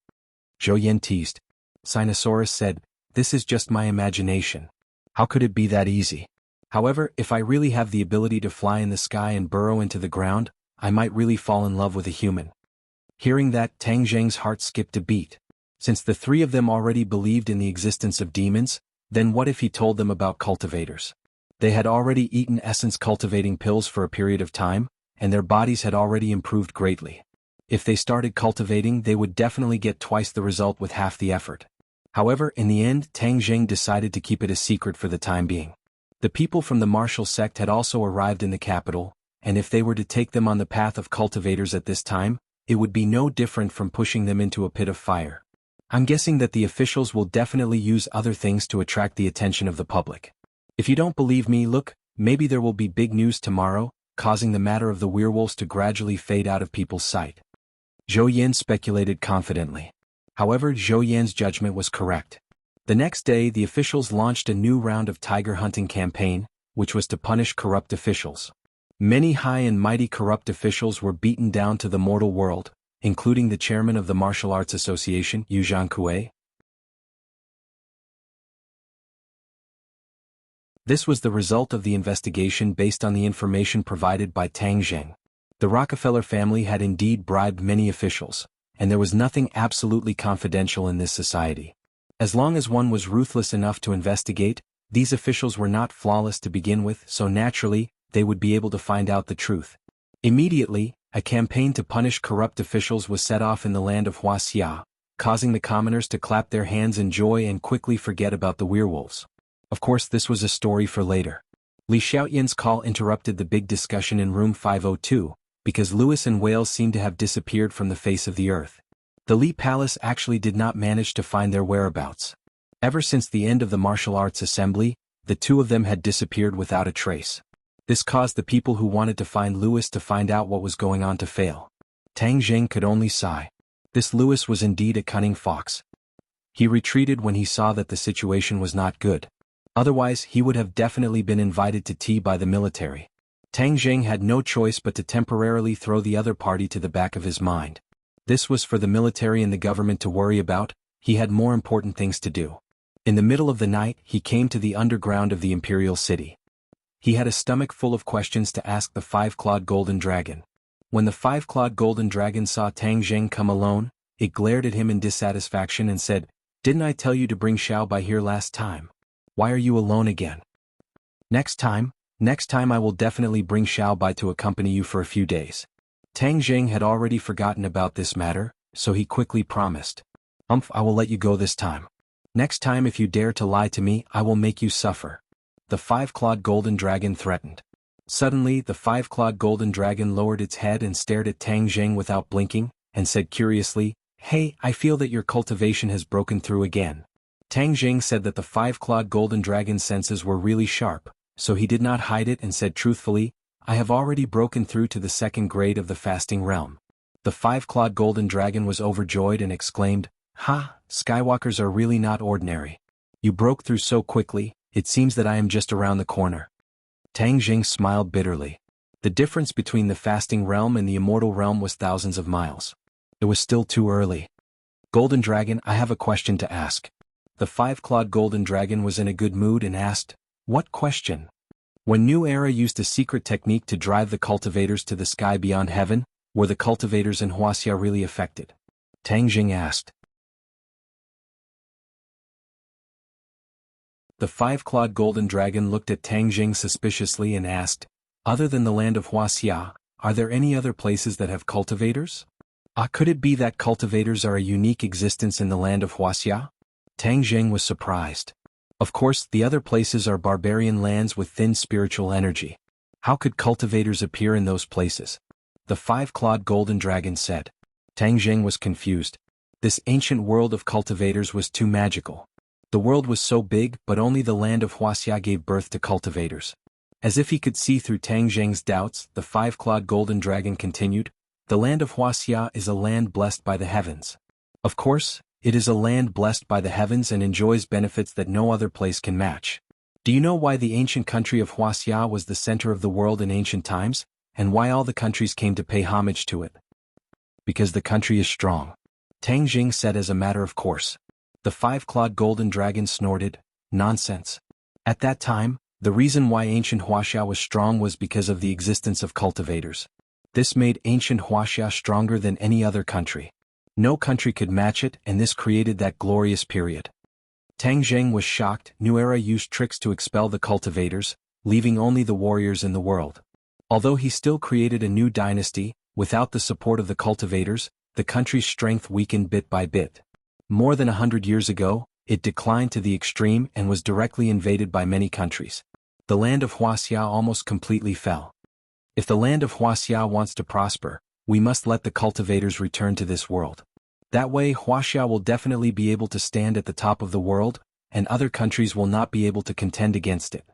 Zhou Yan teased. Sinosaurus said, this is just my imagination. How could it be that easy? However, if I really have the ability to fly in the sky and burrow into the ground, I might really fall in love with a human. Hearing that, Tang Jing's heart skipped a beat. Since the three of them already believed in the existence of demons, then what if he told them about cultivators? They had already eaten essence cultivating pills for a period of time, and their bodies had already improved greatly. If they started cultivating, they would definitely get twice the result with half the effort. However, in the end, Tang Jing decided to keep it a secret for the time being. The people from the martial sect had also arrived in the capital, and if they were to take them on the path of cultivators at this time, it would be no different from pushing them into a pit of fire. I'm guessing that the officials will definitely use other things to attract the attention of the public. If you don't believe me, look, maybe there will be big news tomorrow, causing the matter of the werewolves to gradually fade out of people's sight. Zhou Yan speculated confidently. However, Zhou Yan's judgment was correct. The next day, the officials launched a new round of tiger hunting campaign, which was to punish corrupt officials. Many high and mighty corrupt officials were beaten down to the mortal world, including the chairman of the Martial Arts Association, Jianghu. This was the result of the investigation based on the information provided by Tang Jing. The Rockefeller family had indeed bribed many officials, and there was nothing absolutely confidential in this society. As long as one was ruthless enough to investigate, these officials were not flawless to begin with, so naturally, they would be able to find out the truth. Immediately, a campaign to punish corrupt officials was set off in the land of Wuxia, causing the commoners to clap their hands in joy and quickly forget about the werewolves. Of course, this was a story for later. Li Xiaoyan's call interrupted the big discussion in room 502, because Lewis and Wales seemed to have disappeared from the face of the earth. The Li Palace actually did not manage to find their whereabouts. Ever since the end of the martial arts assembly, the two of them had disappeared without a trace. This caused the people who wanted to find Lewis to find out what was going on to fail. Tang Jing could only sigh. This Lewis was indeed a cunning fox. He retreated when he saw that the situation was not good. Otherwise, he would have definitely been invited to tea by the military. Tang Jing had no choice but to temporarily throw the other party to the back of his mind. This was for the military and the government to worry about. He had more important things to do. In the middle of the night, he came to the underground of the imperial city. He had a stomach full of questions to ask the five-clawed golden dragon. When the five-clawed golden dragon saw Tang Jing come alone, it glared at him in dissatisfaction and said, "Didn't I tell you to bring Xiao Bai here last time? Why are you alone again? Next time I will definitely bring Xiao Bai to accompany you for a few days." Tang Jing had already forgotten about this matter, so he quickly promised. I will let you go this time. Next time if you dare to lie to me, I will make you suffer." the five-clawed golden dragon threatened. Suddenly, the five-clawed golden dragon lowered its head and stared at Tang Jing without blinking, and said curiously, "Hey, I feel that your cultivation has broken through again." Tang Jing said that the five-clawed golden dragon's senses were really sharp, so he did not hide it and said truthfully, "I have already broken through to the second grade of the fasting realm." The five-clawed golden dragon was overjoyed and exclaimed, "Ha, Skywalkers are really not ordinary. You broke through so quickly, it seems that I am just around the corner." Tang Jing smiled bitterly. The difference between the fasting realm and the immortal realm was thousands of miles. It was still too early. "Golden Dragon, I have a question to ask." The five-clawed golden dragon was in a good mood and asked, "What question?" When New Era used a secret technique to drive the cultivators to the sky beyond heaven, were the cultivators in Wuxia really affected? Tang Jing asked. The five-clawed golden dragon looked at Tang Jing suspiciously and asked, "Other than the land of Wuxia, are there any other places that have cultivators? Could it be that cultivators are a unique existence in the land of Wuxia?" Tang Jing was surprised. Of course, the other places are barbarian lands with thin spiritual energy. How could cultivators appear in those places? The five-clawed golden dragon said. Tang Jing was confused. This ancient world of cultivators was too magical. The world was so big, but only the land of Wuxia gave birth to cultivators. As if he could see through Tang Jing's doubts, the five-clawed golden dragon continued, "The land of Wuxia is a land blessed by the heavens. Of course, it is a land blessed by the heavens and enjoys benefits that no other place can match. Do you know why the ancient country of Wuxia was the center of the world in ancient times, and why all the countries came to pay homage to it? Because the country is strong." Tang Jing said as a matter of course. The five-clawed golden dragon snorted, "Nonsense. At that time, the reason why ancient Wuxia was strong was because of the existence of cultivators. This made ancient Wuxia stronger than any other country. No country could match it, and this created that glorious period." Tang Jing was shocked. New Era used tricks to expel the cultivators, leaving only the warriors in the world. Although he still created a new dynasty, without the support of the cultivators, the country's strength weakened bit by bit. More than 100 years ago, it declined to the extreme and was directly invaded by many countries. The land of Wuxia almost completely fell. If the land of Wuxia wants to prosper, we must let the cultivators return to this world. That way Wuxia will definitely be able to stand at the top of the world, and other countries will not be able to contend against it.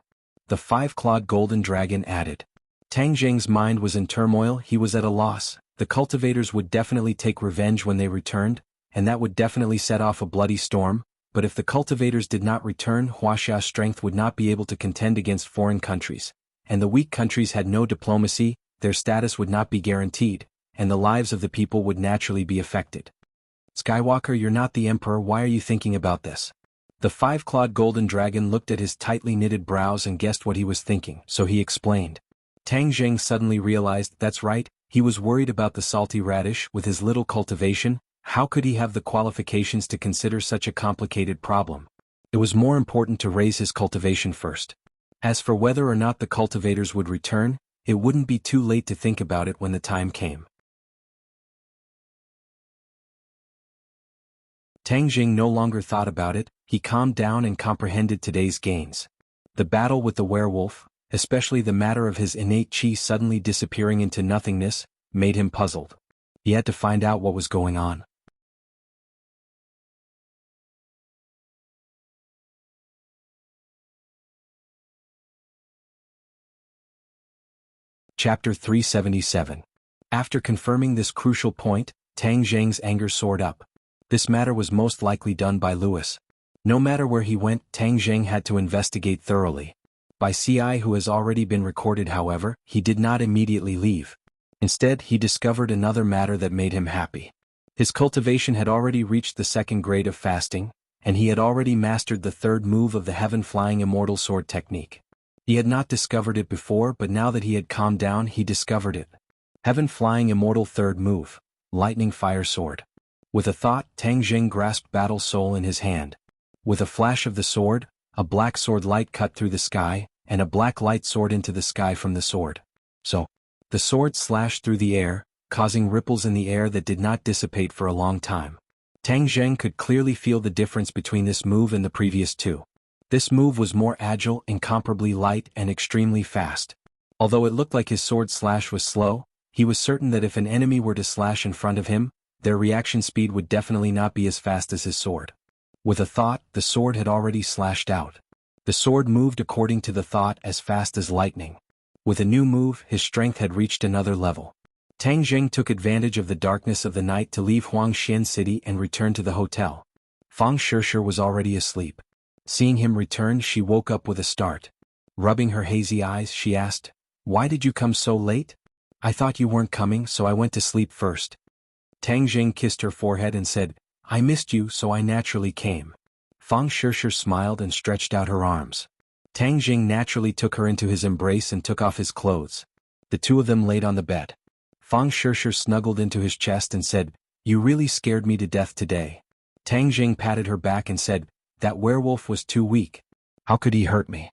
The five-clawed golden dragon added. Tang Jing's mind was in turmoil. He was at a loss. The cultivators would definitely take revenge when they returned, and that would definitely set off a bloody storm, but if the cultivators did not return, Wuxia's strength would not be able to contend against foreign countries, and the weak countries had no diplomacy, their status would not be guaranteed, and the lives of the people would naturally be affected. "Skywalker, you're not the emperor, why are you thinking about this?" The five-clawed golden dragon looked at his tightly knitted brows and guessed what he was thinking, so he explained. Tang Jing suddenly realized, that's right, he was worried about the salty radish. With his little cultivation, how could he have the qualifications to consider such a complicated problem? It was more important to raise his cultivation first. As for whether or not the cultivators would return, it wouldn't be too late to think about it when the time came. Tang Jing no longer thought about it, he calmed down and comprehended today's gains. The battle with the werewolf, especially the matter of his innate chi suddenly disappearing into nothingness, made him puzzled. He had to find out what was going on. Chapter 377. After confirming this crucial point, Tang Jing's anger soared up. This matter was most likely done by Louis. No matter where he went, Tang Jing had to investigate thoroughly. By CI who has already been recorded, however, he did not immediately leave. Instead, he discovered another matter that made him happy. His cultivation had already reached the second grade of fasting, and he had already mastered the third move of the heaven-flying immortal sword technique. He had not discovered it before, but now that he had calmed down, he discovered it. Heaven-flying immortal third move, lightning fire sword. With a thought, Tang Jing grasped Battle Soul in his hand. With a flash of the sword, a black sword light cut through the sky, and a black light soared into the sky from the sword. So, the sword slashed through the air, causing ripples in the air that did not dissipate for a long time. Tang Jing could clearly feel the difference between this move and the previous two. This move was more agile, incomparably light, and extremely fast. Although it looked like his sword slash was slow, he was certain that if an enemy were to slash in front of him, their reaction speed would definitely not be as fast as his sword. With a thought, the sword had already slashed out. The sword moved according to the thought as fast as lightning. With a new move, his strength had reached another level. Tang Jing took advantage of the darkness of the night to leave Huangxian City and return to the hotel. Fang Shishir was already asleep. Seeing him return, she woke up with a start. Rubbing her hazy eyes, she asked, "Why did you come so late? I thought you weren't coming, so I went to sleep first." Tang Jing kissed her forehead and said, "I missed you, so I naturally came." Fang Shishir smiled and stretched out her arms. Tang Jing naturally took her into his embrace and took off his clothes. The two of them laid on the bed. Fang Shishir snuggled into his chest and said, "You really scared me to death today." Tang Jing patted her back and said, "That werewolf was too weak. How could he hurt me?"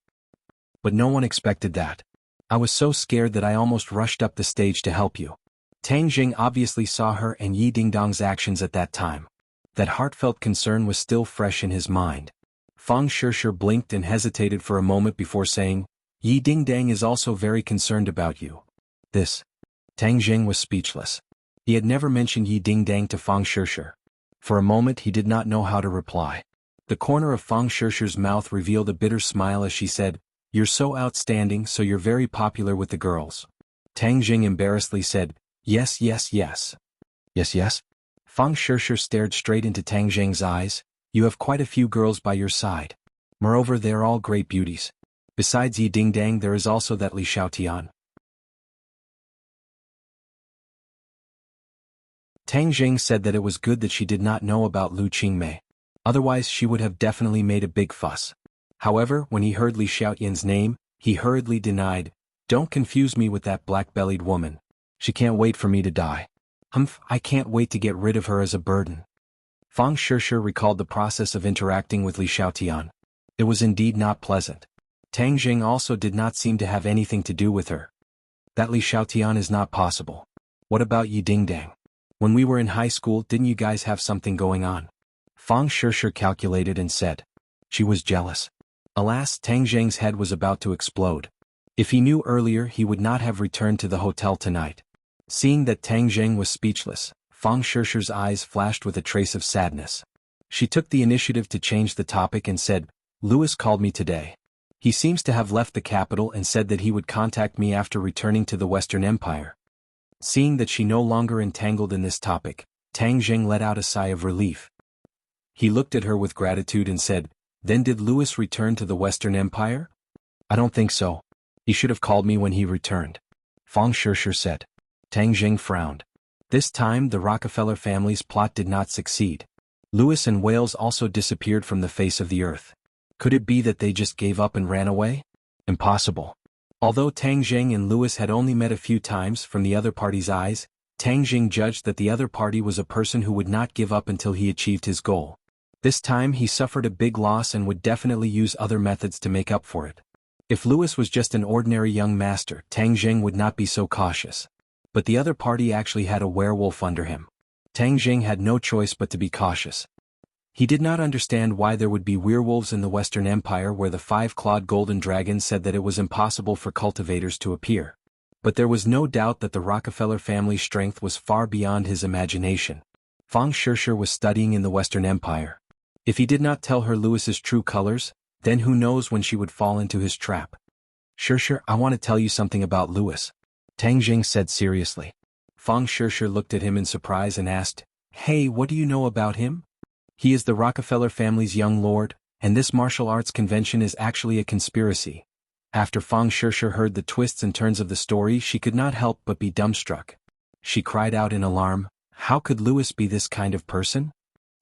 But no one expected that. I was so scared that I almost rushed up the stage to help you. Tang Jing obviously saw her and Yi Dingdong's actions at that time. That heartfelt concern was still fresh in his mind. Fang Shishir blinked and hesitated for a moment before saying, "Yi Dingdang is also very concerned about you." This. Tang Jing was speechless. He had never mentioned Yi Dingdang to Fang Shishir. For a moment he did not know how to reply. The corner of Fang Shishir's mouth revealed a bitter smile as she said, "You're so outstanding, so you're very popular with the girls." Tang Jing embarrassedly said, "Yes, yes, yes." "Yes, yes?" Fang Shishir stared straight into Tang Jing's eyes. "You have quite a few girls by your side. Moreover, they are all great beauties. Besides Yi Dingdang, there is also that Li Xiaotian." Tang Jing said that it was good that she did not know about Lu Qingmei. Otherwise she would have definitely made a big fuss. However, when he heard Li Xiaotian's name, he hurriedly denied, "Don't confuse me with that black-bellied woman. She can't wait for me to die. I can't wait to get rid of her as a burden." Fang Shishir recalled the process of interacting with Li Xiaotian. It was indeed not pleasant. Tang Jing also did not seem to have anything to do with her. "That Li Xiaotian is not possible. What about Yi Dingdang? When we were in high school, didn't you guys have something going on?" Fang Shishir calculated and said, "She was jealous." Alas, Tang Jing's head was about to explode. If he knew earlier, he would not have returned to the hotel tonight. Seeing that Tang Jing was speechless, Fang Shishir's eyes flashed with a trace of sadness. She took the initiative to change the topic and said, "Louis called me today. He seems to have left the capital and said that he would contact me after returning to the Western Empire." Seeing that she no longer entangled in this topic, Tang Jing let out a sigh of relief. He looked at her with gratitude and said, "Then did Louis return to the Western Empire?" "I don't think so. He should have called me when he returned," Fang Shishir said. Tang Jing frowned. This time the Rockefeller family's plot did not succeed. Louis and Wales also disappeared from the face of the earth. Could it be that they just gave up and ran away? Impossible. Although Tang Jing and Louis had only met a few times, from the other party's eyes, Tang Jing judged that the other party was a person who would not give up until he achieved his goal. This time he suffered a big loss and would definitely use other methods to make up for it. If Louis was just an ordinary young master, Tang Jing would not be so cautious. But the other party actually had a werewolf under him. Tang Jing had no choice but to be cautious. He did not understand why there would be werewolves in the Western Empire where the five-clawed golden dragon said that it was impossible for cultivators to appear. But there was no doubt that the Rockefeller family's strength was far beyond his imagination. Fang Shishir was studying in the Western Empire. If he did not tell her Louis's true colors, then who knows when she would fall into his trap. "Shishir, I want to tell you something about Louis," Tang Jing said seriously. Fang Shishir looked at him in surprise and asked, "Hey, what do you know about him?" "He is the Rockefeller family's young lord, and this martial arts convention is actually a conspiracy." After Fang Shishir heard the twists and turns of the story, she could not help but be dumbstruck. She cried out in alarm, "How could Louis be this kind of person?"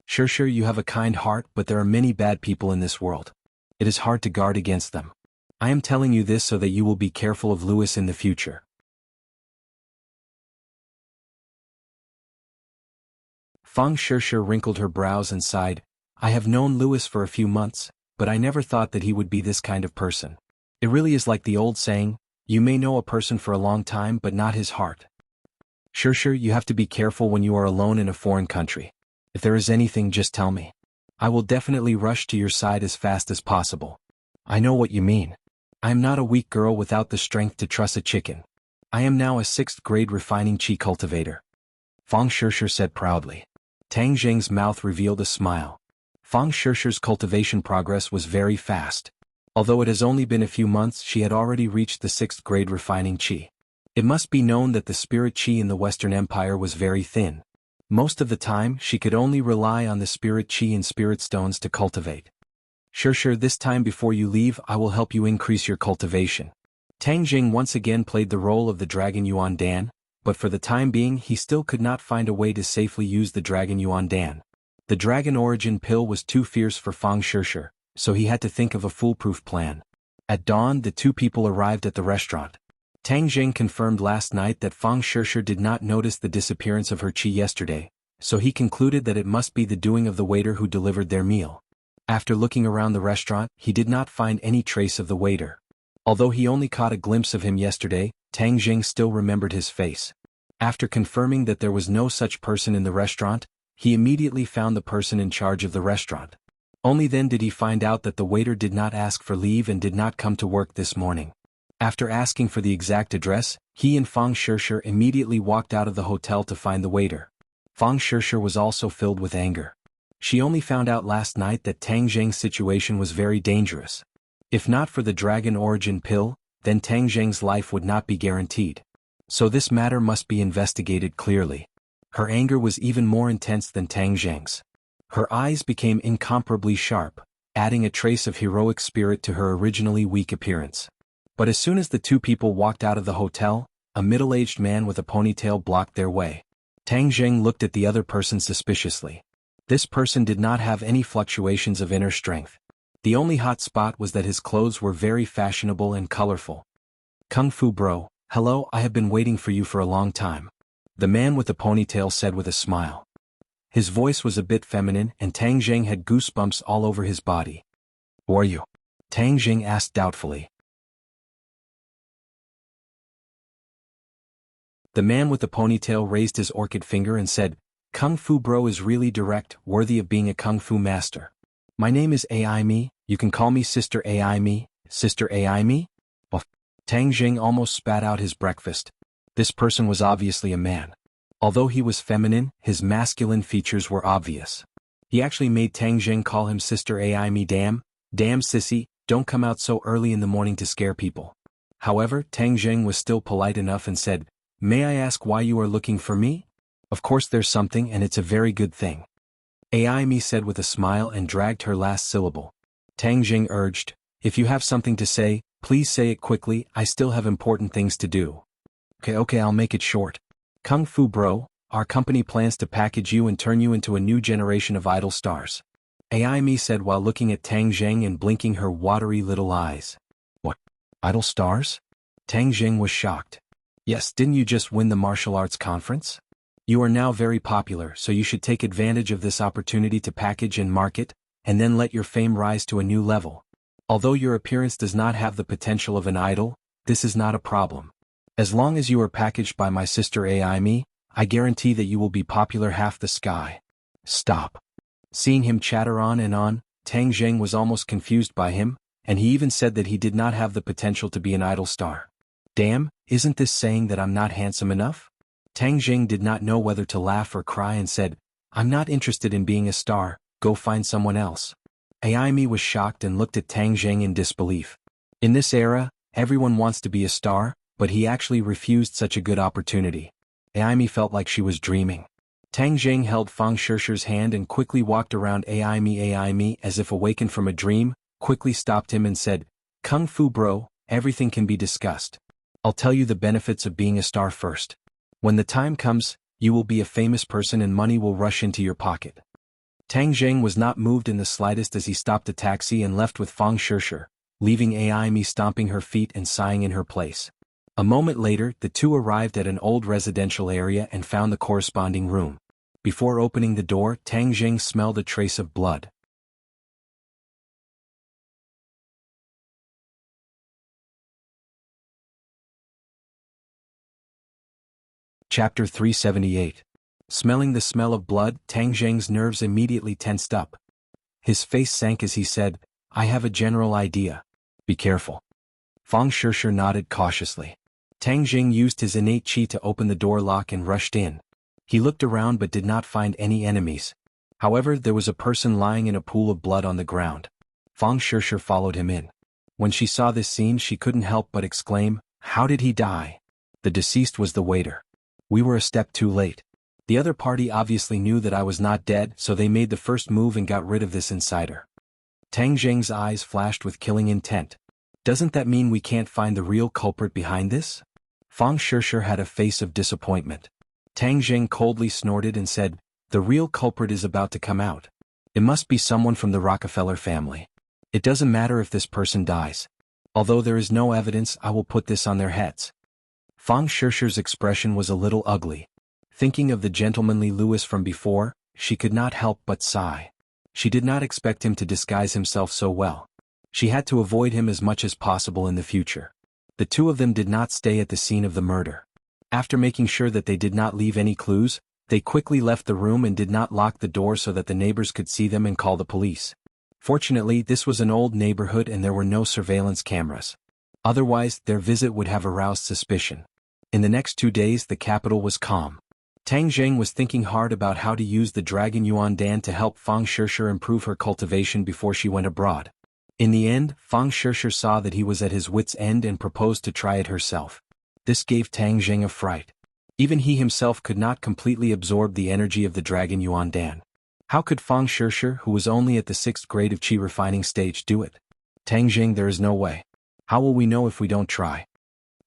"Shishir, you have a kind heart, but there are many bad people in this world. It is hard to guard against them. I am telling you this so that you will be careful of Louis in the future." Fang Shishir wrinkled her brows and sighed, "I have known Louis for a few months, but I never thought that he would be this kind of person. It really is like the old saying, you may know a person for a long time but not his heart. Shishir, you have to be careful when you are alone in a foreign country. If there is anything, just tell me. I will definitely rush to your side as fast as possible." I know what you mean. I am not a weak girl without the strength to truss a chicken. I am now a 6th grade refining chi cultivator. Fang Shishir said proudly. Tang Jing's mouth revealed a smile. Fang Shishir's cultivation progress was very fast. Although it has only been a few months, she had already reached the 6th grade refining chi. It must be known that the spirit chi in the Western Empire was very thin. Most of the time, she could only rely on the spirit chi and spirit stones to cultivate. Sure, this time before you leave I will help you increase your cultivation. Tang Jing once again played the role of the Dragon Yuan Dan, but for the time being he still could not find a way to safely use the Dragon Yuan Dan. The Dragon Origin pill was too fierce for Fang Shishir, so he had to think of a foolproof plan. At dawn the two people arrived at the restaurant. Tang Jing confirmed last night that Fang Shishir did not notice the disappearance of her chi yesterday, so he concluded that it must be the doing of the waiter who delivered their meal. After looking around the restaurant, he did not find any trace of the waiter. Although he only caught a glimpse of him yesterday, Tang Jing still remembered his face. After confirming that there was no such person in the restaurant, he immediately found the person in charge of the restaurant. Only then did he find out that the waiter did not ask for leave and did not come to work this morning. After asking for the exact address, he and Fang Shishir immediately walked out of the hotel to find the waiter. Fang Shishir was also filled with anger. She only found out last night that Tang Jing's situation was very dangerous. If not for the Dragon Origin pill, then Tang Jing's life would not be guaranteed. So this matter must be investigated clearly. Her anger was even more intense than Tang Jing's. Her eyes became incomparably sharp, adding a trace of heroic spirit to her originally weak appearance. But as soon as the two people walked out of the hotel, a middle-aged man with a ponytail blocked their way. Tang Jing looked at the other person suspiciously. This person did not have any fluctuations of inner strength. The only hot spot was that his clothes were very fashionable and colorful. Kung Fu bro, hello, I have been waiting for you for a long time. The man with the ponytail said with a smile. His voice was a bit feminine and Tang Jing had goosebumps all over his body. Who are you? Tang Jing asked doubtfully. The man with the ponytail raised his orchid finger and said, Kung Fu bro is really direct, worthy of being a Kung Fu master. My name is AI Me, you can call me Sister AI Me, Sister AI Me? Oh. Tang Jing almost spat out his breakfast. This person was obviously a man. Although he was feminine, his masculine features were obvious. He actually made Tang Jing call him Sister AI Me. Damn sissy, don't come out so early in the morning to scare people. However, Tang Jing was still polite enough and said, May I ask why you are looking for me? Of course there's something and it's a very good thing. AI Me said with a smile and dragged her last syllable. Tang Jing urged, If you have something to say, please say it quickly, I still have important things to do. Okay, I'll make it short. Kung Fu bro, our company plans to package you and turn you into a new generation of idol stars. AI Me said while looking at Tang Jing and blinking her watery little eyes. What? Idol stars? Tang Jing was shocked. Yes, didn't you just win the martial arts conference? You are now very popular, so you should take advantage of this opportunity to package and market, and then let your fame rise to a new level. Although your appearance does not have the potential of an idol, this is not a problem. As long as you are packaged by my sister AI Me, I guarantee that you will be popular half the sky. Stop. Seeing him chatter on and on, Tang Jing was almost confused by him, and he even said that he did not have the potential to be an idol star. Damn, isn't this saying that I'm not handsome enough? Tang Jing did not know whether to laugh or cry and said, I'm not interested in being a star, go find someone else. AI Me was shocked and looked at Tang Jing in disbelief. In this era, everyone wants to be a star, but he actually refused such a good opportunity. AI Me felt like she was dreaming. Tang Jing held Fang Shishir's hand and quickly walked around AI Me as if awakened from a dream, quickly stopped him and said, Kung Fu bro, everything can be discussed. I'll tell you the benefits of being a star first. When the time comes, you will be a famous person and money will rush into your pocket. Tang Jing was not moved in the slightest as he stopped a taxi and left with Fang Shishir, leaving AI Me stomping her feet and sighing in her place. A moment later, the two arrived at an old residential area and found the corresponding room. Before opening the door, Tang Jing smelled a trace of blood. Chapter 378. Smelling the smell of blood, Tang Jing's nerves immediately tensed up. His face sank as he said, I have a general idea. Be careful. Fang Shishir nodded cautiously. Tang Jing used his innate qi to open the door lock and rushed in. He looked around but did not find any enemies. However, there was a person lying in a pool of blood on the ground. Fang Shishir followed him in. When she saw this scene, she couldn't help but exclaim, "How did he die?" The deceased was the waiter. We were a step too late. The other party obviously knew that I was not dead, so they made the first move and got rid of this insider. Tang Jing's eyes flashed with killing intent. Doesn't that mean we can't find the real culprit behind this? Fang Shishir had a face of disappointment. Tang Jing coldly snorted and said, "The real culprit is about to come out. It must be someone from the Rockefeller family. It doesn't matter if this person dies. Although there is no evidence, I will put this on their heads." Fang Shishir's expression was a little ugly. Thinking of the gentlemanly Louis from before, she could not help but sigh. She did not expect him to disguise himself so well. She had to avoid him as much as possible in the future. The two of them did not stay at the scene of the murder. After making sure that they did not leave any clues, they quickly left the room and did not lock the door so that the neighbors could see them and call the police. Fortunately, this was an old neighborhood and there were no surveillance cameras. Otherwise, their visit would have aroused suspicion. In the next 2 days, the capital was calm. Tang Jing was thinking hard about how to use the Dragon Yuan Dan to help Fang Shishir improve her cultivation before she went abroad. In the end, Fang Shishir saw that he was at his wit's end and proposed to try it herself. This gave Tang Jing a fright. Even he himself could not completely absorb the energy of the Dragon Yuan Dan. How could Fang Shishir, who was only at the 6th grade of qi refining stage, do it? Tang Jing, there is no way. How will we know if we don't try?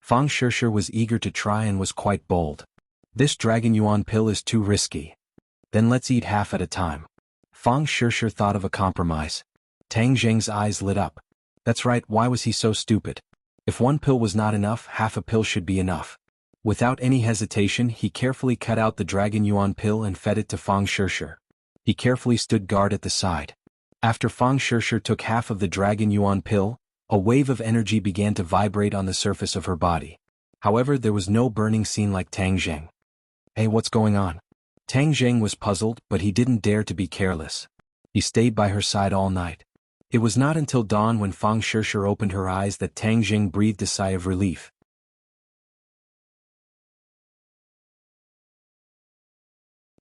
Fang Shishir was eager to try and was quite bold. This Dragon Yuan pill is too risky. Then let's eat half at a time. Fang Shishir thought of a compromise. Tang Jing's eyes lit up. That's right, why was he so stupid? If one pill was not enough, half a pill should be enough. Without any hesitation, he carefully cut out the Dragon Yuan pill and fed it to Fang Shishir. He carefully stood guard at the side. After Fang Shishir took half of the Dragon Yuan pill, a wave of energy began to vibrate on the surface of her body. However, there was no burning scene like Tang Jing. Hey, what's going on? Tang Jing was puzzled, but he didn't dare to be careless. He stayed by her side all night. It was not until dawn when Fang Shishir opened her eyes that Tang Jing breathed a sigh of relief.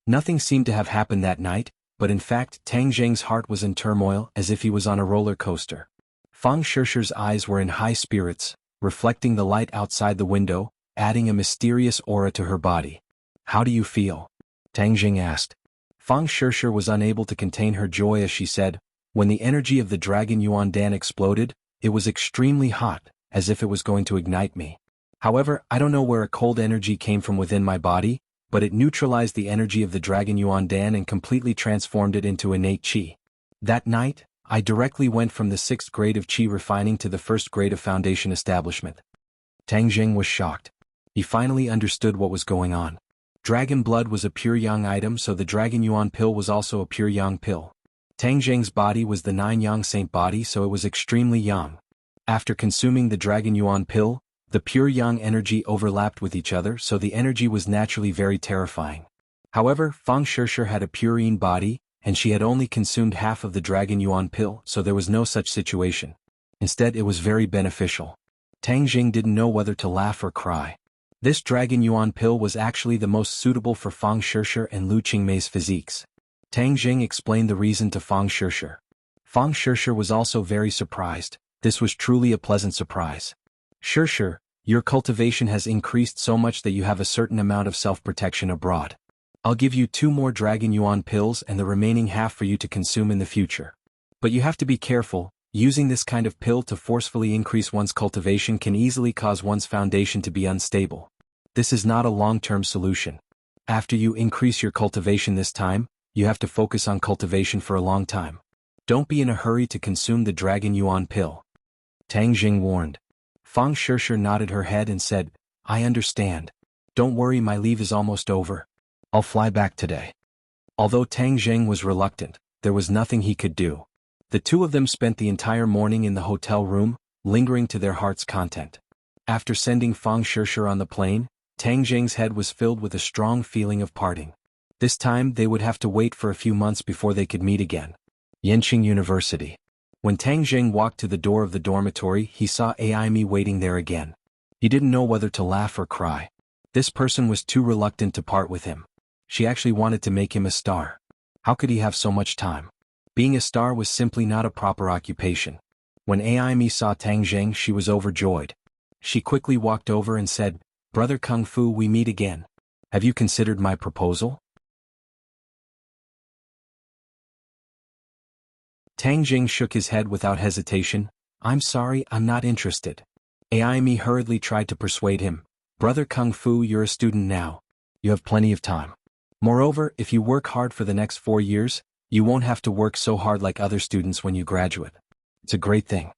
Nothing seemed to have happened that night, but in fact Tang Jing's heart was in turmoil as if he was on a roller coaster. Fang Shishir's eyes were in high spirits, reflecting the light outside the window, adding a mysterious aura to her body. "How do you feel?" Tang Jing asked. Fang Shishir was unable to contain her joy as she said, "When the energy of the Dragon Yuan Dan exploded, it was extremely hot, as if it was going to ignite me. However, I don't know where a cold energy came from within my body, but it neutralized the energy of the Dragon Yuan Dan and completely transformed it into innate qi. That night, I directly went from the 6th grade of qi refining to the 1st grade of foundation establishment." Tang Jing was shocked. He finally understood what was going on. Dragon blood was a pure yang item, so the Dragon Yuan pill was also a pure yang pill. Tang Jing's body was the 9 yang saint body, so it was extremely yang. After consuming the Dragon Yuan pill, the pure yang energy overlapped with each other, so the energy was naturally very terrifying. However, Fang Shishir had a pure yin body, and she had only consumed half of the Dragon Yuan pill, so there was no such situation. Instead, it was very beneficial. Tang Jing didn't know whether to laugh or cry. This Dragon Yuan pill was actually the most suitable for Fang Shishir and Lu Qingmei's physiques. Tang Jing explained the reason to Fang Shishir. Fang Shishir was also very surprised. This was truly a pleasant surprise. "Shishir, your cultivation has increased so much that you have a certain amount of self-protection abroad. I'll give you 2 more Dragon Yuan pills and the remaining half for you to consume in the future. But you have to be careful. Using this kind of pill to forcefully increase one's cultivation can easily cause one's foundation to be unstable. This is not a long-term solution. After you increase your cultivation this time, you have to focus on cultivation for a long time. Don't be in a hurry to consume the Dragon Yuan pill." Tang Jing warned. Fang Shishir nodded her head and said, "I understand. Don't worry, my leave is almost over. I'll fly back today." Although Tang Jing was reluctant, there was nothing he could do. The two of them spent the entire morning in the hotel room, lingering to their heart's content. After sending Fang Shishir on the plane, Tang Jing's head was filled with a strong feeling of parting. This time they would have to wait for a few months before they could meet again. Yenqing University. When Tang Jing walked to the door of the dormitory, he saw Aimi waiting there again. He didn't know whether to laugh or cry. This person was too reluctant to part with him. She actually wanted to make him a star. How could he have so much time? Being a star was simply not a proper occupation. When Aimi saw Tang Jing, she was overjoyed. She quickly walked over and said, "Brother Kung Fu, we meet again. Have you considered my proposal?" Tang Jing shook his head without hesitation. "I'm sorry, I'm not interested." Aimi hurriedly tried to persuade him. "Brother Kung Fu, you're a student now. You have plenty of time. Moreover, if you work hard for the next 4 years, you won't have to work so hard like other students when you graduate. It's a great thing."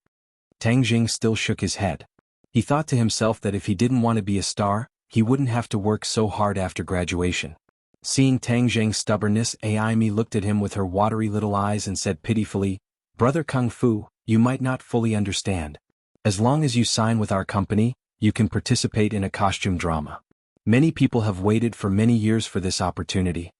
Tang Jing still shook his head. He thought to himself that if he didn't want to be a star, he wouldn't have to work so hard after graduation. Seeing Tang Jing's stubbornness, Aimi looked at him with her watery little eyes and said pitifully, "Brother Kung Fu, you might not fully understand. As long as you sign with our company, you can participate in a costume drama. Many people have waited for many years for this opportunity."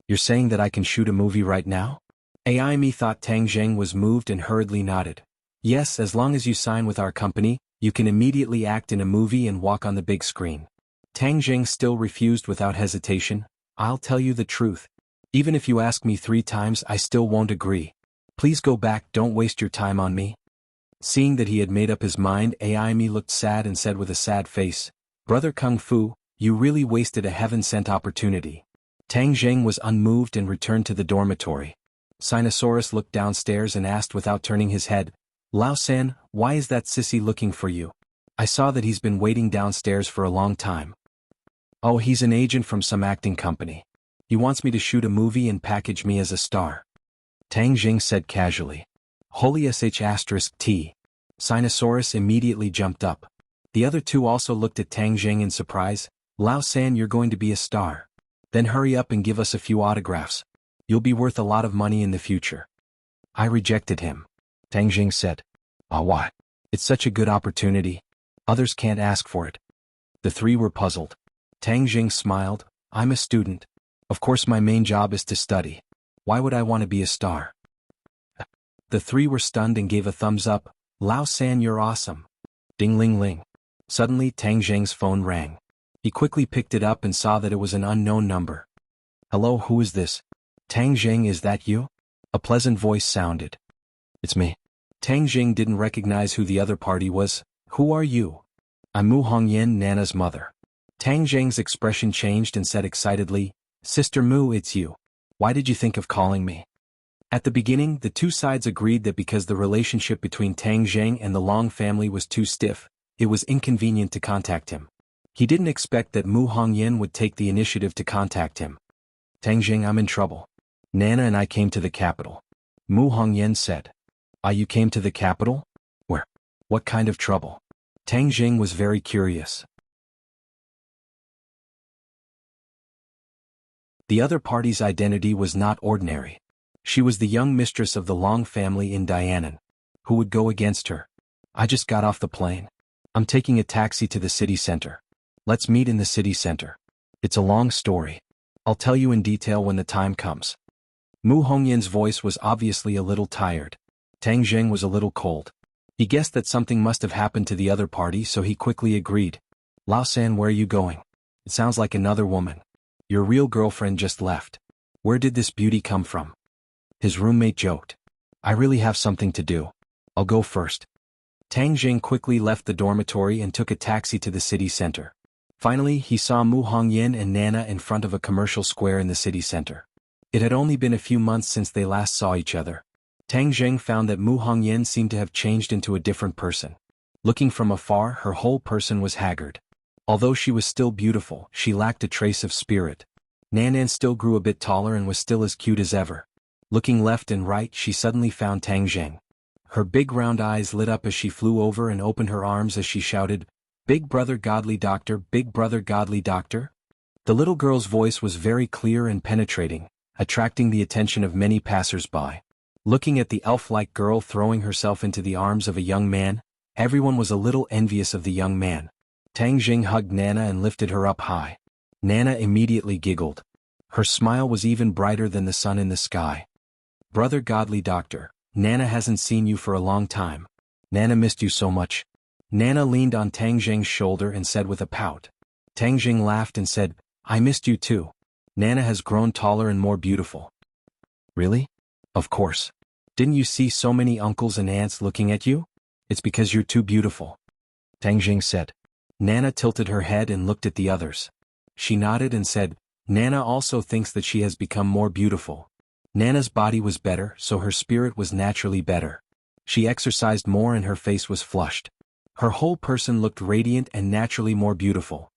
"You're saying that I can shoot a movie right now?" Aimi thought Tang Jing was moved and hurriedly nodded. "Yes, as long as you sign with our company, you can immediately act in a movie and walk on the big screen." Tang Jing still refused without hesitation. "I'll tell you the truth. Even if you ask me 3 times, I still won't agree. Please go back, don't waste your time on me." Seeing that he had made up his mind, Aimi looked sad and said with a sad face, "Brother Kung Fu, you really wasted a heaven-sent opportunity." Tang Jing was unmoved and returned to the dormitory. Sinosaurus looked downstairs and asked without turning his head, "Lao San, why is that sissy looking for you? I saw that he's been waiting downstairs for a long time." "Oh, he's an agent from some acting company. He wants me to shoot a movie and package me as a star," Tang Jing said casually. "Holy sh*T. Sinosaurus immediately jumped up. The other two also looked at Tang Jing in surprise. "Lao San, you're going to be a star. Then hurry up and give us a few autographs. You'll be worth a lot of money in the future." "I rejected him," Tang Jing said. "Ah, why? It's such a good opportunity. Others can't ask for it." The 3 were puzzled. Tang Jing smiled. "I'm a student. Of course my main job is to study. Why would I want to be a star?" The 3 were stunned and gave a thumbs up. "Lao San, you're awesome." Ding-ling-ling. Suddenly Tang Jing's phone rang. He quickly picked it up and saw that it was an unknown number. "Hello, who is this?" "Tang Jing, is that you?" A pleasant voice sounded. "It's me." Tang Jing didn't recognize who the other party was. "Who are you?" "I'm Mu Hongyan, Nana's mother." Tang Jing's expression changed and said excitedly, "Sister Mu, it's you. Why did you think of calling me?" At the beginning, the 2 sides agreed that because the relationship between Tang Jing and the Long family was too stiff, it was inconvenient to contact him. He didn't expect that Mu Hongyan would take the initiative to contact him. "Tang Jing, I'm in trouble. Nana and I came to the capital." Mu Hongyan said. "Ah, you came to the capital? Where? What kind of trouble?" Tang Jing was very curious. The other party's identity was not ordinary. She was the young mistress of the Long family in Dianan. Who would go against her? "I just got off the plane. I'm taking a taxi to the city center. Let's meet in the city center. It's a long story. I'll tell you in detail when the time comes." Mu Hongyan's voice was obviously a little tired. Tang Jing was a little cold. He guessed that something must have happened to the other party, so he quickly agreed. "Lao San, where are you going? It sounds like another woman. Your real girlfriend just left. Where did this beauty come from?" His roommate joked. "I really have something to do. I'll go first." Tang Jing quickly left the dormitory and took a taxi to the city center. Finally, he saw Mu Hongyan and Nana in front of a commercial square in the city center. It had only been a few months since they last saw each other. Tang Jing found that Mu Hongyan seemed to have changed into a different person. Looking from afar, her whole person was haggard. Although she was still beautiful, she lacked a trace of spirit. Nanan still grew a bit taller and was still as cute as ever. Looking left and right, she suddenly found Tang Jing. Her big round eyes lit up as she flew over and opened her arms as she shouted, "Big brother godly doctor, big brother godly doctor." The little girl's voice was very clear and penetrating, attracting the attention of many passers-by. Looking at the elf-like girl throwing herself into the arms of a young man, everyone was a little envious of the young man. Tang Jing hugged Nana and lifted her up high. Nana immediately giggled. Her smile was even brighter than the sun in the sky. "Brother godly doctor, Nana hasn't seen you for a long time. Nana missed you so much. Nana leaned on Tang Jing's shoulder and said with a pout. Tang Jing laughed and said, I missed you too. Nana has grown taller and more beautiful. Really? Of course. Didn't you see so many uncles and aunts looking at you? It's because you're too beautiful. Tang Jing said. Nana tilted her head and looked at the others. She nodded and said, Nana also thinks that she has become more beautiful. Nana's body was better, so her spirit was naturally better. She exercised more and her face was flushed. Her whole person looked radiant and naturally more beautiful.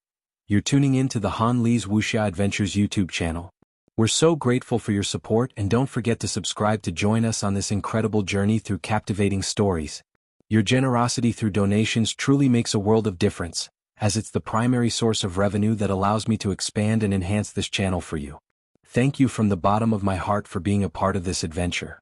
You're tuning in to the Han Li's Wuxia Adventures YouTube channel. We're so grateful for your support, and don't forget to subscribe to join us on this incredible journey through captivating stories. Your generosity through donations truly makes a world of difference, as it's the primary source of revenue that allows me to expand and enhance this channel for you. Thank you from the bottom of my heart for being a part of this adventure.